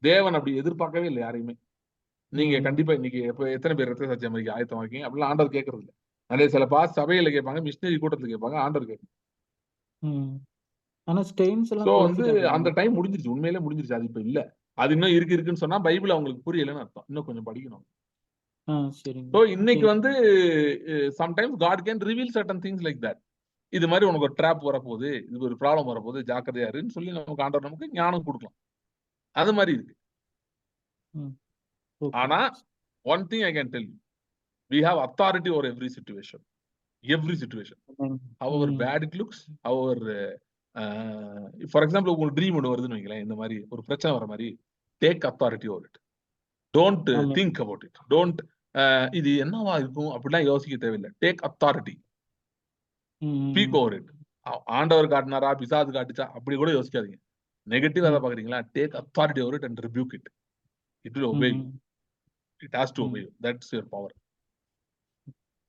தேவன் அப்படி எதிர்பார்க்கவே இல்லை யாரையுமே. நீங்க கண்டிப்பா இன்னைக்கு எத்தனை பேர் ரத்த சாட்சியா மறிக்க ஆயத்தமா இருக்கீங்க அப்படிலாம் ஆண்டவர் கேட்கறது இல்லை. நிறைய சில சபையில கேட்பாங்க, மிஷினரி கூட்டத்துல கேட்பாங்க, ஆண்டவர் கேட்பாங்க. சோ வந்து அந்த டைம் முடிஞ்சிருச்சு, உண்மையிலே முடிஞ்சிருச்சு. அது இப்ப இல்ல. அது இன்னும் இருக்குன்னு சொன்னா பைபிள் அவங்களுக்கு புரியலன்னு அர்த்தம். இன்னும் கொஞ்சம் படிக்கணும். சோ இன்னைக்கு வந்து sometimes God can reveal certain things like that. இது மாதிரி உனக்கு ஒரு ட்ராப் வரப்போகுது, இது ஒரு ப்ராப்ளம் வரப்போகுது, ஜாக்கிரதையா இருன்னு சொல்லி நமக்கு ஆண்டவர் நமக்கு ஞானம் கொடுக்கலாம். அது மாதிரி இருக்கு. ஆனா one thing I can tell you, we have authority over every situation. However bad it looks, however for example உங்களுக்கு ட்ரீம் ஒன்று வருதுன்னு வைங்களேன், இந்த மாதிரி ஒரு பிரச்சனை வர மாதிரி, take authority over it. Don't think about it. Don't இது என்னவா இருக்கும் அப்படிலாம் யோசிக்க தேவையில்லை. Take authority, speak over it. ஆண்டவர் காட்டினாரா, பிசாசு காட்டுச்சா, அப்படி கூட யோசிக்காதீங்க. நெகட்டிவ் அதை பாக்குறீங்களா, take authority over it and rebuke it. It will obey you. It has to obey you. That's your power.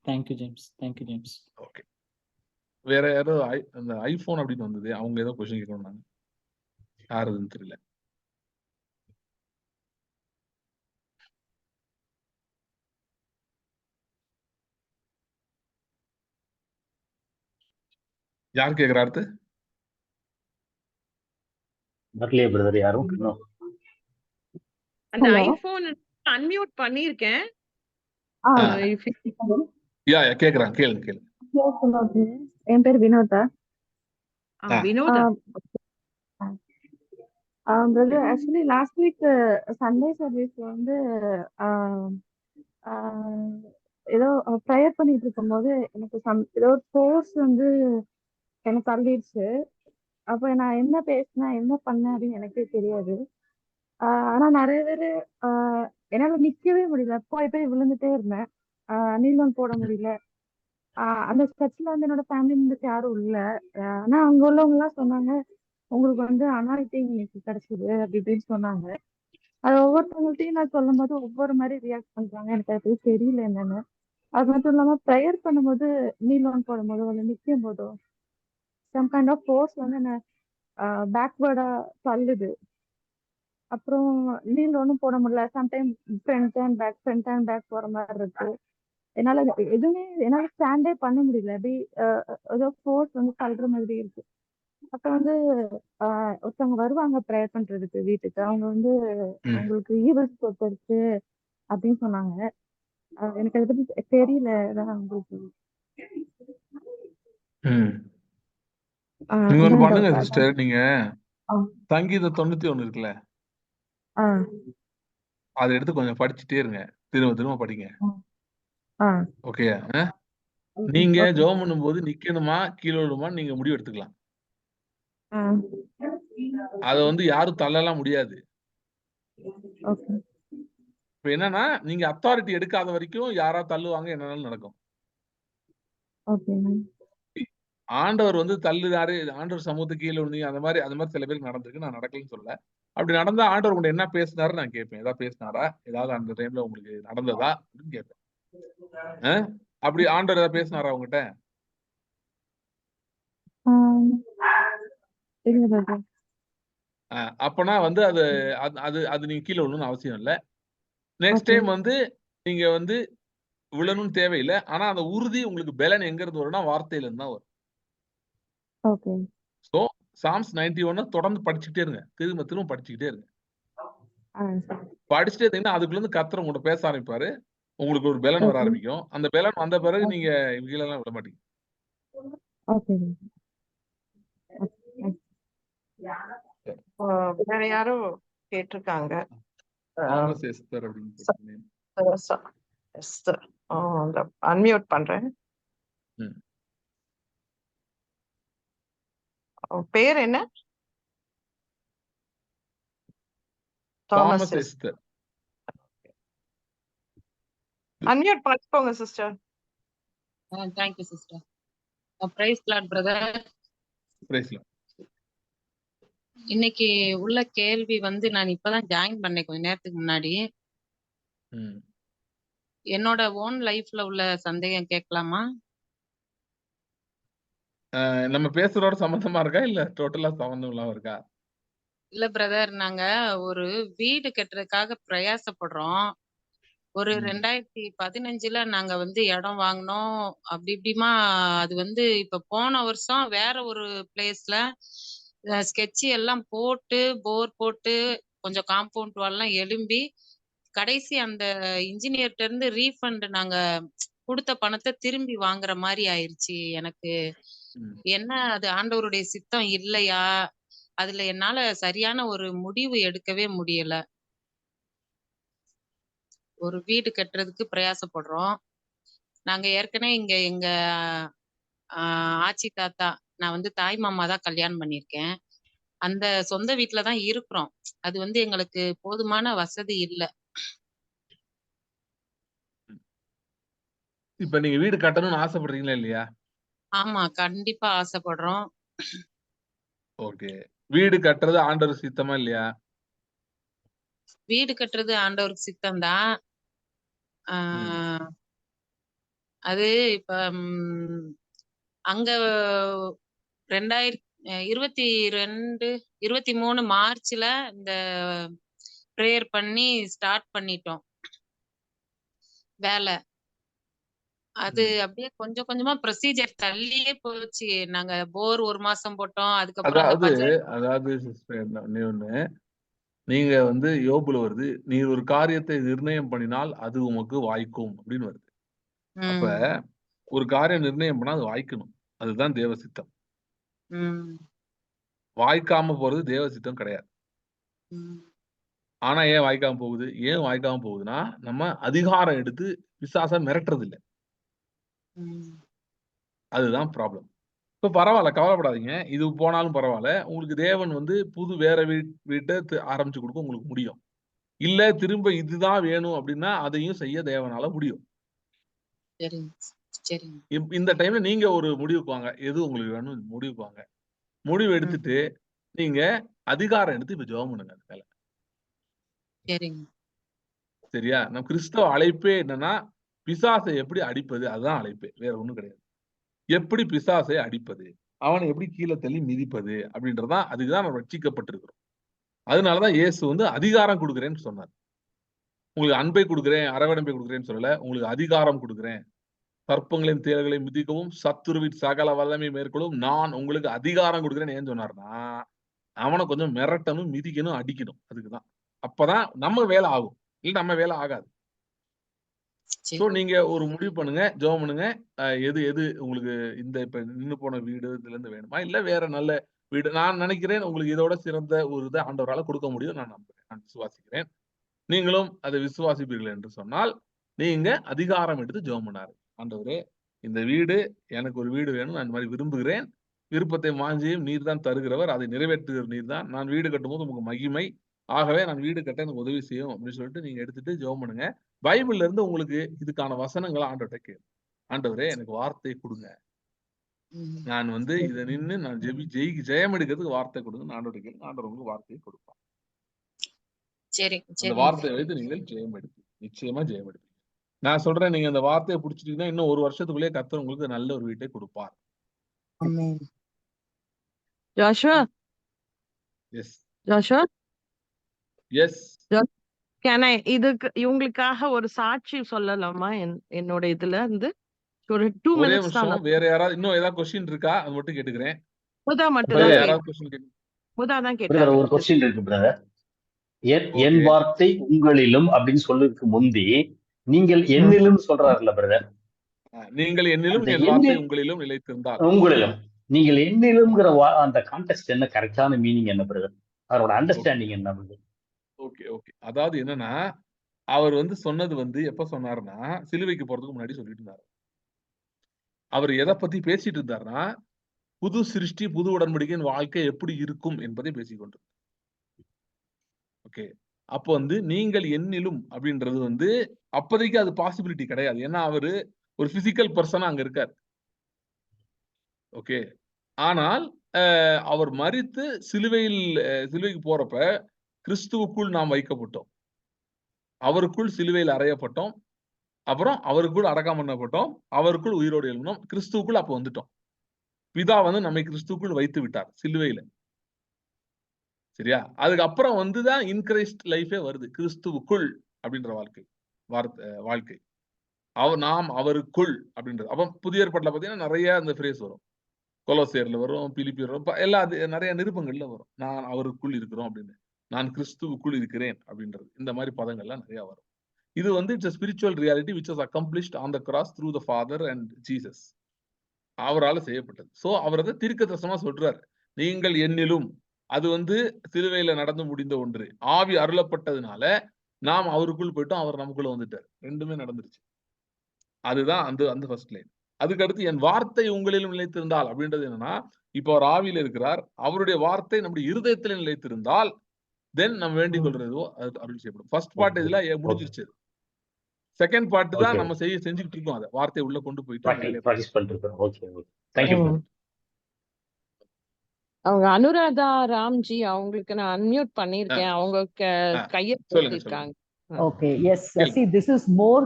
Thank you, James. Okay. வேற யாரோ அந்த ஐபோன் அப்படின்னு வந்தது, அவங்க ஏதோ கொஸ்டின் கேட்கணும். யாருன்னு தெரியல. யார் கேக்குறா அடுத்து? வரலையே பிரதர் யாரும். அந்த ஐபோன் அன்மியூட் பண்ணிருக்கேன். கேக்குறாங்க, கேளுங்க. என் பேர் Vinodha. Vinodha. Brother, actually last week Sunday சர்வீஸ்ல வந்து ஏதோ ப்ரேயர் பண்ணிட்டு இருக்கும்போது எனக்கு ஏதோ ஒரு ஃபோர்ஸ் வந்து எனக்கு தள்ளிடுச்சு. அப்ப நான் என்ன பேசினேன், என்ன பண்ணேன் அப்படின்னு எனக்கே தெரியாது. ஆனா நிறைய பேரு என்னால நிக்கவே முடியல, போய் விழுந்துட்டே இருந்தேன். நீளம் போட முடியல. அந்த சர்ச்ல வந்து என்னோட ஃபேமிலி மெம்பர்ஸ் யாரும் இல்ல. ஆனா அங்க உள்ளவங்க எல்லாம் சொன்னாங்க, உங்களுக்கு வந்து அனாயிட்டிங் இன்னைக்கு கிடைச்சது அப்படி இப்படின்னு சொன்னாங்க. அது ஒவ்வொருத்தவங்கள்ட்டையும் நான் சொல்லும் போது ஒவ்வொரு மாதிரி ரியாக்ட் பண்றாங்க. எனக்கு அது தெரியல என்னன்னு. அது மட்டும் இல்லாம ப்ரேயர் பண்ணும்போது, நீளம் போடும் போதோ இல்லை நிற்கும் போதோ சம் கைண்ட் ஆஃப் ஃபோர்ஸ் வந்து என்ன பேக்வேர்டா தள்ளுது. அப்புறம் நீல் ஒன்றும் போட முடியல. சம்டைம் ஃப்ரண்ட் அண்ட் பேக் போற மாதிரி இருக்கு. என்னால என்னால ஸ்டாண்டே பண்ண முடியல. அப்படி ஏதோ ஃபோர்ஸ் வந்து தள்ளுற மாதிரி இருக்கு. அப்ப வந்து ஒருத்தவங்க வருவாங்க ப்ரேயர் பண்றதுக்கு வீட்டுக்கு. அவங்க வந்து உங்களுக்கு ஈவல் ஸ்போர்ட் இருக்கு அப்படின்னு சொன்னாங்க. எனக்கு அதை பத்தி தெரியல. அதான் உங்களுக்கு நீங்க ஒண்ணு அதான் பண்ணுங்க doubt. சிஸ்டர், நீங்க ஆ, சங்கீதம் 91 இருக்குல்ல, ஆ, அதை எடுத்து கொஞ்சம் படிச்சுட்டே இருங்க, திரும்ப திரும்ப படிங்க. ஆ, ஓகே? okay, நீங்க okay. ஜெபம் பண்ணும்போது நிக்கணுமா கீழே விழுமா நீங்க முடிவு எடுத்துக்கலாம். ஆ, அதை வந்து யாரும் தள்ளலாம் முடியாது. okay, இப்ப என்னன்னா, நீங்க அத்தாரிட்டி எடுக்காத வரைக்கும் யாரா தள்ளுவாங்க, என்னன்னாலும் நடக்கும். okay, ma'am. ஆண்டவர் வந்து தள்ளுறாரு, ஆண்டவர் சமூகத்துக்கு கீழே விழுந்தீங்க, அந்த மாதிரி சில பேருக்கு நடந்திருக்கு. நான் நடக்கலன்னு சொல்லல. அப்படி நடந்தா ஆண்டவர் உங்கள்ட்ட என்ன பேசினாரு நான் கேட்பேன். ஏதாவது பேசினாரா, ஏதாவது அந்த டைம்ல உங்களுக்கு நடந்ததா அப்படின்னு கேட்பேன். அப்படி ஆண்டவர் ஏதாவது பேசினாரா உங்ககிட்ட? இல்ல brother. அப்பனா வந்து அது அது அது நீங்க கீழே விழணும்னு அவசியம் இல்லை. நெக்ஸ்ட் Okay, டைம் வந்து நீங்க வந்து விழணும்னு தேவையில்லை. ஆனா அந்த உறுதி உங்களுக்கு பலன் எங்க இருந்து வரும்னா வார்த்தையில இருந்து தான் வரும். okay. ஸோ சாம்ஸ் 91 தொடர்ந்து படிச்சுக்கிட்டே இருங்க, திரும்ப திரும்ப படிச்சுக்கிட்டே இருங்க. ஆ, சரி. படிச்சுட்டே இருந்தீங்கன்னா அதுக்குள்ள இருந்து கர்த்தர் உங்கள்ட்ட பேச ஆரம்பிப்பாரு. உங்களுக்கு ஒரு பலன் வர Okay, ஆரம்பிக்கும். அந்த பலன் வந்த பிறகு okay, நீங்க கீழே எல்லாம் விட மாட்டீங்க. okay, ma'am. Okay, வேற யாரோ கேட்டிருக்காங்க. தாமஸ் எஸ்தர் அப்படின்னு சொல்லிட்டு. எஸ்தர். அன்மியூட் பண்றேன். பேர் என்ன? Thomas Thomas Esther. அன்மியூட் பண்ணிக்கோங்க sister. Thank you, sister. Praise God, brother. Praise Lord. இன்னைக்கு உள்ள கேள்வி வந்து நான் இப்பதான் ஜாயின் பண்ணேன் கொஞ்ச நேரத்துக்கு முன்னாடி. என்னோட ஓன் லைஃப்ல உள்ள சந்தேகம் கேட்கலாமா? நம்ம பேசுறோட சம்பந்தமா இருக்கா இல்ல டோட்டலா சம்பந்தம் இல்லாம இருக்கா? இல்ல பிரதர், நாங்க ஒரு வீடு கட்டுறதுக்காக பிரயாசப்படுறோம். ஒரு 2015ல நாங்க வந்து இடம் வாங்கினோம். அப்படி இப்படிமா அது வந்து இப்ப போன வருஷம் வேற ஒரு பிளேஸ்ல ஸ்கெட்ச் எல்லாம் போட்டு போர் போட்டு கொஞ்சம் காம்பவுண்ட் வால்லாம் எழும்பி கடைசி அந்த இன்ஜினியர்ட்ட இருந்து ரீஃபண்ட் நாங்க கொடுத்த பணத்தை திரும்பி வாங்குற மாதிரி ஆயிருச்சு. எனக்கு என்ன அது ஆண்டவருடைய சித்தம் இல்லையா? அதுல என்னால சரியான ஒரு முடிவு எடுக்கவே முடியல. ஒரு வீடு கட்டுறதுக்கு பிரயாசப்படுறோம். நாங்க ஏற்கனவே இங்க எங்க ஆச்சி தாத்தா, நான் வந்து தாய் மாமா தான் கல்யாணம் பண்ணியிருக்கேன். அந்த சொந்த வீட்டுல தான் இருக்கிறோம். அது வந்து எங்களுக்கு போதுமான வசதி இல்ல. இப்ப நீங்க வீடு கட்டணும்னு ஆசைப்படுறீங்களா இல்லையா? ஆமா, கண்டிப்பா ஆசைப்படுறோம். ஓகே. வீடு கட்டுறது ஆண்டவர் சித்தமா இல்லையா? வீடு கட்டுறது ஆண்டவருக்கு சித்தம் தான். அது இப்ப அங்க 2022 23 மார்ச்ல இந்த பிரேயர் பண்ணி ஸ்டார்ட் பண்ணிட்டோம் வேலை. அது அப்படியே கொஞ்சம் கொஞ்சமா ப்ரொசீஜர் தள்ளியே போச்சு. நாங்க போர் 1 மாசம் போட்டோம். அதுக்கப்புறம் அந்த அதாவது சிஸ்டர் ஒண்ணு, நீங்க வந்து யோபுல வருது, நீ ஒரு காரியத்தை நிர்ணயம் பண்ணினால் அது உமக்கு வாய்க்கும் அப்படின்னு வருது. அப்ப ஒரு காரியம் நிர்ணயம் பண்ணா அது வாய்க்கணும். அதுதான் தேவ சித்தம். வாய்க்காம போறது தேவ சித்தம் கிடையாது. ஆனா ஏன் வாய்க்காம போகுது? ஏன் வாய்க்காம போகுதுன்னா, நம்ம அதிகாரம் எடுத்து பிசாச மிரட்டுறது இல்ல. அதுதான் ப்ராப்ளம். இப்ப பரவாயில்ல, கவலைப்படாதீங்க. இது போனாலும் பரவாயில்ல. உங்களுக்கு தேவன் வந்து புது வேற வீட்ட ஆரம்பிச்சு கொடுக்க உங்களுக்கு முடியும். இல்ல திரும்ப இதுதான் வேணும் அப்படின்னா அதையும் செய்ய தேவனால முடியும். இந்த டைம்ல நீங்க ஒரு முடிவுக்கு வாங்க. எது உங்களுக்கு வேணும் முடிவுக்கு வாங்க. முடிவு எடுத்துட்டு நீங்க அதிகாரம் எடுத்து இப்ப ஜெபம் பண்ணுங்க அது மேல. சரியா? நம்ம கிறிஸ்தவ அழைப்பே என்னன்னா, பிசாசை எப்படி அடிப்பது? அதுதான் அழைப்பே. வேற ஒண்ணும் கிடையாது. எப்படி பிசாசை அடிப்பது? அவனை எப்படி கீழே தள்ளி மிதிப்பது? அப்படின்றதான் அதுக்குதான் நம்ம ரட்சிக்கப்பட்டிருக்கிறோம். அதனாலதான் இயேசு வந்து அதிகாரம் கொடுக்குறேன்னு சொன்னார். உங்களுக்கு அன்பை கொடுக்குறேன், அரவணைப்பை கொடுக்குறேன்னு சொல்லல, உங்களுக்கு அதிகாரம் கொடுக்குறேன். சர்ப்பங்களையும் தேள்களையும் மிதிக்கவும் சத்துருவின் சகல வல்லமை மேற்கொள்ளும் நான் உங்களுக்கு அதிகாரம் கொடுக்குறேன்னு ஏன் சொன்னார்னா, அவனை கொஞ்சம் மிரட்டணும், மிதிக்கணும், அடிக்கணும். அதுக்குதான். அப்பதான் நம்ம வேலை ஆகும், இல்ல நம்ம வேலை ஆகாது. சோ நீங்க ஒரு முடிவு பண்ணுங்க, ஜெபம் பண்ணுங்க. எது எது உங்களுக்கு இந்த இப்ப நின்னு போன வீடு இதுல இருந்து வேணுமா, இல்ல வேற நல்ல வீடு. நான் நினைக்கிறேன் உங்களுக்கு இதோட சிறந்த ஒரு இதை ஆண்டவரால கொடுக்க முடியும். நான் நம்புறேன், நான் விசுவாசிக்கிறேன். நீங்களும் அதை விசுவாசிப்பீர்கள் என்று சொன்னால் நீங்க அதிகாரம் எடுத்து ஜெபம் பண்ணாரு. ஆண்டவரே, இந்த வீடு எனக்கு ஒரு வீடு வேணும், நான் இந்த மாதிரி விரும்புகிறேன். விருப்பத்தை வாஞ்சியும் நீர் தான் தருகிறவர், அதை நிறைவேற்றுகிற நீர் தான். நான் வீடு கட்டும்போது உங்களுக்கு மகிமை, ஆகவே நான் வீடு கட்ட எனக்கு உதவி செய்யும் அப்படின்னு சொல்லிட்டு நீங்க எடுத்துட்டு ஜெபம் பண்ணுங்க. பைபிள்ல இருந்து உங்களுக்கு இதுக்கான வசனங்களை ஆண்டவர்கிட்ட கேளு. ஆண்டவரே, எனக்கு வார்த்தை கொடுங்க, நான் வந்து இதை நின்று நான் ஜெயம் எடுக்கிறதுக்கு வார்த்தை கொடுங்க. ஆண்டவர்கிட்ட கேளுங்க, ஆண்டவர் உங்களுக்கு வார்த்தையை கொடுப்பார். அந்த வார்த்தையை வைத்து நீங்கள் ஜெயம் எடுப்பீங்க, நிச்சயமா ஜெயம் எடுப்பீங்க. நான் சொல்றேன், நீங்க அந்த வார்த்தையை பிடிச்சிட்டீங்கன்னா இன்னும் 1 வருஷத்துக்குள்ளேயே கர்த்தர் உங்களுக்கு நல்ல ஒரு வீட்டை கொடுப்பார். Joshua, yes Joshua, yes can I இதுக்கு இவங்களுக்காக ஒரு சாட்சி சொல்லலாமா? என்னோட இதுல இருந்து ஒரு 2 ஒரே மினிட்ஸ் தான். நிமிஷம், வேற யாராவது இன்னும் ஏதாவது கொஸ்டின் இருக்கா? அது மட்டும் கேட்டுக்கிறேன். முதா மட்டும் வேற தான் யாராவது கொஸ்டின் கேட்டு முதா தான் பிரதர் கேட்டாங்க. ஒரு கொஸ்டின் இருக்கு பிரதர். என் ஓகே. வார்த்தை உங்களிலும் அப்படின்னு சொல்றதுக்கு முந்தி நீங்கள் என்னிலும் சொல்றாருல்ல பிரதர். நீங்கள் என்னிலும் அந்த என் வார்த்தை என்னில் உங்களிலும் நிலைத்திருந்தால். உங்களிலும் நீங்கள் என்னிலும்ங்கிற அந்த கான்டெக்ட் என்ன, கரெக்டான மீனிங் என்ன பிரதர்? அவரோட அண்டர்ஸ்டாண்டிங் என்ன பிரதர்? Okay okay. அதாவது என்னன்னா, அவர் வந்து சொன்னது வந்து எப்ப சொன்னாருன்னா, சிலுவைக்கு போறதுக்கு முன்னாடி சொல்லிட்டு இருந்தாரு. அவர் எதை பத்தி பேசிட்டு இருந்தாருன்னா, புது சிருஷ்டி புது உடன்படிக்கையின் வாழ்க்கை எப்படி இருக்கும் என்பதை பேசிக்கொண்டு. ஓகே. அப்போ வந்து நீங்கள் என்னிலும் அப்படின்றது வந்து அப்போதைக்கு அது பாசிபிலிட்டி கிடையாது. ஏன்னா அவரு ஒரு பிசிக்கல் பர்சனா அங்க இருக்காரு. ஓகே. ஆனால் அவர் மரித்து சிலுவைக்கு போறப்ப கிறிஸ்துவுக்குள் நாம் வைக்கப்பட்டோம், அவருக்குள் சிலுவையில் அறையப்பட்டோம், அப்புறம் அவருக்குள் அடக்கம் பண்ணப்பட்டோம், அவருக்குள் உயிரோடு எழுந்தோம், கிறிஸ்துவுக்குள் அப்ப வந்துட்டோம். பிதா வந்து நம்மை கிறிஸ்துவுக்குள் வைத்து விட்டார் சிலுவையில. சரியா? அதுக்கப்புறம் வந்துதான் இன்கிரைஸ்ட் லைஃபே வருது, கிறிஸ்துவுக்குள் அப்படின்ற வாழ்க்கை. நாம் அவருக்குள் அப்படின்றது. அப்ப புதிய ஏற்பாட்டுல பாத்தீங்கன்னா நிறைய அந்த பிரேஸ் வரும். கொலோசியர்ல வரும், பிலிப்பியர் வரும், எல்லா நிறைய நிருபங்கள்ல வரும். நான் அவருக்குள் இருக்கிறோம் அப்படின்னு, நான் கிறிஸ்துவுக்குள் இருக்கிறேன் அப்படின்றது. இந்த மாதிரி பதங்கள்லாம் நிறைய வரும். இது வந்து it's a spiritual reality which was accomplished on the cross through the Father and Jesus. அவரால செய்யப்பட்டது. சோ அவர் அதை தீர்க்கதரிசனமா சொல்றாரு, நீங்கள் என்னிலும். அது வந்து சிலுவையில நடந்து முடிந்த ஒன்று. ஆவி அருளப்பட்டதுனால நாம் அவருக்குள் போயிட்டோம், அவர் நமக்குள்ள வந்துட்டார். ரெண்டுமே நடந்துருச்சு. அதுதான் அந்த ஃபர்ஸ்ட் லைன். அதுக்கு அடுத்து என் வார்த்தை உங்களிலும் நிலைத்திருந்தால் அப்படின்றது என்னன்னா, இப்போ அவர் ஆவியில இருக்கிறார், அவருடைய வார்த்தை நம்முடைய இருதயத்தில நிலைத்திருந்தால் தென் நம்ம வேண்டிக் கொள்றதோ அது அருள் செய்யப்படும். ஃபர்ஸ்ட் பார்ட் இதுல முடிஞ்சிருச்சு. செகண்ட் பார்ட் தான் நம்ம செஞ்சுக்கிட்டு இருக்கோம். அதை வார்த்தை உள்ள கொண்டு போயிட்டு அவங்க அனுராதா ராம்ஜி, அவங்களுக்கு நான் அன்மியூட் பண்ணிருக்கேன். அவங்க கையை தூக்கிருக்காங்க. Okay, yes. See, this is more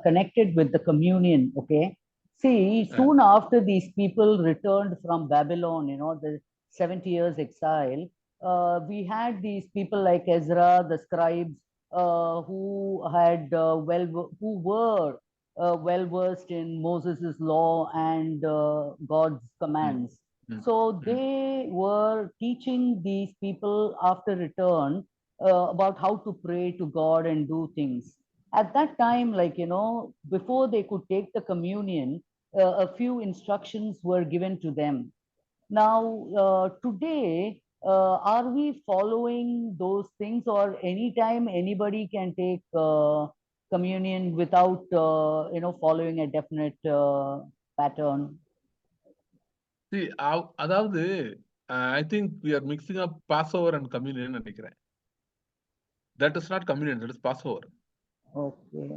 connected with the communion. Okay. See, soon after these people returned from Babylon, you know, the 70 years exile, we had these people like Ezra, the scribes, who were well versed in Moses's law and God's commands. So they were teaching these people after return about how to pray to God and do things. At that time, like, you know, before they could take the communion, a few instructions were given to them. Now, today, are we following those things, or anytime anybody can take communion without, you know, following a definite pattern? See, அதாவது I think we are mixing up Passover and communion நினைக்கிறேன். That is not communion, that is Passover. Okay.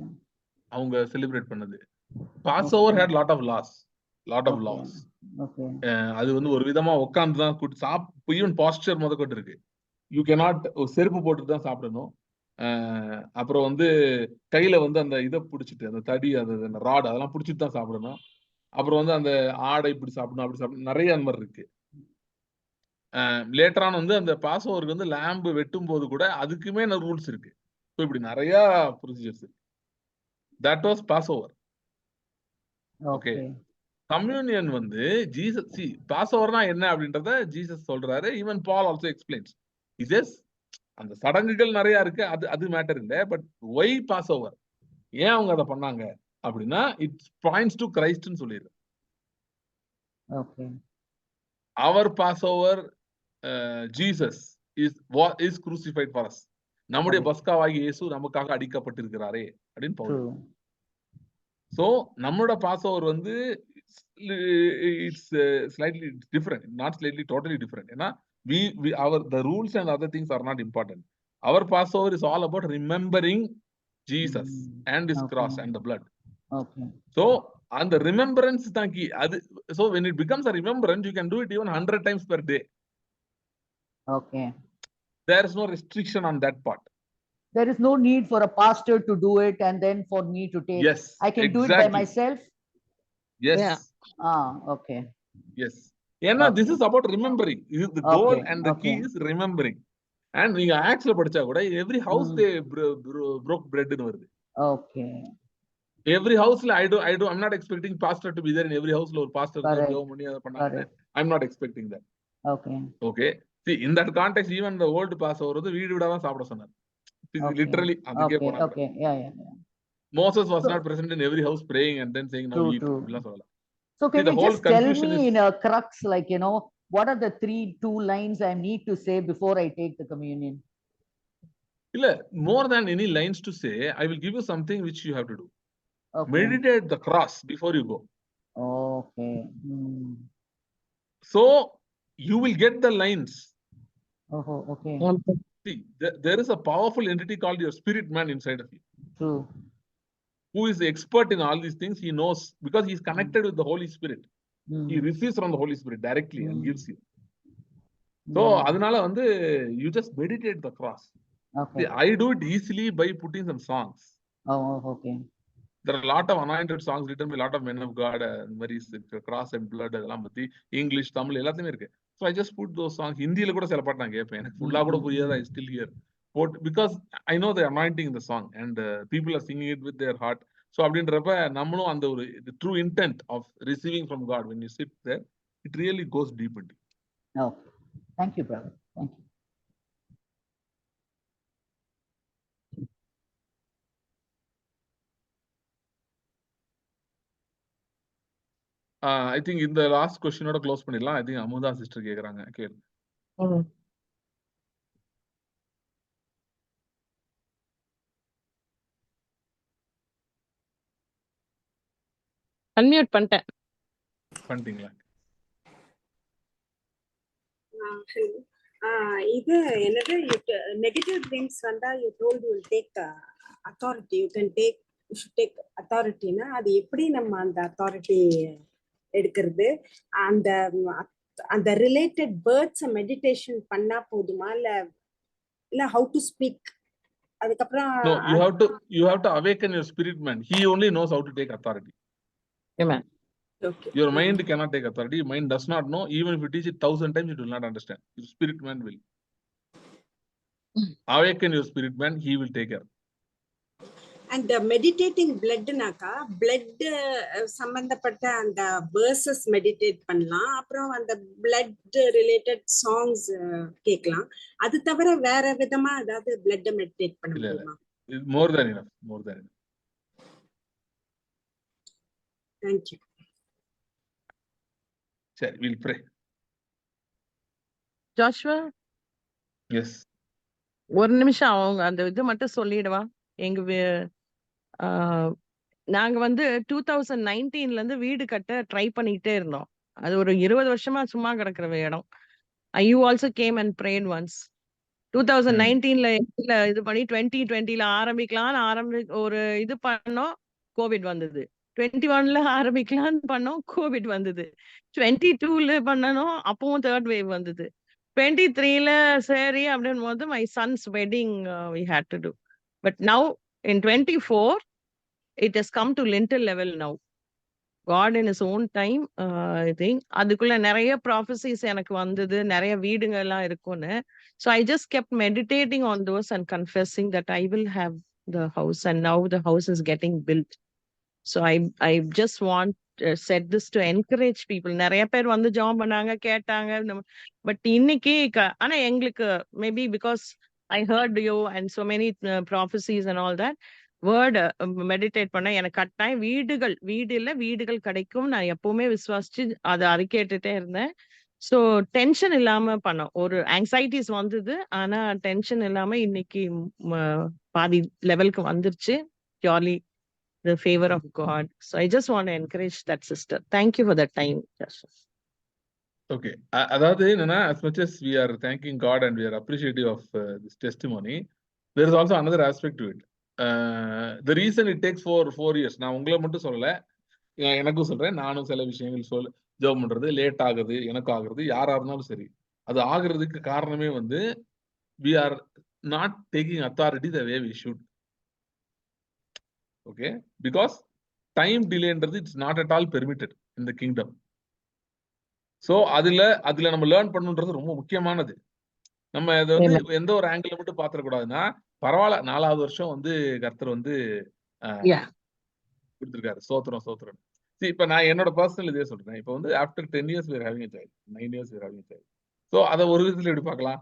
அவங்க celebrate பண்ணது. Passover had lot of laws. Okay. அது வந்து ஒரு விதமா உட்கார்ந்து தான் ஈவன் பாஸ்டர் முதற்கொண்டு இருக்கு. யூ கேனாட் செருப்பு போட்டுட்டு தான் சாப்பிடணும். அப்புறம் வந்து கையில வந்து அந்த இதை பிடிச்சிட்டு, அந்த தடி, அந்த ராடு, அதெல்லாம் பிடிச்சிட்டு தான் சாப்பிடணும். அப்புறம் வந்து அந்த ஆடை இப்படி சாப்பிடணும், அப்படி சாப்பிடணும், நிறைய அந்த மாதிரி இருக்கு. லேட்டர் ஆன் வந்து அந்த பாஸ் ஓவருக்கு வந்து லேம்பு வெட்டும் போது கூட அதுக்குமே ரூல்ஸ் இருக்கு. ஸோ இப்படி நிறைய ப்ரொசீஜர்ஸ் இருக்கு. That was pass over. Okay, communion வந்து ஜீசஸ் பாஸ் ஓவர்னா என்ன அப்படின்றத ஜீசஸ் சொல்றாரு. Even Paul also explains. Is அந்த சடங்குகள் நிறைய இருக்கு, அது மேட்டர் இல்லை. பட் ஒய் பாஸ் ஓவர், ஏன் அவங்க அதை பண்ணாங்க அப்படின்னா இட்ஸ் பாயிண்ட்ஸ் டு கிரைஸ்ட்னு சொல்லிடுது. அவர் Passover Jesus is crucified for us. நம்முடைய பஸ்காவாகிய இயேசு நமக்காக அடிக்கப்பட்டிருக்கிறாரே அப்படின்னு பவுல். சோ நம்மளோட பாஸ் ஓவர் வந்து it's slightly different, not slightly, totally different. ஏன்னா the rules and other things are not important. Our Passover is all about remembering Jesus and his cross and the blood. So and the remembrance தான் key. So when it becomes a remembrance, you can do it even 100 times per day. There is no restriction on that part. There is no need for a pastor to do it and then for me to take. Yes, I can do it by myself. Yes. Yeah. Okay. Yes. ஏன்னா this is about remembering. The goal and the key is remembering. And நீங்க ஆக்ஸ்ல படிச்சா கூட every house they broke bread ன்னு வருது. Every house I'm not expecting pastor to be there in every house. ஒரு pastor ஜெபம் பண்ணி அத பண்ணாங்க. I'm not expecting that. Okay. See, in that context, even the old Passover வந்து வீடு வீடா தான் சாப்பிட சொன்னார். Literally அதுக்கே போனாங்க. Moses was not present in every house praying and then saying now eat அப்படிலாம் சொல்லல. So can you just tell me in a crux, like, what are the 2 lines I need to say before I take the communion? இல்ல, more than any lines to say, I will give you something which you have to do. Meditate the cross before you go. So you will get the lines. See, there is a powerful entity called your spirit man inside of you. True. Who is the expert in all these things. He knows because he is connected with the Holy Spirit. He receives from the Holy Spirit directly and gives you. So அதனால வந்து you just meditate the cross. See, I do it easily by putting some songs. There are a lot of anointed songs written by a lot of men of God, cross and blood அதெல்லாம் பத்தி English Tamil எல்லாத்தையுமே இருக்கு. So I just put those songs. ஹிந்தியில கூட சில பாட்டு நான் கேட்பேன், எனக்கு ஃபுல்லா கூட புரியாது. I still hear because I know the anointing in the song and people are singing it with their heart. So அப்படின்றப்ப நம்மளும் அந்த ஒரு true intent of receiving from God, when you sit there, it really goes deep into it. Thank you, brother. Thank you. I think இந்த last கொஸ்டினோட close பண்ணிடலாம். I think Amudha sister கேக்குறாங்க, கேளு. Unmute பண்ணிட்டீங்களா? இது என்னது, நெகட்டிவ் திங்ஸ் வந்தா you told you will take authority, you should take authorityனா அது எப்படி நம்ம அந்த அத்தாரிட்டி எடுக்கிறது? அந்த ரிலேட்டட் வேர்ட்ஸ் மெடிடேஷன் பண்ணா போதுமா, இல்ல how to speak? அதுக்கப்புறம் No, you have to awaken your spirit man. He only knows how to take authority. Amen. Okay. Your mind cannot take authority. Your mind does not know. Even if you teach it 1,000 times, it will not understand. Your spirit man will. Awaken your spirit man, he will take care. And meditating bloodனாக்கா blood சம்பந்தப்பட்ட அந்த verses meditate பண்ணலாம். அப்புறம் அந்த blood related songs கேட்கலாம். அது தவிர வேற விதமா ஏதாவது blood meditate பண்ண முடியுமா? More than enough. More than enough. Thank you. Sure, we'll pray. Joshua? Yes. ஒரு நிமிஷம் அவங்க அந்த இது மட்டும் சொல்லிடுவா. நாங்க வந்து 2019ல இருந்து வீடு கட்ட ட்ரை பண்ணிட்டே இருந்தோம். அது ஒரு 20 வருஷமா சும்மா கிடக்குற இடம். You also came and prayed once. 2019ல இது பண்ணி 2020ல ஆரம்பிக்கலாம்னு ஒரு இது பண்ணோம், கோவிட் வந்தது. 21ல ஆரம்பிக்கலாம்னு பண்ணோம், கோவிட் வந்தது. 22ல பண்ணணும், அப்பவும் தேர்ட் வேவ் வந்தது. 23ல சரி அப்படின்னு போது my son's wedding we had to do. But now in 24 it has come to lintel level now. God in his own time, I think அதுக்குள்ள நிறைய prophecies எனக்கு வந்தது, நிறைய வீடுங்கள்லாம் இருக்கும்னு. So I just kept meditating on those and confessing that I will have the house, and now the house is getting built. So I just want said this to encourage people. நிறைய பேர் வந்து jam பண்ணாங்க, கேட்டாங்க. But இன்னைக்கு ஆனா எங்களுக்கு maybe because I heard you and so many prophecies and all that, word meditate பண்ண எனக்கு கட்டாயம் வீடுகள் கிடைக்கும் நான் எப்பவுமே விசுவாசிச்சு அதை அறிக்கையிட்டுட்டே இருந்தேன். ஸோ டென்ஷன் இல்லாம பண்ணோம். ஒரு ஆங்ஸைட்டிஸ் வந்தது, ஆனா டென்ஷன் இல்லாம இன்னைக்கு பாதி லெவலுக்கு வந்துருச்சு. Purely the favor of God. So I just want to encourage that sister. Thank you for that time, Joshua. Okay. அதாவது என்னன்னா, as much as we are thanking God and we are appreciative of this testimony, there is also another aspect to it. The reason it takes 4 years, நான் உங்களை மட்டும் சொல்லல, எனக்கும் சொல்றேன், நானும் சில விஷயங்கள் ஜெபம் பண்றது லேட் ஆகுது, எனக்கு ஆகுறது, யாரா இருந்தாலும் சரி, அது ஆகுறதுக்கு காரணமே வந்து we are not taking authority the way we should. Okay, because time delay என்றது it's not at all permitted in the kingdom. So அதுல நம்ம லேர்ன் பண்ணுன்றது ரொம்ப முக்கியமானது. நம்ம இதை வந்து எந்த ஒரு ஆங்கிள் மட்டும் பாத்திர கூடாதுன்னா, பரவாயில்ல 4வது வருஷம் வந்து கர்த்தர் வந்து கொடுத்திருக்காரு, சோத்திரம். இப்ப நான் என்னோட பர்சனல் இதே சொல்றேன். இப்ப வந்து after 10 years we are having a child, 9 years we are having a child. So அதை ஒரு விதத்துல எப்படி பார்க்கலாம்,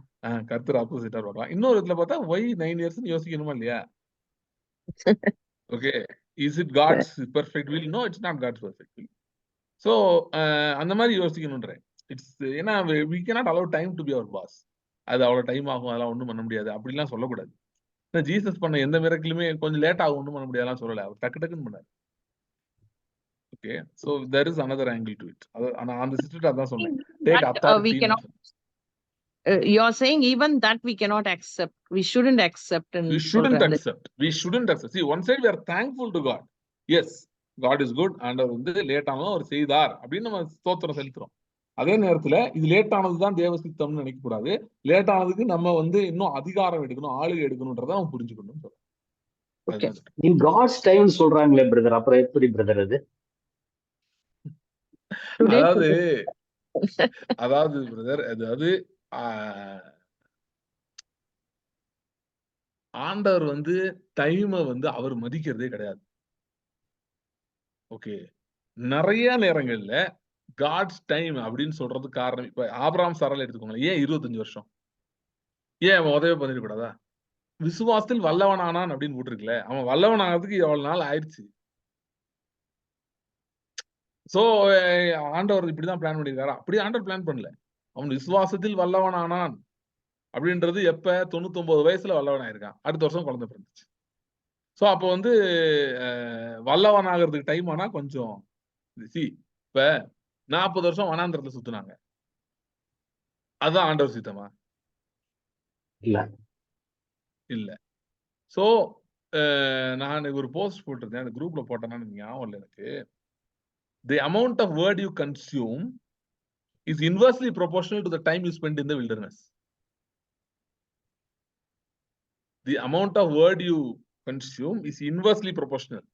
கர்த்தர் ஆப்போசிட்டா பார்க்கலாம். இன்னொரு விதத்துல பார்த்தா why 9 years யோசிக்கணுமா இல்லையா? Okay, is it God's perfect will? No, it's not God's perfect will. So அந்த மாதிரி யோசிக்கணும்ன்றேன். இட்ஸ் ஏன்னா we cannot allow time to be our boss. அது அவ்வளவு டைம் ஆகும், அதெல்லாம் ஒன்றும் பண்ண முடியாது அப்படிலாம் சொல்லக்கூடாது. ஜீசஸ் பண்ண எந்த மிரக்கிலுமே கொஞ்சம் லேட் ஆகும், ஒன்றும் பண்ண முடியாதுலாம் சொல்லலை, அவர் டக்குன்னு பண்ணாரு. Okay, so there is another angle to it. நான் அந்த சிஸ்டர் அதான் சொன்னேன், take authority. You are saying even that we cannot accept, we shouldn't accept. We shouldn't accept. See, one side we are thankful to God. Yes, God is good, and அவர் வந்து late ஆனாலும் அவர் செய்தார் அப்படின்னு நம்ம ஸ்தோத்திரம் செலுத்துறோம். அதே நேரத்துல இது லேட் ஆனதுதான் தேவ சித்தம்னு நினைக்க கூடாது. லேட் ஆனதுக்கு நம்ம வந்து இன்னும் அதிகாரம் எடுக்கணும், ஆளுகை எடுக்கணும்ன்றத நம்ம புரிஞ்சுக்கணும் சொல்றேன். நீ God's time சொல்றாங்களே பிரதர், அப்புறம் எப்படி பிரதர் அது? அதாவது பிரதர், அதாவது ஆண்டவர் வந்து டைமை வந்து அவர் மதிக்கிறதே கிடையாது. ஓகே, நிறைய நேரங்கள்ல காட்ஸ் டைம் அப்படின்னு சொல்றதுக்கு காரணம், இப்ப ஆபிரகாம் சாரால் எடுத்துக்கோங்க, ஏன் 25 வருஷம், ஏன் அவன் உதவி பண்ணிட கூடாதா? விசுவாசத்தில் வல்லவன் ஆனான் அப்படின்னு போட்டிருக்கல, அவன் வல்லவன் ஆகிறதுக்கு எவ்வளவு நாள் ஆயிடுச்சு. சோ ஆண்டவர் இப்படிதான் பிளான் பண்ணிருக்காரு, அப்படி ஆண்டவர் பிளான் பண்ணல. அவன் விசுவாசத்தில் வல்லவன் ஆனான் அப்படின்றது எப்ப 99 வயசுல வல்லவன் ஆயிருக்கான், அடுத்த வருஷம் குழந்தை பிறந்துச்சு. சோ அப்போ வந்து வல்லவன் ஆகிறதுக்கு டைம் ஆனா கொஞ்சம் இப்ப 40 வருஷம் வனாந்திரத்துல சுத்துனாங்க, அதுதான் ஆண்டவர் சித்தமா? இல்ல. சோ நான் ஒரு போஸ்ட் போட்டிருந்தேன், அந்த குரூப்ல போட்டேன்னா ஞாபகம் இல்லை எனக்கு. The amount of word you consume is inversely proportional to the time you spend in the wilderness. The amount of word you consume is inversely proportional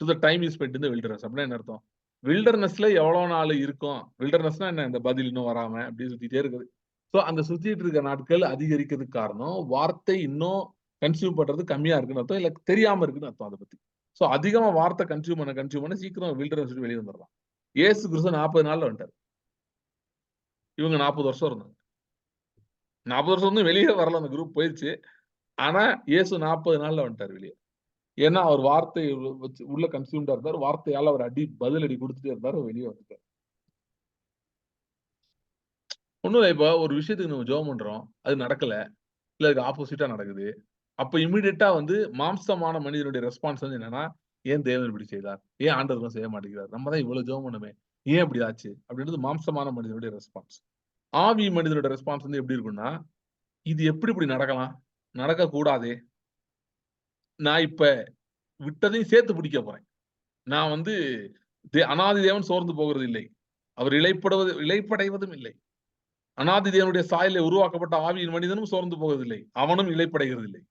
to the time you spend in the wilderness. அப்படின்னா என்ன அர்த்தம்? வில்டர்னஸ்ல எவ்வளவு நாள் இருக்கும், வில்டர்னஸ்னா என்ன, இந்த பதில் இன்னும் வராம அப்படி சுத்திட்டே இருக்குது. ஸோ அந்த சுத்திட்டு இருக்க நாட்கள் அதிகரிக்கிறதுக்கு காரணம் வார்த்தை இன்னும் கன்சியூம் பண்றது கம்மியா இருக்குன்னு அர்த்தம், இல்ல தெரியாம இருக்குன்னு அர்த்தம் அதை பத்தி. ஸோ அதிகமா வார்த்தை கன்சியூம் பண்ண சீக்கிரம் வில்டர்னஸ் வெளியே வந்துடலாம். ஏசு கிறிஸ்து 40 நாள்ல வந்துட்டார், இவங்க 40 வருஷம் இருந்தாங்க. 40 வருஷம் வந்து வெளியே வரல, அந்த குரூப் போயிடுச்சு. ஆனா இயேசு 40 நாள்ல வந்துட்டார் வெளியே. ஏன்னா அவர் வார்த்தை உள்ள கன்சியூம்டா இருந்தார், வார்த்தையால அவர் பதில் அடி கொடுத்துட்டே இருந்தார், வெளியே வந்துட்டார். ஒண்ணும் இல்லை, இப்ப ஒரு விஷயத்துக்கு நம்ம ஜெபம் பண்றோம், அது நடக்கல, இல்ல அதுக்கு ஆப்போசிட்டா நடக்குது. அப்ப இமிடியேட்டா வந்து மாம்சமான மனிதனுடைய ரெஸ்பான்ஸ் வந்து என்னன்னா, ஏன் தேவன் இப்படி செய்தார், ஏன் ஆண்டவர் செய்ய மாட்டேங்கிறார், நம்ம தான் இவ்வளவு ஜெபம் பண்ணுமே, ஏன் இப்படி ஆச்சு அப்படின்றது மாம்சமான மனிதனுடைய ரெஸ்பான்ஸ். ஆவி மனிதனுடைய ரெஸ்பான்ஸ் வந்து எப்படி இருக்குன்னா, இது எப்படி இப்படி நடக்கலாம், நடக்க கூடாதே, நான் இப்ப விட்டதையும் சேர்த்து பிடிக்க போறேன். நான் வந்து அனாதி தேவன் சோர்ந்து போகிறது இல்லை, அவர் இளைப்படைவதும் இல்லை. அனாதி தேவனுடைய சாயலை உருவாக்கப்பட்ட ஆவியின் மனிதனும் சோர்ந்து போவதில்லை, அவனும் இளைப்படைகிறது இல்லை.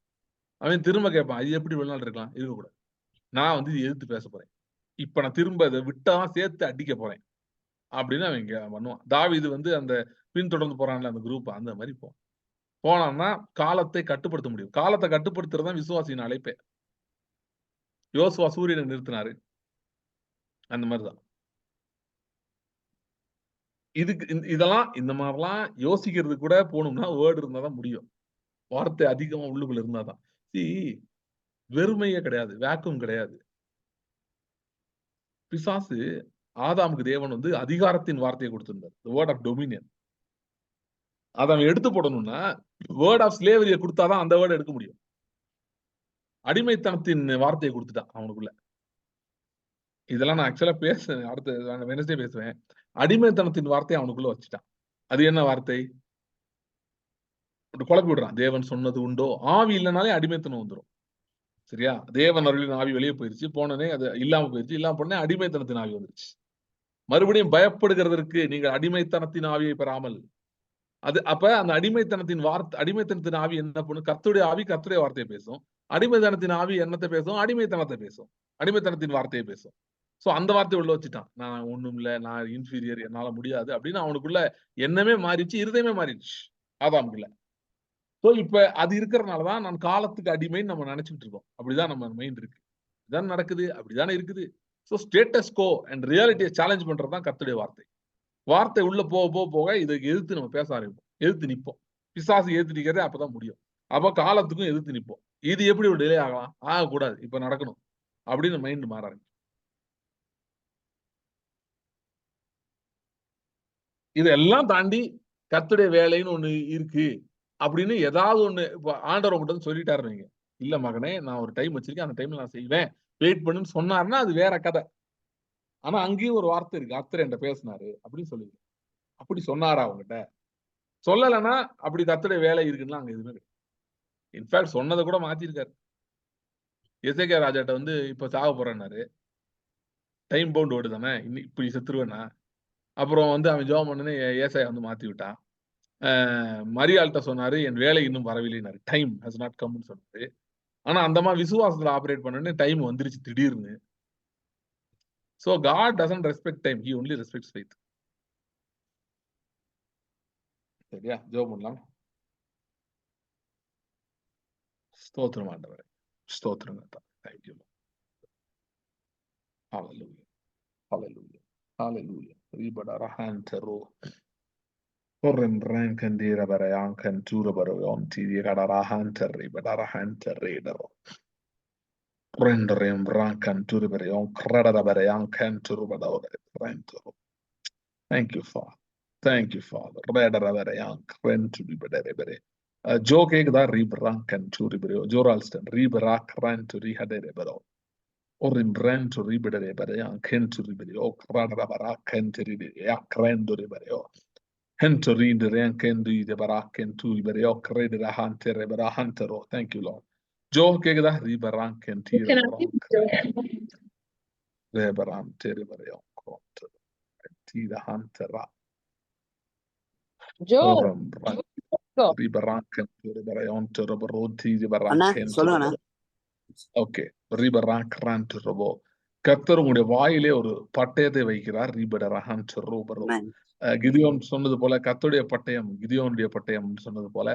அவன் திரும்ப கேட்பான், இது எப்படி வெளிநாடு இருக்கலாம், இருக்கக்கூடாது. நான் வந்து இது எதிர்த்து பேச போறேன். இப்ப நான் திரும்ப இதை விட்டா சேர்த்து அடிக்க போறேன் அப்படின்னு அவன் இங்க பண்ணுவான். தாவீது வந்து அந்த பின்தொடர்ந்து போறான்ல அந்த குரூப், அந்த மாதிரி போனான்னா காலத்தை கட்டுப்படுத்த முடியும். காலத்தை கட்டுப்படுத்துறது தான் விசுவாசியின் அழைப்பே. யோசுவா சூரியனை நிறுத்தினாரு, அந்த மாதிரிதான். இதுக்கு இதெல்லாம் இந்த மாதிரிலாம் யோசிக்கிறது கூட போகணும்னா வேர்டு இருந்தாதான் முடியும். வார்த்தை அதிகமா உள்ளுக்குள்ள இருந்தாதான். வெறுமையே கிடையாது, வேக்கும் கிடையாது. பிசாசு ஆதாமுக்கு தேவன் வந்து அதிகாரத்தின் வார்த்தையை கொடுத்திருந்தார், வேர்ட் ஆஃப் டொமினியன். அதை அவன் எடுத்து போடணும்னா வேர்ட் ஆஃப் ஸ்லேவரியை கொடுத்தாதான் அந்த வேர்டை எடுக்க முடியும். அடிமைத்தனத்தின் வார்த்தையை கொடுத்துட்டான் அவனுக்குள்ள. இதெல்லாம் நான் ஆக்சுவலா பேசுறேன், அடுத்த வெனஸ்டே பேசுவேன். அடிமைத்தனத்தின் வார்த்தையை அவனுக்குள்ள வச்சுட்டான். அது என்ன வார்த்தை? குழப்பி விடுறான். தேவன் சொன்னது உண்டோ, ஆவி இல்லைனாலே அடிமைத்தனம் வந்துடும். சரியா? தேவன் அருளின் ஆவி வெளியே போயிருச்சு, போனனே அது இல்லாம போயிருச்சு, இல்லாம போனே அடிமைத்தனத்தின் ஆவி வந்துருச்சு. மறுபடியும் பயப்படுகிறதற்கு நீங்கள் அடிமைத்தனத்தின் ஆவியை பெறாமல், அது அப்ப அந்த அடிமைத்தனத்தின் ஆவி என்ன பண்ணும்? கர்த்தருடைய ஆவி கர்த்தருடைய வார்த்தையை பேசும். அடிமைத்தனத்தின் ஆவி என்னத்தை பேசும்? அடிமைத்தனத்தை பேசும், அடிமைத்தனத்தின் வார்த்தையை பேசும். சோ அந்த வார்த்தையை உள்ள வச்சுட்டான். நான் ஒண்ணும் இல்ல, நான் இன்ஃபீரியர், என்னால முடியாது அப்படின்னு அவனுக்குள்ள எண்ணமே மாறிடுச்சு, இருதயமே மாறிடுச்சு ஆதாமுக்குள்ள. சோ இப்ப அது இருக்கிறதுனாலதான் நான் காலத்துக்கு அடிமைன்னு நம்ம நினைச்சுட்டு இருக்கோம். அப்படிதான் நம்ம மைண்ட் இருக்கு. இதான் நடக்குது, அப்படிதானே இருக்குது. சோ ஸ்டேட்டஸ் கோ அண்ட் ரியாலிட்டியை சேலஞ்ச் பண்றதுதான் கர்த்தருடைய வார்த்தை. வார்த்தை உள்ள போக போக இதை எதிர்த்து நம்ம பேச ஆரம்பிப்போம், எதிர்த்து நிற்போம். பிசாசு எதிர்த்து நிற்கிறதே அப்பதான் முடியும். அப்ப காலத்துக்கும் எதிர்த்து நிற்போம். இது எப்படி ஒரு டிலே ஆகலாம்? ஆகக்கூடாது, இப்ப நடக்கணும் அப்படின்னு மைண்ட் மாற ஆரம்பிக்கும். இதெல்லாம் தாண்டி கர்த்தருடைய வேலைன்னு ஒண்ணு இருக்கு அப்படின்னு ஏதாவது ஒண்ணு ஆண்டவர் மட்டும் சொல்லிட்டாரு. நீங்க இல்ல மகனே, நான் ஒரு டைம் வச்சிருக்கேன், அந்த டைம்ல நான் செய்வேன், வெயிட் பண்ணுன்னு சொன்னாருன்னா அது வேற கதை. ஆனா அங்கேயும் ஒரு வார்த்தை இருக்கு, கர்த்தர் என்கிட்ட பேசினாரு அப்படின்னு சொல்லுங்க. அப்படி சொன்னாரா அவங்ககிட்ட? சொல்லலைன்னா அப்படி கர்த்தருடைய வேலை இருக்குன்னா அங்க எதுவுமே கிடையாது. இன்ஃபேக்ட் சொன்னதை கூட மாத்திருக்காரு. எசேக்கியா ராஜாட்ட வந்து இப்ப சாக போறேன்னாரு, டைம் பவுண்ட் ஓடு தானே, இப்படி செத்துருவேனா. அப்புறம் வந்து அவன் ஜெபம் பண்ணனே ஏசாயா வந்து மாத்தி விட்டான். மரியாள்கிட்ட சொன்னாரு, என் வேலை இன்னும் வரவில்லைனாரு, டைம் ஹஸ் நாட் கம்னு சொன்னாரு. ஆனா அந்த மாதிரி விசுவாசத்துல ஆபரேட் பண்ணனே டைம் வந்துருச்சு திடீர்னு. So God doesn't respect time, he only respects faith. சரியா? ஜெபம் பண்ணலாம். ஸ்தோத்திரம் ஆண்டவரே, ஸ்தோத்திரம் கர்த்தாவே. Thank you. Hallelujah. Hallelujah. Hallelujah. Ribada rahantero. Corren rankandira barayan kantura barayon tiri kada rahanter ribada rahanter redero. Renderem rankantura barayon krada barayan kantura barayon rentero. Thank you, Father. Thank you, Father. Redera barayan krentu bidere bere. Joke da ribran kanturi bere. Joralston ribrak ranturi hadere bero. Orin rento ribere barayan kenturi bere. O krada barak kenturi bere. Ya krenduri bere. Hentori de renkendi de barakentu iberio crede da hunter barahantero. Thank you, Lord. Joe kegda ribaranken rebarante iberio conto tira huntera. Joe, ribaranken iberionto roboroti de baranken. Okay, ribarankrant robo. கர்த்தர் உங்களுடைய வாயிலே ஒரு பட்டயத்தை வைக்கிறார். ரிபடரஹன்ட் ரோபரோ. கிதியோன் சொன்னது போல கர்த்தருடைய பட்டயம், கிதியோனுடைய பட்டயம் சொன்னது போல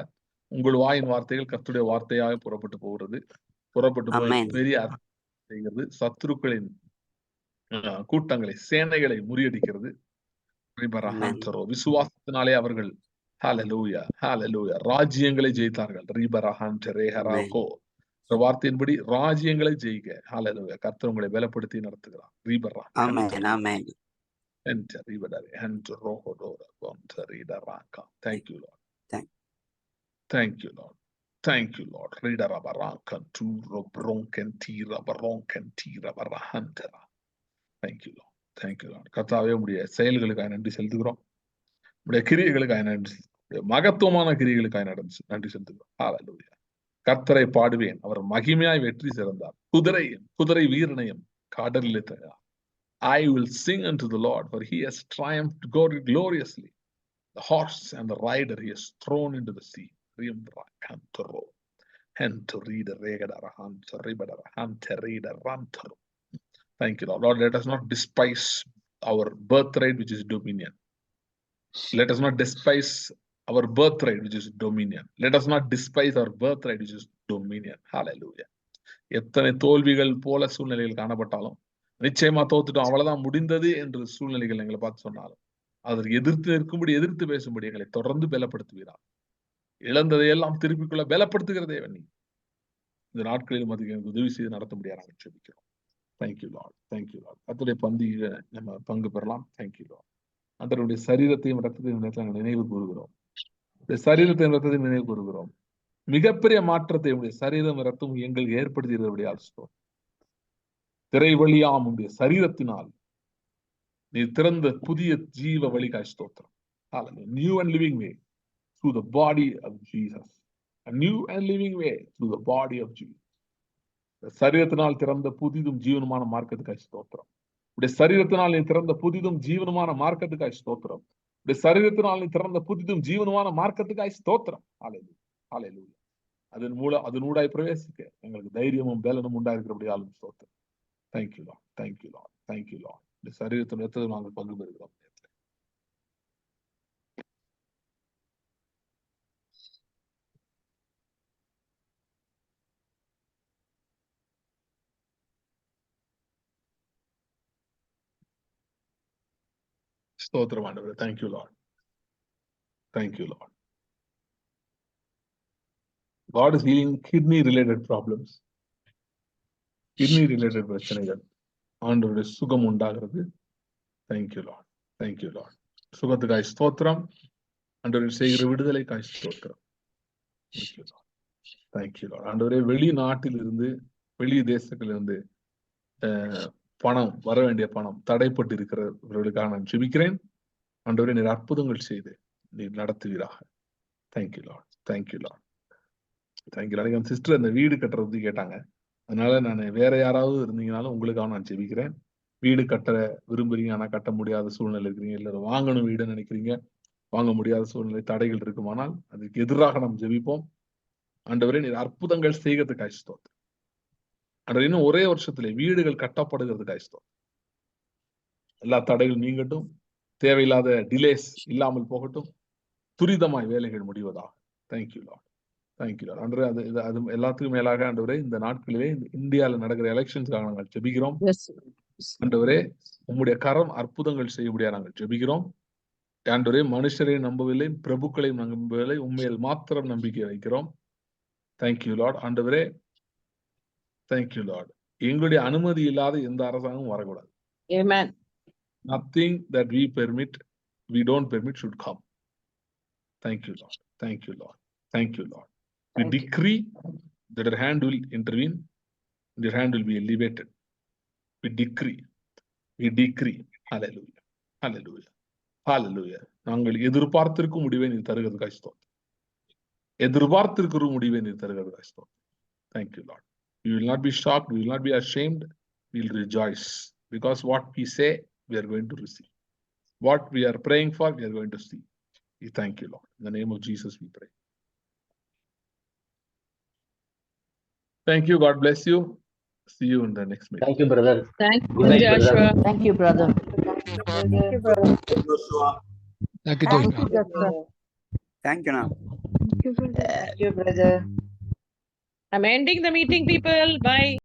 உங்கள் வாயின் வார்த்தைகள் கர்த்தருடைய வார்த்தையாக புறப்பட்டு போகிறது. புறப்பட்டு போய் பெரிய செய்கிறது. சத்துருக்களின் கூட்டங்களை, சேனைகளை முறியடிக்கிறது. விசுவாசத்தினாலே அவர்கள் ஹalleluya ஹalleluya ராஜ்யங்களை ஜெயித்தார்கள். ரிபரஹன்ட் ரேஹராகோ வார்த்தையின்படி ராஜ்யங்களை ஜெயிக்க ஹalleluya கர்த்தர் உங்களை பலப்படுத்தி நடத்துகிறார். ரிபரா ஆமென் ஆமென். Enter ribadare enter rohodora bontarida raka. Thank you, Lord. Thank you, Lord. Thank you, Lord. Rida rabaraka tu robronken tira baronken tira barahantera. Thank you, Lord. Thank you, Lord. கர்த்தாவே உம்முடைய செயல்களுக்காக நன்றி செலுத்துகிறோம். உம்முடைய கிரியைகளுக்காக நன்றி, மகத்துவமான கிரியைகளுக்காக நன்றி செலுத்துகிறோம். ஹalleluya. கர்த்தரை பாடுவேன், அவர் மகிமையாய் வெற்றி சிறந்தார். குதிரை வீரனையும் கடலிலே தள்ளினார். I will sing unto the Lord, for he has triumphed gloriously. The horse and the rider he has thrown into the sea. Thank you, Lord. Lord, let us not despise our birthright, which is dominion. Let us not despise our birthright, which is dominion. Let us not despise our birthright, which is dominion. Hallelujah. எத்தனை தோல்விகள் போல சூழ்நிலைகள் காணப்பட்டாலும் நிச்சயமா தோத்துட்டோம், அவ்வளவுதான் முடிந்தது என்று சூழ்நிலைகள் எங்களை பார்த்து சொன்னாலும் அதற்கு எதிர்த்து நிற்கும்படி, எதிர்த்து பேசும்படி எங்களை தொடர்ந்து பலப்படுத்துவீரார். இழந்ததையெல்லாம் திருப்பிக்குள்ள பலப்படுத்துகிறதே நீ இந்த நாட்களிலும் அதுக்கு எனக்கு உதவி செய்து நடத்த முடியாது நாங்கள் ஜெபிக்கிறோம். Thank you Lord, thank you Lord. அத்துடைய பந்தியில நம்ம பங்கு பெறலாம். Thank you Lord. அதனுடைய சரீரத்தையும் ரத்தத்தையும் நாங்கள் நினைவு கூறுகிறோம். சரீரத்தையும் ரத்தத்தையும் நினைவு கூறுகிறோம். மிகப்பெரிய மாற்றத்தை உடைய சரீரம் ரத்தம் எங்களுக்கு ஏற்படுத்தியபடியால் திரை வழியாம் உடைய சரீரத்தினால் நீ திறந்த புதிய ஜீவ வழிகாய் ஸ்தோத்திரம். New and living way through the body of Jesus. A new and living way through the body of Jesus. சரீரத்தினால் திறந்த புதிதும் ஜீவனுமான மார்க்கத்துக்காய் ஸ்தோத்திரம். உடைய சரீரத்தினால் நீ திறந்த புதிதும் ஜீவனுமான மார்க்கத்துக்காய் ஸ்தோத்திரம். உடைய சரீரத்தினால் நீ திறந்த புதிதும் ஜீவனுமான மார்க்கத்துக்காய் ஸ்தோத்திரம். ஹல்லேலூயா. அதனூடாய் பிரவேசிக்க எங்களுக்கு தைரியமும் பலனும் உண்டாயிருக்கிறபடியாலும் ஸ்தோத்திரம். Thank you Lord, thank you Lord, thank you Lord. இந்த சரீரத்தின் ரத்தத்தை நாங்கள் பங்கு பெறுகிறோம். ஸ்தோத்திரம் ஆண்டவரே. Thank you Lord, thank you Lord. God is healing kidney related problems. Kidney related பிரச்சனைகள் ஆண்டவருடைய சுகம் உண்டாகிறது. Thank you Lord, thank you Lord. சுகத்துக்காய் ஸ்தோத்திரம். ஆண்டவரை செய்கிற விடுதலைக்காய் ஸ்தோத்திரம். Thank you Lord, thank you Lord. ஆண்டவரே வெளிநாட்டிலிருந்து, வெளி தேசத்திலிருந்து பணம் வர வேண்டிய பணம் தடைப்பட்டு இருக்கிறவர்களுக்காக நான் ஜெபிக்கிறேன். ஆண்டவரே நீர் அற்புதங்கள் செய்து நீர் நடத்துவீராக. Thank you Lord, thank you Lord, thank you Lord. என் சிஸ்டர் அந்த வீடு கட்டுறது கேட்டாங்க. அதனால நான் வேற யாராவது இருந்தீங்கனாலும் உங்களுக்காக நான் ஜெபிக்கிறேன். வீடு கட்ட விரும்புறீங்க, ஆனா கட்ட முடியாத சூழ்நிலை இருக்கிறீங்க, இல்ல வாங்கணும் வீடுன்னு நினைக்கிறீங்க, வாங்க முடியாத சூழ்நிலை தடைகள் இருக்குமானால் அதுக்கு எதிராக நாம் ஜெபிப்போம். ஆண்டவரே நீர் அற்புதங்கள் செய்கிறதுக்காய் ஸ்தோத்திரம். ஆண்டவரே இன்னும் ஒரே வருஷத்துல வீடுகள் கட்டப்படுகிறதுக்காய் ஸ்தோத்திரம். எல்லா தடைகள் நீங்கட்டும், தேவையில்லாத டிலேஸ் இல்லாமல் போகட்டும், துரிதமாய் வேலைகள் முடிவதாக. Thank you Lord, thank you Lord. ஆண்டவரே அது எல்லாத்துக்கும் மேலாக ஆண்டவரே இந்த நாட்களிலே இந்தியாவில் நடக்கிற எலெக்ஷன்ஸ்க்காக நாங்கள் ஜெபிக்கிறோம். ஆண்டவரே உம்முடைய கரம் அற்புதங்கள் செய்யக்கூடிய நாங்கள் ஜெபிக்கிறோம். ஆண்டவரே மனுஷரை நம்பவில்லை, பிரபுக்களை நம்பவில்லை, உண்மையில் மாத்திரம் நம்பிக்கை வைக்கிறோம். Thank you Lord. ஆண்டவரே தேங்க்யூ லார்ட். எங்களுடைய அனுமதி இல்லாத எந்த அரசாங்கமும் வரக்கூடாது. Amen. Nothing that we permit, we don't permit should come. Thank you Lord, thank you Lord, thank you Lord. We decree that your hand will intervene, and your hand will be elevated. We decree, hallelujah, hallelujah, hallelujah. நாங்கள் எதிர்பார்த்திருக்கும் முடிவை நீர் தருகிறதுக்காக ஸ்தோத்திரம். எதிர்பார்த்திருக்கிற முடிவை நீர் தருகிறதுக்காக ஸ்தோத்திரம். Thank you Lord. We will not be shocked, we will not be ashamed, we will rejoice, because what we say we are going to receive. What we are praying for, we are going to see. We thank you Lord. In the name of Jesus we pray. Thank you. God bless you. See you in the next meeting. Thank you, brother. Thank Good you, night, Joshua. brother. Thank you, brother. Thank you, brother. Thank you, Thank Joshua. you, Joshua. Thank you, now. Thank you, brother. Thank you, brother. I'm ending the meeting, people. Bye.